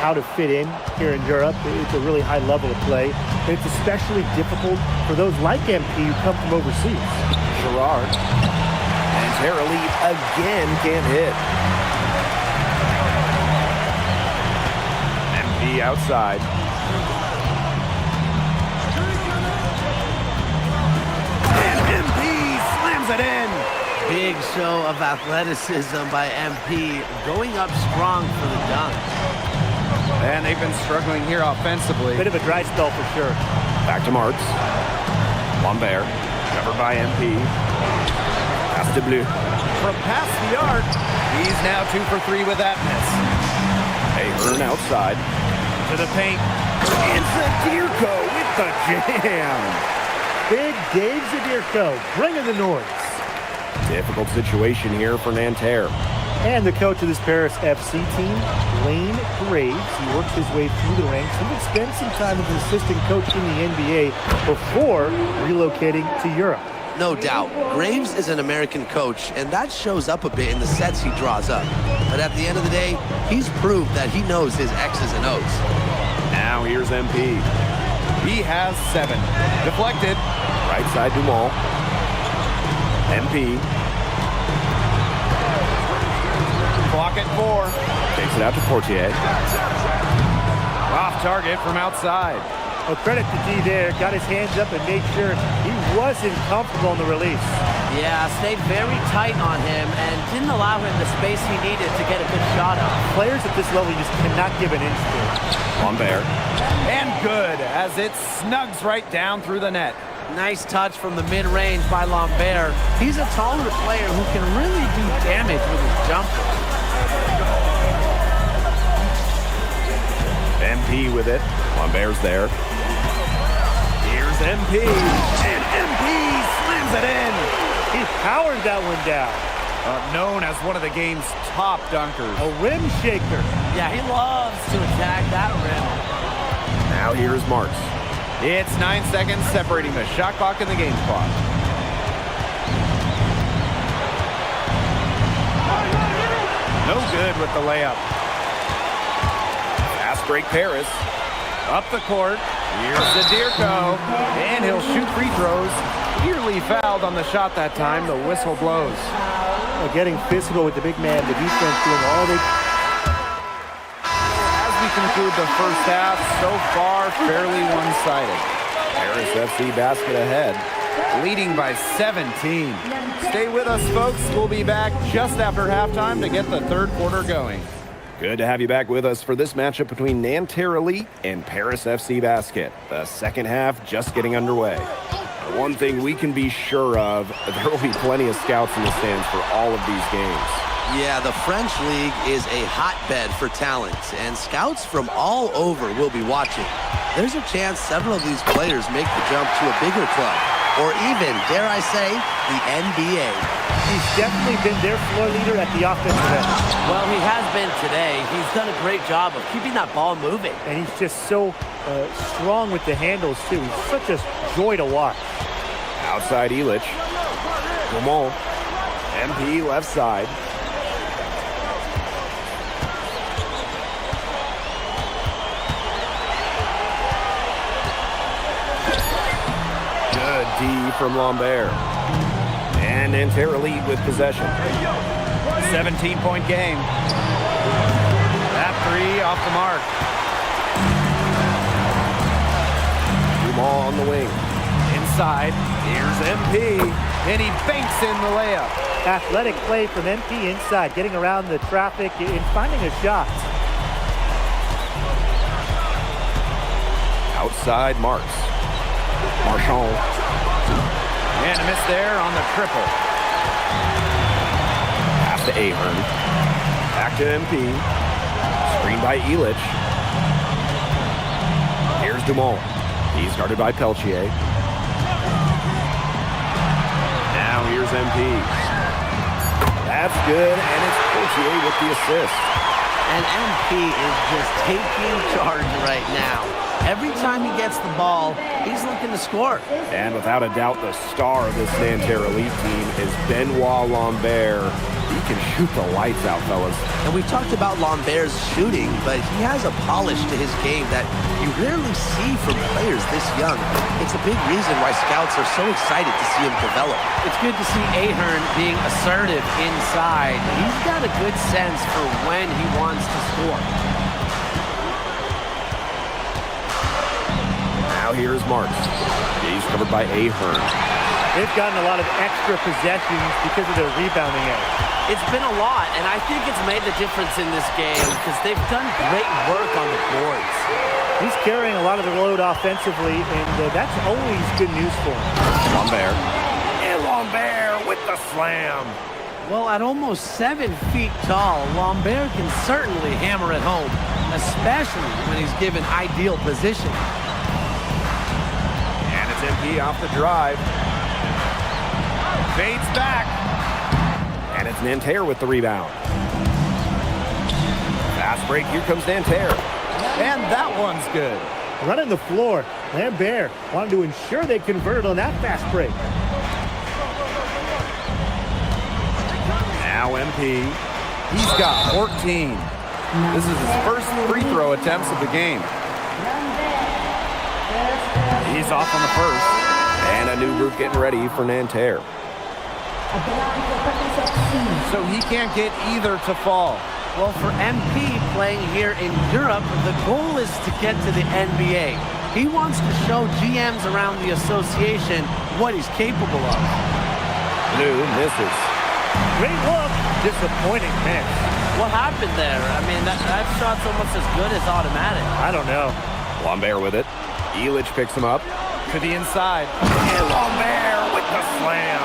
how to fit in here in Europe. It's a really high level of play. And it's especially difficult for those like MP who come from overseas. Gerard. And Terra Elite again can't hit. MP outside. It in. Big show of athleticism by MP, going up strong for the dunk. And they've been struggling here offensively. Bit of a dry spell for sure. Back to Marks. Lambert, covered by MP. Pass to Bleu. From past the arc, he's now 2 for 3 with that miss. Ahern outside. To the paint. And Zadirko with the jam. Big Dave Zadirko, bringing the noise. Difficult situation here for Nanterre. And the coach of this Paris FC team, Blaine Graves, he works his way through the ranks. He would spend some time as an assistant coach in the NBA before relocating to Europe. No doubt. Graves is an American coach, and that shows up a bit in the sets he draws up. But at the end of the day, he's proved that he knows his X's and O's. Now here's MP. He has 7. Deflected. Right side Dumont. MP. Clock at 4. Takes it out to Portier. Off target from outside. Well, credit to D there. Got his hands up and made sure he wasn't comfortable in the release. Yeah, stayed very tight on him and didn't allow him the space he needed to get a good shot off. Players at this level just cannot give an inch to. Lambert. And good as it snugs right down through the net. Nice touch from the mid-range by Lambert. He's a taller player who can really do damage with his jumper. MP with it. Lambert's there. Here's MP. And MP slams it in. He powered that one down. Known as one of the game's top dunkers. A rim shaker. Yeah, he loves to attack that rim. Now here's Marks. It's 9 seconds separating the shot clock and the game clock. No good with the layup. Fast break Paris. Up the court. Here's Zadirko. And he'll shoot free throws. Clearly fouled on the shot that time. The whistle blows. Well, getting physical with the big man, the defense doing all they... As we conclude the first half, so far fairly one-sided. Paris FC basket ahead, leading by 17. Stay with us, folks. We'll be back just after halftime to get the third quarter going. Good to have you back with us for this matchup between Nanterre Elite and Paris FC Basket. The second half just getting underway. One thing we can be sure of, there will be plenty of scouts in the stands for all of these games. Yeah, the French League is a hotbed for talent, and scouts from all over will be watching. there's a chance several of these players make the jump to a bigger club, or even, dare I say, the NBA. He's definitely been their floor leader at the offensive end. Well, he has been today. He's done a great job of keeping that ball moving. And he's just so strong with the handles, too. He's such a joy to watch. Outside Illich. Dumont. MP left side. Good D from Lambert. And Nanterre lead with possession. 17-point game. That three off the mark. Dumont on the wing. Inside. Here's MP. And he banks in the layup. Athletic play from MP inside, getting around the traffic and finding a shot. Outside Marks. Marchand. And a miss there on the triple. Pass to Ahern. Back to MP. Screened by Illich. Here's Dumont. He's guarded by Peltier. Now here's MP. That's good, and it's Peltier with the assist. And MP is just taking charge right now. Every time he gets the ball, he's looking to score. And without a doubt, the star of this Nanterre Elite team is Benoit Lambert. He can shoot the lights out, fellas. And we've talked about Lambert's shooting, but he has a polish to his game that you rarely see from players this young. It's a big reason why scouts are so excited to see him develop. It's good to see Ahern being assertive inside. He's got a good sense for when he wants to score. Now here's Marks. He's covered by Ahern. They've gotten a lot of extra possessions because of their rebounding edge. It's been a lot, and I think it's made the difference in this game because they've done great work on the boards. He's carrying a lot of the load offensively, and that's always good news for him. Lambert. And Lambert with the slam. Well, at almost 7 feet tall, Lambert can certainly hammer it home, especially when he's given ideal position. And it's MP off the drive. Fades back. And it's Nanterre with the rebound. Fast break, here comes Nanterre. And that one's good. Running the floor, Lambert wanted to ensure they converted on that fast break. Now MP. He's got 14. This is his first free throw attempts of the game. He's off on the first. And a new group getting ready for Nanterre. So he can't get either to fall. Well, for MP playing here in Europe, the goal is to get to the NBA. He wants to show GMs around the association what he's capable of. New misses. Great look, disappointing miss. What happened there? I mean, that shot's almost as good as automatic. I don't know. Lambert with it. Illich picks him up. To the inside. And Lambert with the slam.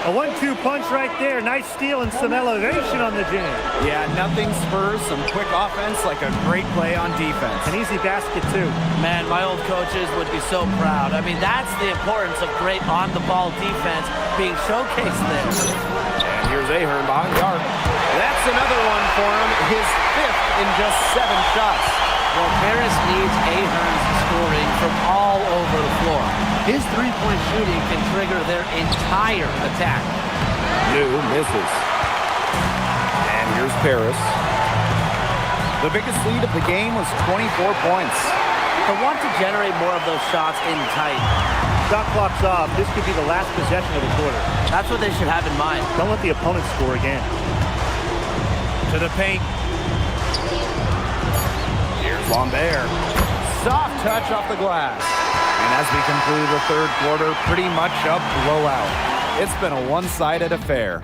A 1-2 punch right there. Nice steal and some elevation on the jam. Yeah, nothing spurs some quick offense like a great play on defense. An easy basket, too. Man, my old coaches would be so proud. I mean, that's the importance of great on-the-ball defense being showcased there. And here's Ahern behind the arc. That's another one for him. His 5th in just 7 shots. Well, Paris needs Ahern's scoring from all over the floor. His three-point shooting can trigger their entire attack. New misses. And here's Paris. The biggest lead of the game was 24 points. They want to generate more of those shots in tight. Shot clock's off. This could be the last possession of the quarter. That's what they should have in mind. Don't let the opponent score again. To the paint. Here's Lambert. Soft touch off the glass. And as we conclude the third quarter, pretty much a blowout. It's been a one-sided affair.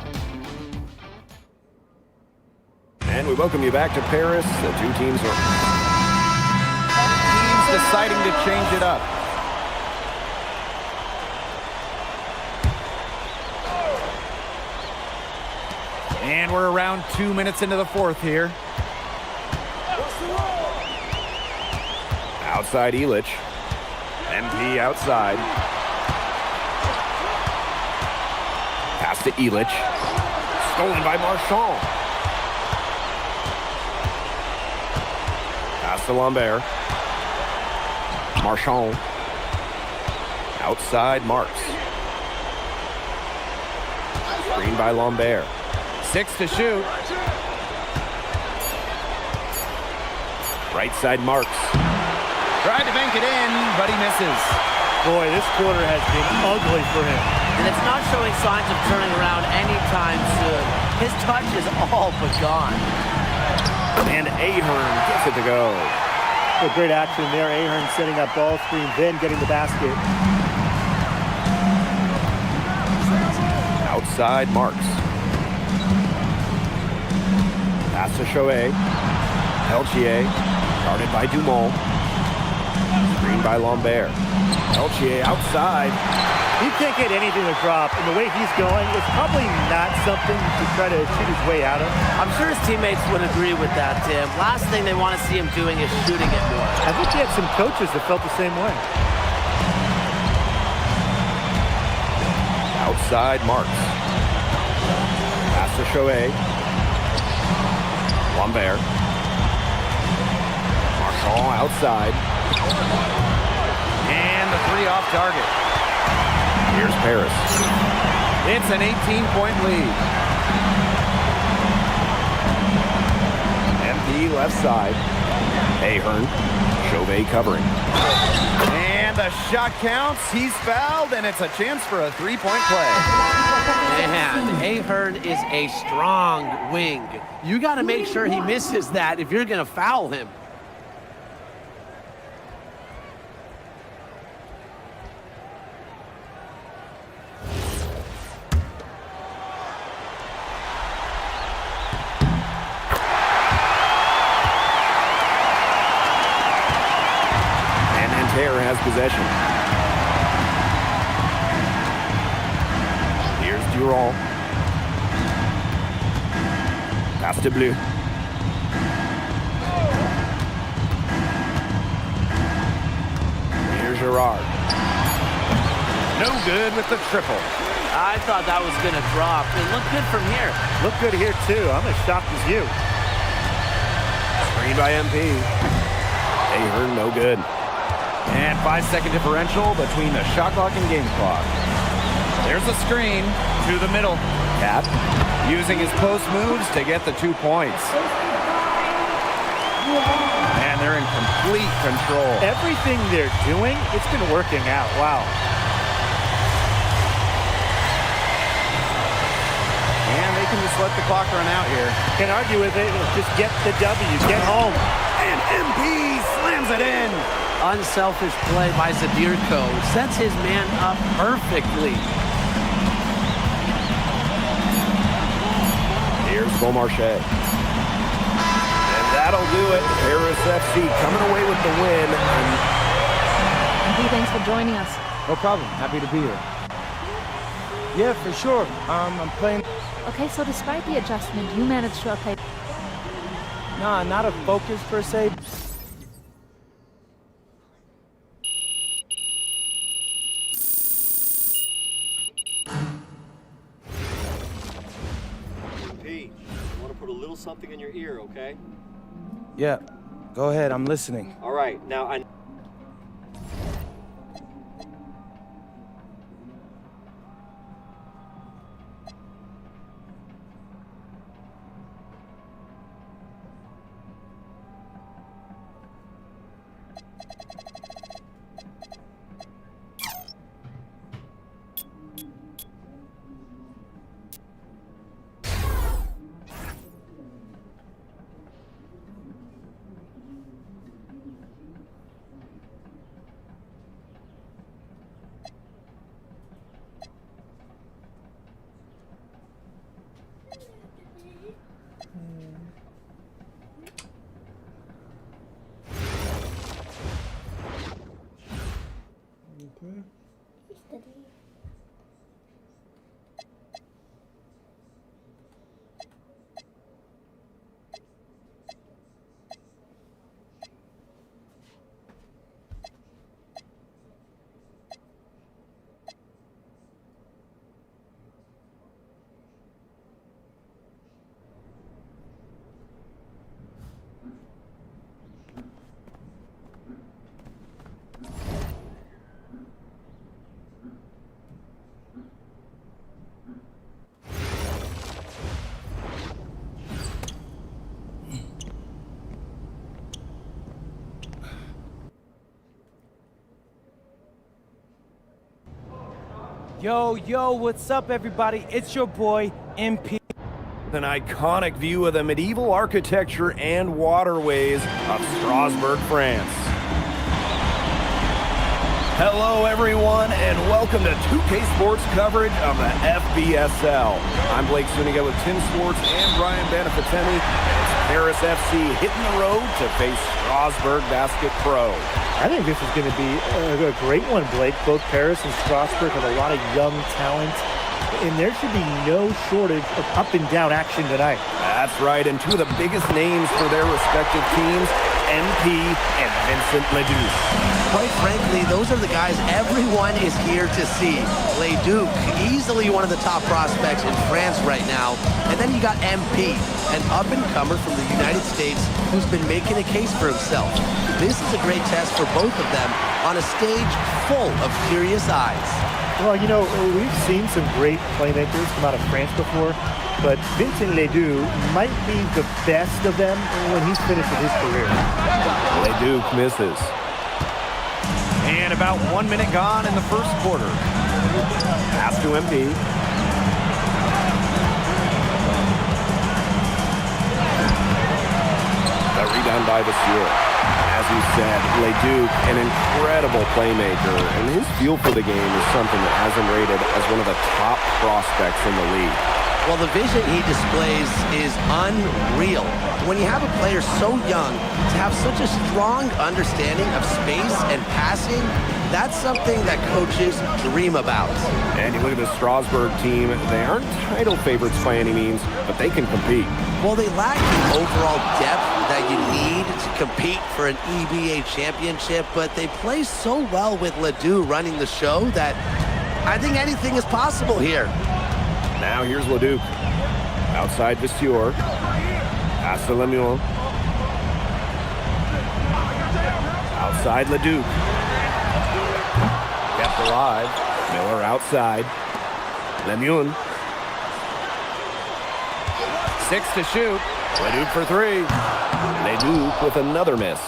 And we welcome you back to Paris. The two teams are deciding to change it up. And we're around 2 minutes into the fourth here. Outside Illich. MP outside. Pass to Illich. Stolen by Marchand. Pass to Lambert. Marchand. Outside Marks. Screen by Lambert. 6 to shoot. Right side Marks. Tried to bank it in, but he misses. Boy, this quarter has been ugly for him. And it's not showing signs of turning around anytime soon. His touch is all but gone. And Ahern gets it to go. A great action there. Ahern setting up ball screen, then getting the basket. Outside Marks. Pass to Chouet. Peltier. Guarded by Dumont. Screen by Lambert. Peltier outside. He can't get anything to drop, and the way he's going, it's probably not something to try to shoot his way out of. I'm sure his teammates would agree with that, Tim. Last thing they want to see him doing is shooting it more. I think he had some coaches that felt the same way. Outside Marks. Pass to Chouet. Lambert. Marchand outside. And the 3 off target. Here's Paris. It's an 18-point lead. MP left side. Ahern. Chauvet covering. And the shot counts. He's fouled, and it's a chance for a 3-point play. Man, Ahern is a strong wing. You got to make sure he misses that if you're going to foul him. Has possession. Here's Durand. Pass to Bleu. Here's Gerard. No good with the triple. I thought that was going to drop. It looked good from here. Looked good here, too. I'm as shocked as you. Screen by MP. Ahern, no good. And 5-second differential between the shot clock and game clock. There's a screen to the middle. Cap using his post moves to get the 2 points. And they're in complete control. Everything they're doing, it's been working out. Wow. And they can just let the clock run out here. Can't argue with it. Just get the W. Get home. And MP slams it in. Unselfish play by Zabirko. Sets his man up perfectly. Here's Beaumarchais. And that'll do it. Paris FC coming away with the win. Hey, thanks for joining us. No problem. Happy to be here. Yeah, for sure. I'm playing. Okay, so despite the adjustment, you managed to play. Nah, not a focus per se. Something in your ear, okay? Yeah, go ahead. I'm listening. All right, now I... Yo, what's up, everybody? It's your boy, MP. An iconic view of the medieval architecture and waterways of Strasbourg, France. Hello, everyone, and welcome to 2K Sports coverage of the FBSL. I'm Blake Zuniga with Tim Swartz and Brian Banafitemi. It's Paris FC hitting the road to face Strasbourg Basket Pro. I think this is going to be a great one, Blake. Both Paris and Strasbourg have a lot of young talent, and there should be no shortage of up-and-down action tonight. That's right, and two of the biggest names for their respective teams, MP and Vincent Leduc. Quite frankly, those are the guys everyone is here to see. Leduc, easily one of the top prospects in France right now. And then you got MP, an up-and-comer from the United States who's been making a case for himself. This is a great test for both of them on a stage full of curious eyes. Well, you know, we've seen some great playmakers come out of France before, but Vincent Leduc might be the best of them when he's finished with his career. Leduc misses. And about 1 minute gone in the first quarter. Pass to MP. The rebound by Vasseur. As you said, Leduc, an incredible playmaker, and his feel for the game is something that has him rated as one of the top prospects in the league. Well, the vision he displays is unreal. When you have a player so young, to have such a strong understanding of space and passing, that's something that coaches dream about. And you look at the Strasbourg team, they aren't title favorites by any means, but they can compete. Well, they lack the overall depth that you need to compete for an EBA championship, but they play so well with Ledoux running the show that I think anything is possible here. Now here's Leduc. Outside Vasseur. Pass to Lemieux. Outside Leduc. Kept alive. Miller outside. Lemieux. 6 to shoot. Leduc for 3. Leduc with another miss.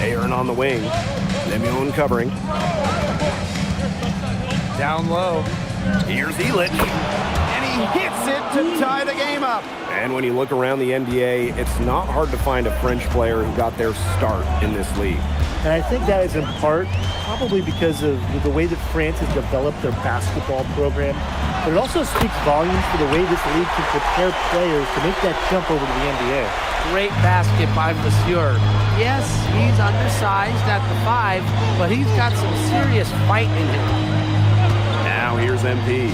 Aaron on the wing. Lemieux covering. Down low. Here's Illich. And he hits it to tie the game up. And when you look around the NBA, it's not hard to find a French player who got their start in this league. And I think that is in part probably because of the way that France has developed their basketball program. But it also speaks volumes for the way this league can prepare players to make that jump over to the NBA. Great basket by Vasseur. Yes, he's undersized at the 5, but he's got some serious fight in him. Now here's MP.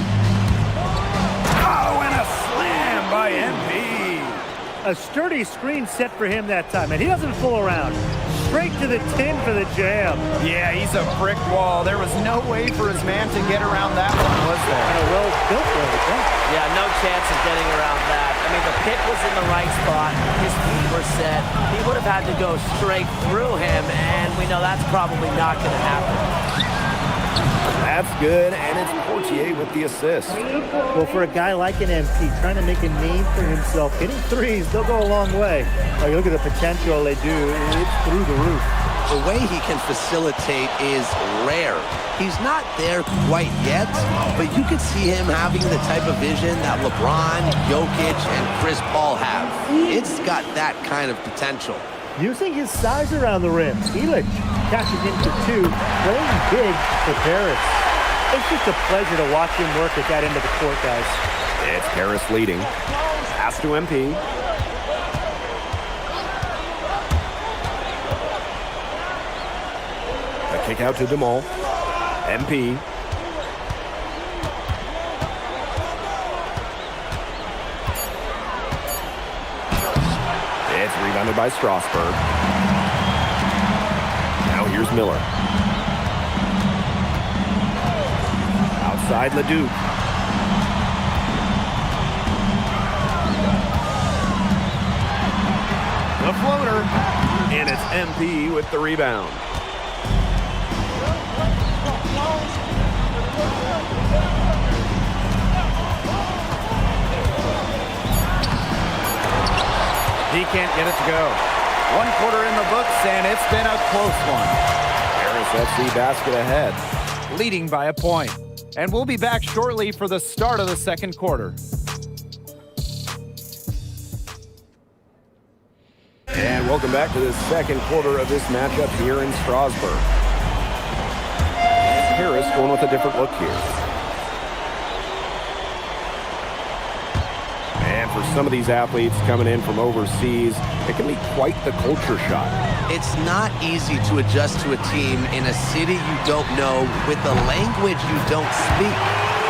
Oh, and a slam by MP. A sturdy screen set for him that time, and he doesn't fool around. Straight to the tin for the jam. Yeah, he's a brick wall. There was no way for his man to get around that one, was there? And a well-built one, I think. Yeah, no chance of getting around that. I mean, the pick was in the right spot. His feet were set. He would have had to go straight through him, and we know that's probably not going to happen. That's good, and it's Portier with the assist. Well, for a guy like an MP trying to make a name for himself, hitting threes, they'll go a long way. You look at the potential they do, it's through the roof. The way he can facilitate is rare. He's not there quite yet, but you could see him having the type of vision that LeBron, Jokic, and Chris Paul have. It's got that kind of potential. Using his size around the rim, Illich catching in for 2, playing big for Paris. It's just a pleasure to watch him work at that end of the court, guys. It's Paris leading. Pass to MP. A kick out to DeMol. MP. It's rebounded by Strasbourg. Now here's Miller. Outside Leduc. The floater. And it's MP with the rebound. He can't get it to go. 1 quarter in the books, and it's been a close one. Paris FC basket ahead, leading by a point. And we'll be back shortly for the start of the second quarter. And welcome back to the second quarter of this matchup here in Strasbourg. Paris going with a different look here. And for some of these athletes coming in from overseas, it can be quite the culture shock. It's not easy to adjust to a team in a city you don't know with a language you don't speak.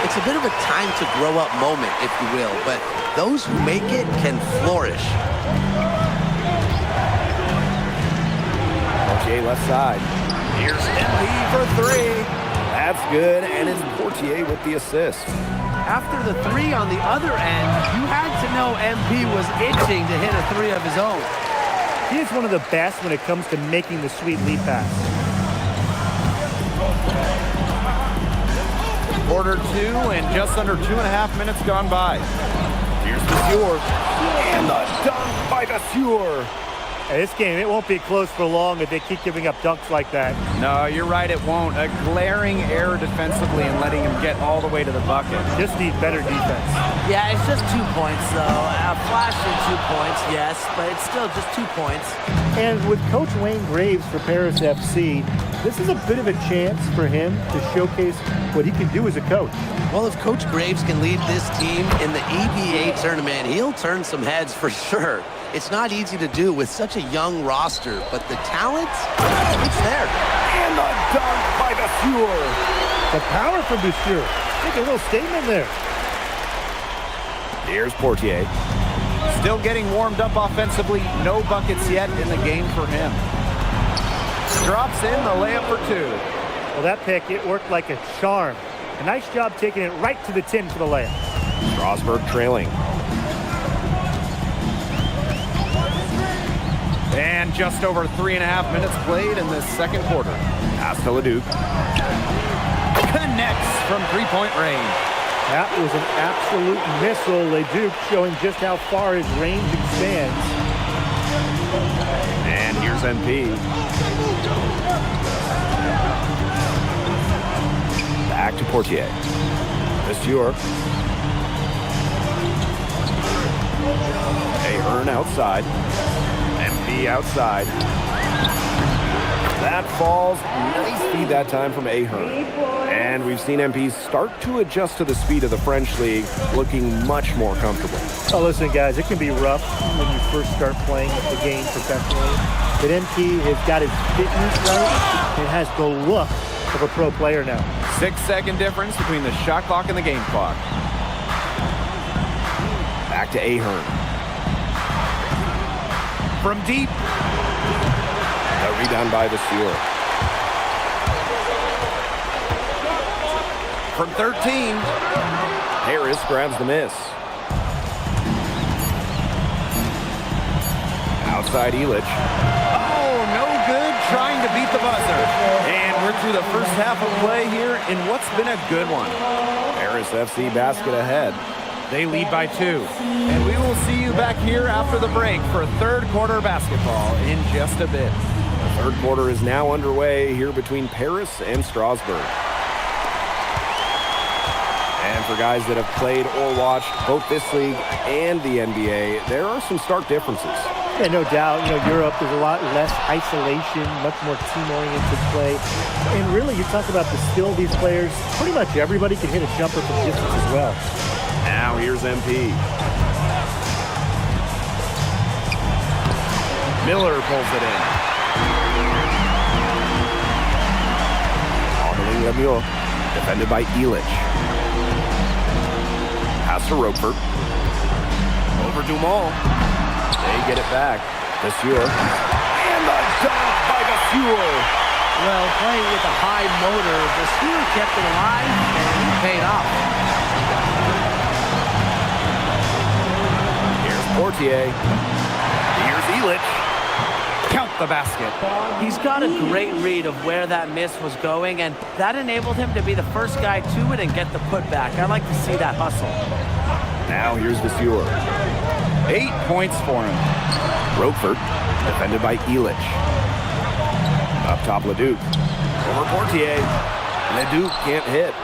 It's a bit of a time to grow up moment, if you will, but those who make it can flourish. Portier left side. Here's MP for three. That's good, and it's Portier with the assist. After the three on the other end, you had to know MP was itching to hit a three of his own. He is one of the best when it comes to making the sweet lead pass. Quarter two and just under 2.5 minutes gone by. Here's Vasseur. And the dunk by Vasseur. This game, it won't be close for long if they keep giving up dunks like that. No, you're right, it won't. A glaring error defensively and letting him get all the way to the bucket. Just need better defense. Yeah, it's just 2 points, though. A flashing 2 points, yes, but it's still just 2 points. And with Coach Wayne Graves for Paris FC, this is a bit of a chance for him to showcase what he can do as a coach. Well, if Coach Graves can lead this team in the EBA tournament, he'll turn some heads for sure. It's not easy to do with such a young roster, but the talent, it's there. And the dunk by Vasseur. The power from Vasseur. Make a little statement there. Here's Portier. Still getting warmed up offensively. No buckets yet in the game for him. Drops in the layup for two. Well, that pick, it worked like a charm. A nice job taking it right to the tin for the layup. Strasbourg trailing. And just over 3.5 minutes played in this second quarter. Pass to Leduc. Connects from three-point range. That was an absolute missile. Leduc showing just how far his range expands. And here's MP. Back to Portier. Vasseur. Ahern outside. MP outside. That falls. Nice feed that time from Ahern. And we've seen MP start to adjust to the speed of the French league, looking much more comfortable. Oh, listen, guys, it can be rough when you first start playing the game professionally. But MP has got his fitness right and has the look of a pro player now. 6-second difference between the shot clock and the game clock. Back to Ahern. From deep. A rebound by Vasseur. From 13. Harris grabs the miss. Outside Illich. Oh, no good. Trying to beat the buzzer. And we're through the first half of play here in what's been a good one. Paris FC basket ahead. They lead by 2. And we will see you back here after the break for third quarter basketball in just a bit. The third quarter is now underway here between Paris and Strasbourg. And for guys that have played or watched both this league and the NBA, there are some stark differences. Yeah, no doubt. You know, Europe, there's a lot less isolation, much more team-oriented play. And really, you talk about the skill of these players, pretty much everybody can hit a jumper from distance as well. Now here's MP. Miller pulls it in. Amelie Lemieux, defended by Illich. Pass to Roquefort. Over Dumont. They get it back. Vasseur. And the dunk by Vasseur. Well, playing with a high motor, Vasseur kept it alive, and he paid off. Here's Portier. Here's Illich. Count the basket. He's got a great read of where that miss was going, and that enabled him to be the first guy to it and get the putback. I like to see that hustle. Now here's Vasseur. 8 points for him. Roquefort, defended by Illich. Up top, Leduc. Over Portier. Leduc can't hit.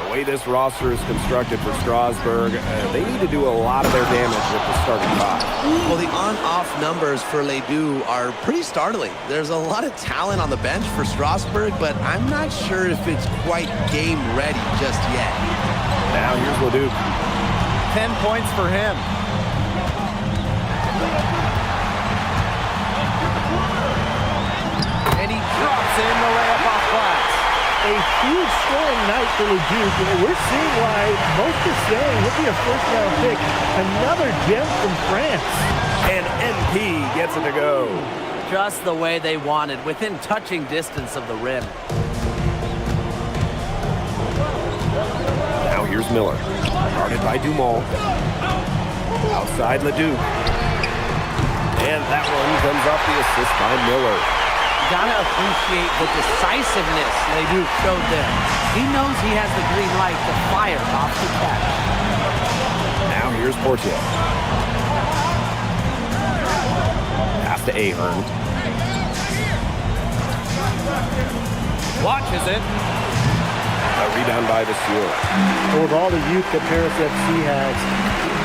The way this roster is constructed for Strasburg, they need to do a lot of their damage with the starting five. Well, the on-off numbers for Ledoux are pretty startling. There's a lot of talent on the bench for Strasburg, but I'm not sure if it's quite game ready just yet. Now here's Leduc. 10 points for him. And he drops in the layup off glass. A huge scoring night for Leduc, and we're seeing why most are saying he'll be a first-round pick. Another gem from France. And MP gets it to go. Just the way they wanted, within touching distance of the rim. Now here's Miller. Guarded by Dumont. Outside Leduc. And that one comes off the assist by Miller. Gotta appreciate the decisiveness Leduc showed there. He knows he has the green light to fire off the catch. Now here's Portier. Pass to Ahern. Watches it. A rebound by Vasseur. Well, with all the youth that Paris FC has,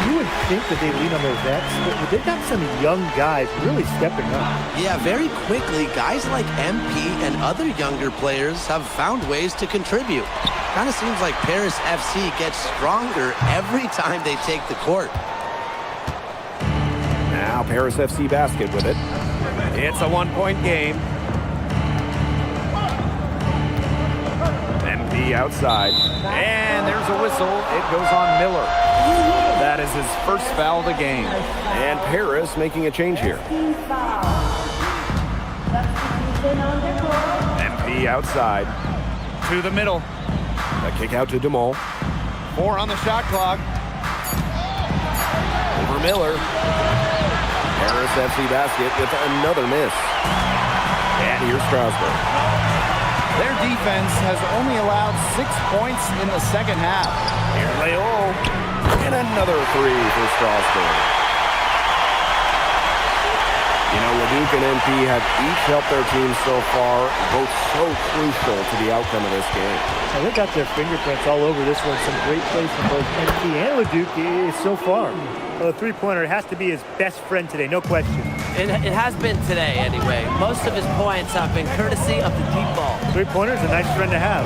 you would think that they lean on their vets, but they've got some young guys really stepping up. Yeah, very quickly, guys like MP and other younger players have found ways to contribute. Kind of seems like Paris FC gets stronger every time they take the court. Now Paris FC basket with it. It's a one-point game. MP outside. And there's a whistle. It goes on Miller. That is his first foul of the game. And Paris making a change here. MP outside. To the middle. A kick out to Dumont. 4 on the shot clock. Over Miller. Paris FC basket with another miss. And here's Strasburg. Their defense has only allowed 6 points in the second half. Here's Leon. And another three for Strasburg. You know, Leduc and MP have each helped their teams so far, both so crucial to the outcome of this game. And they got their fingerprints all over this one. Some great plays from both MP and Leduc so far. Well, the three-pointer has to be his best friend today, no question. It has been today, anyway. Most of his points have been courtesy of the deep ball. Three-pointer is a nice friend to have.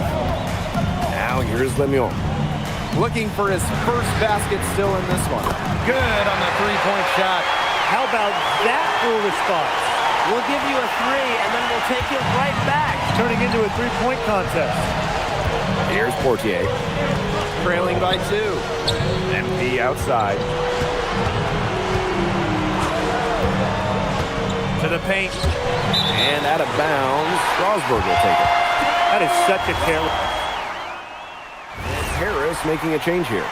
Now here's Lemieux. Looking for his first basket still in this one. Good on the three-point shot. How about that for a response? We'll give you a three, and then we'll take it right back. Turning into a three-point contest. Here's Portier. Trailing by 2. MP outside. To the paint. And out of bounds, Strasburg will take it. That is such a careless. Harris making a change here.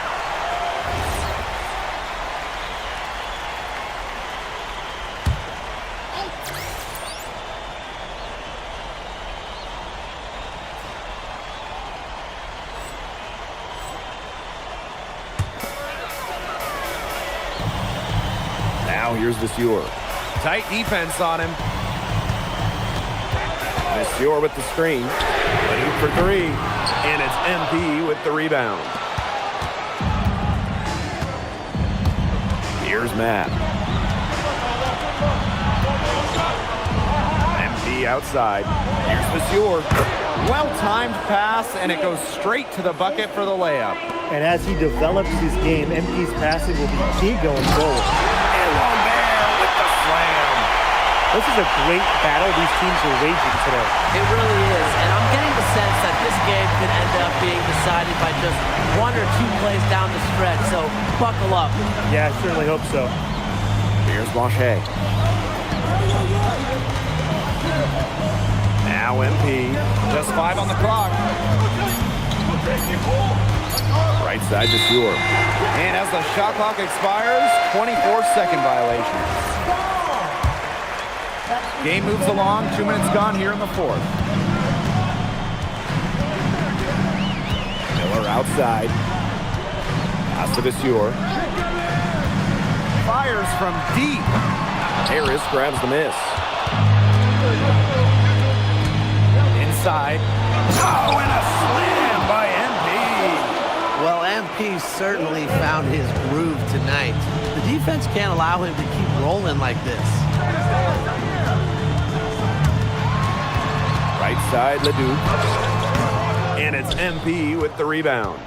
Now here's Vasseur. Tight defense on him. Vasseur with the screen. Leduc for 3. And it's MP with the rebound. Here's Matt. MP outside. Here's Vasseur. Well-timed pass, and it goes straight to the bucket for the layup. And as he develops his game, MP's passing will be key going forward. And Lambert with the slam. This is a great battle these teams are waging today. It really is, and I'm getting the sense that this game could end up being decided by just 1 or 2 plays down the stretch, so buckle up. Yeah, I certainly hope so. Here's Blanchet. Now MP. Just 5 on the clock. Right side to Stewart. And as the shot clock expires, 24-second violation. Game moves along. 2 minutes gone here in the 4th. Miller outside. Pass to Vasseur. Fires from deep. Harris grabs the miss. inside. Oh, and a slam by MP. Well, MP certainly found his groove tonight. The defense can't allow him to keep rolling like this. Right side, Leduc. And it's MP with the rebound.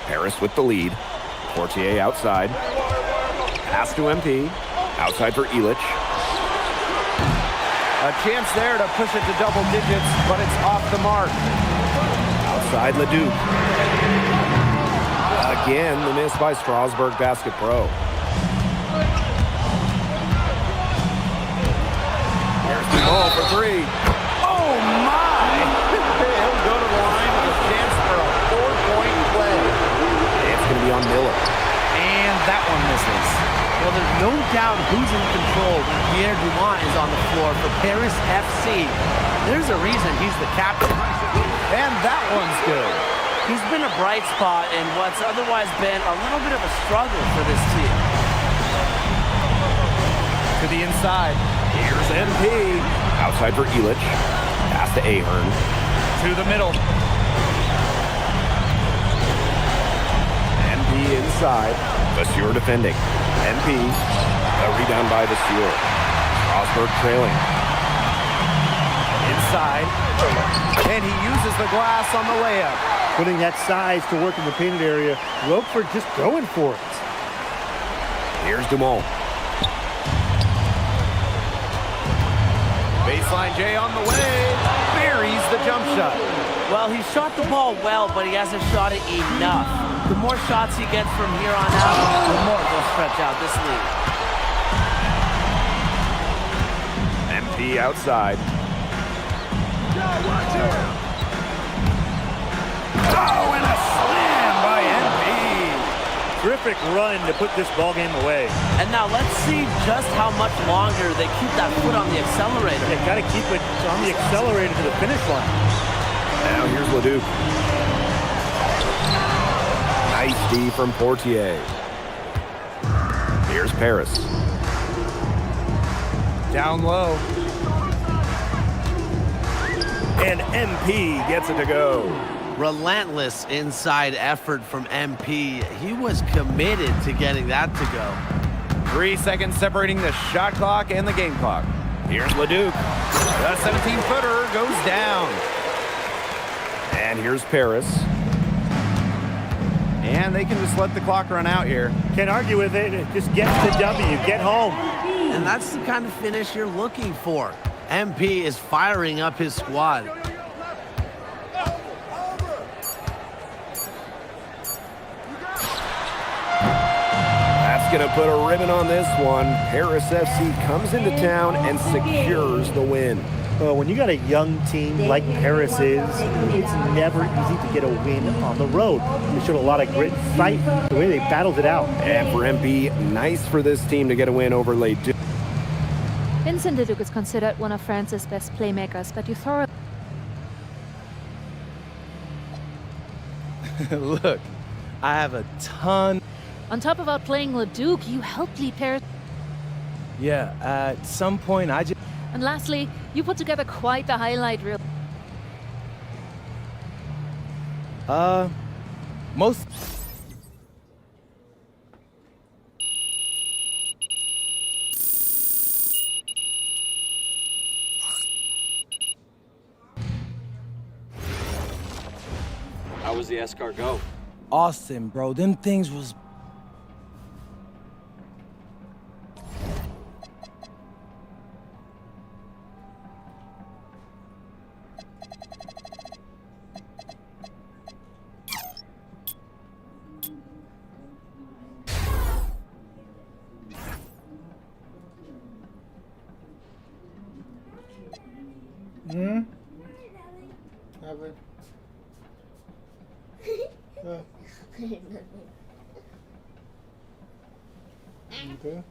Paris with the lead. Portier outside. Pass to MP. Outside for Illich. A chance there to push it to double digits, but it's off the mark. Outside Leduc. Again, the miss by Strasburg Basket Pro. Here's the ball for three. Oh my! He'll go to the line with a chance for a 4-point play. It's going to be on Miller. And that one misses. Well, there's no doubt who's in control when Pierre Dumont is on the floor for Paris FC. There's a reason he's the captain. And that one's good. He's been a bright spot in what's otherwise been a little bit of a struggle for this team. To the inside. Here's MP. Outside for Illich. Pass to Ahern. To the middle. MP inside. Vasseur defending. MP. A rebound by Vasseur. Strasburg trailing. Inside. And he uses the glass on the layup. Putting that size to work in the painted area. Roquefort just going for it. Here's Dumont. Baseline J on the way. Buries the jump shot. Well, he shot the ball well, but he hasn't shot it enough. The more shots he gets from here on out, the more he'll stretch out this lead. MP outside. Oh, and a slam by MP. Terrific run to put this ball game away. And now let's see just how much longer they keep that foot on the accelerator. They got to keep it on the accelerator to the finish line. Now here's Leduc. Nice D from Portier. Here's Paris. Down low. And MP gets it to go. Relentless inside effort from MP. He was committed to getting that to go. 3 seconds separating the shot clock and the game clock. Here's Leduc. The 17-footer goes down. And here's Paris. And they can just let the clock run out here. Can't argue with it. Just get the W. Get home. And that's the kind of finish you're looking for. MP is firing up his squad. That's going to put a ribbon on this one. Paris FC comes into town and secures the win. Well, when you got a young team like Paris is, it's never easy to get a win on the road. They showed a lot of grit and fight, the way they battled it out. And for MP, nice for this team to get a win over Leduc. Vincent Leduc is considered one of France's best playmakers, but you thoroughly... Look, I have a ton... On top of outplaying Leduc, you helped lead Paris... Yeah, at some point I just... And lastly, you put together quite the highlight reel. Most... How was the escargot? Austin, bro, them things was... Have it. Okay.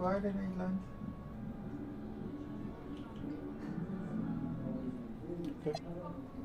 garden and lunch. Okay.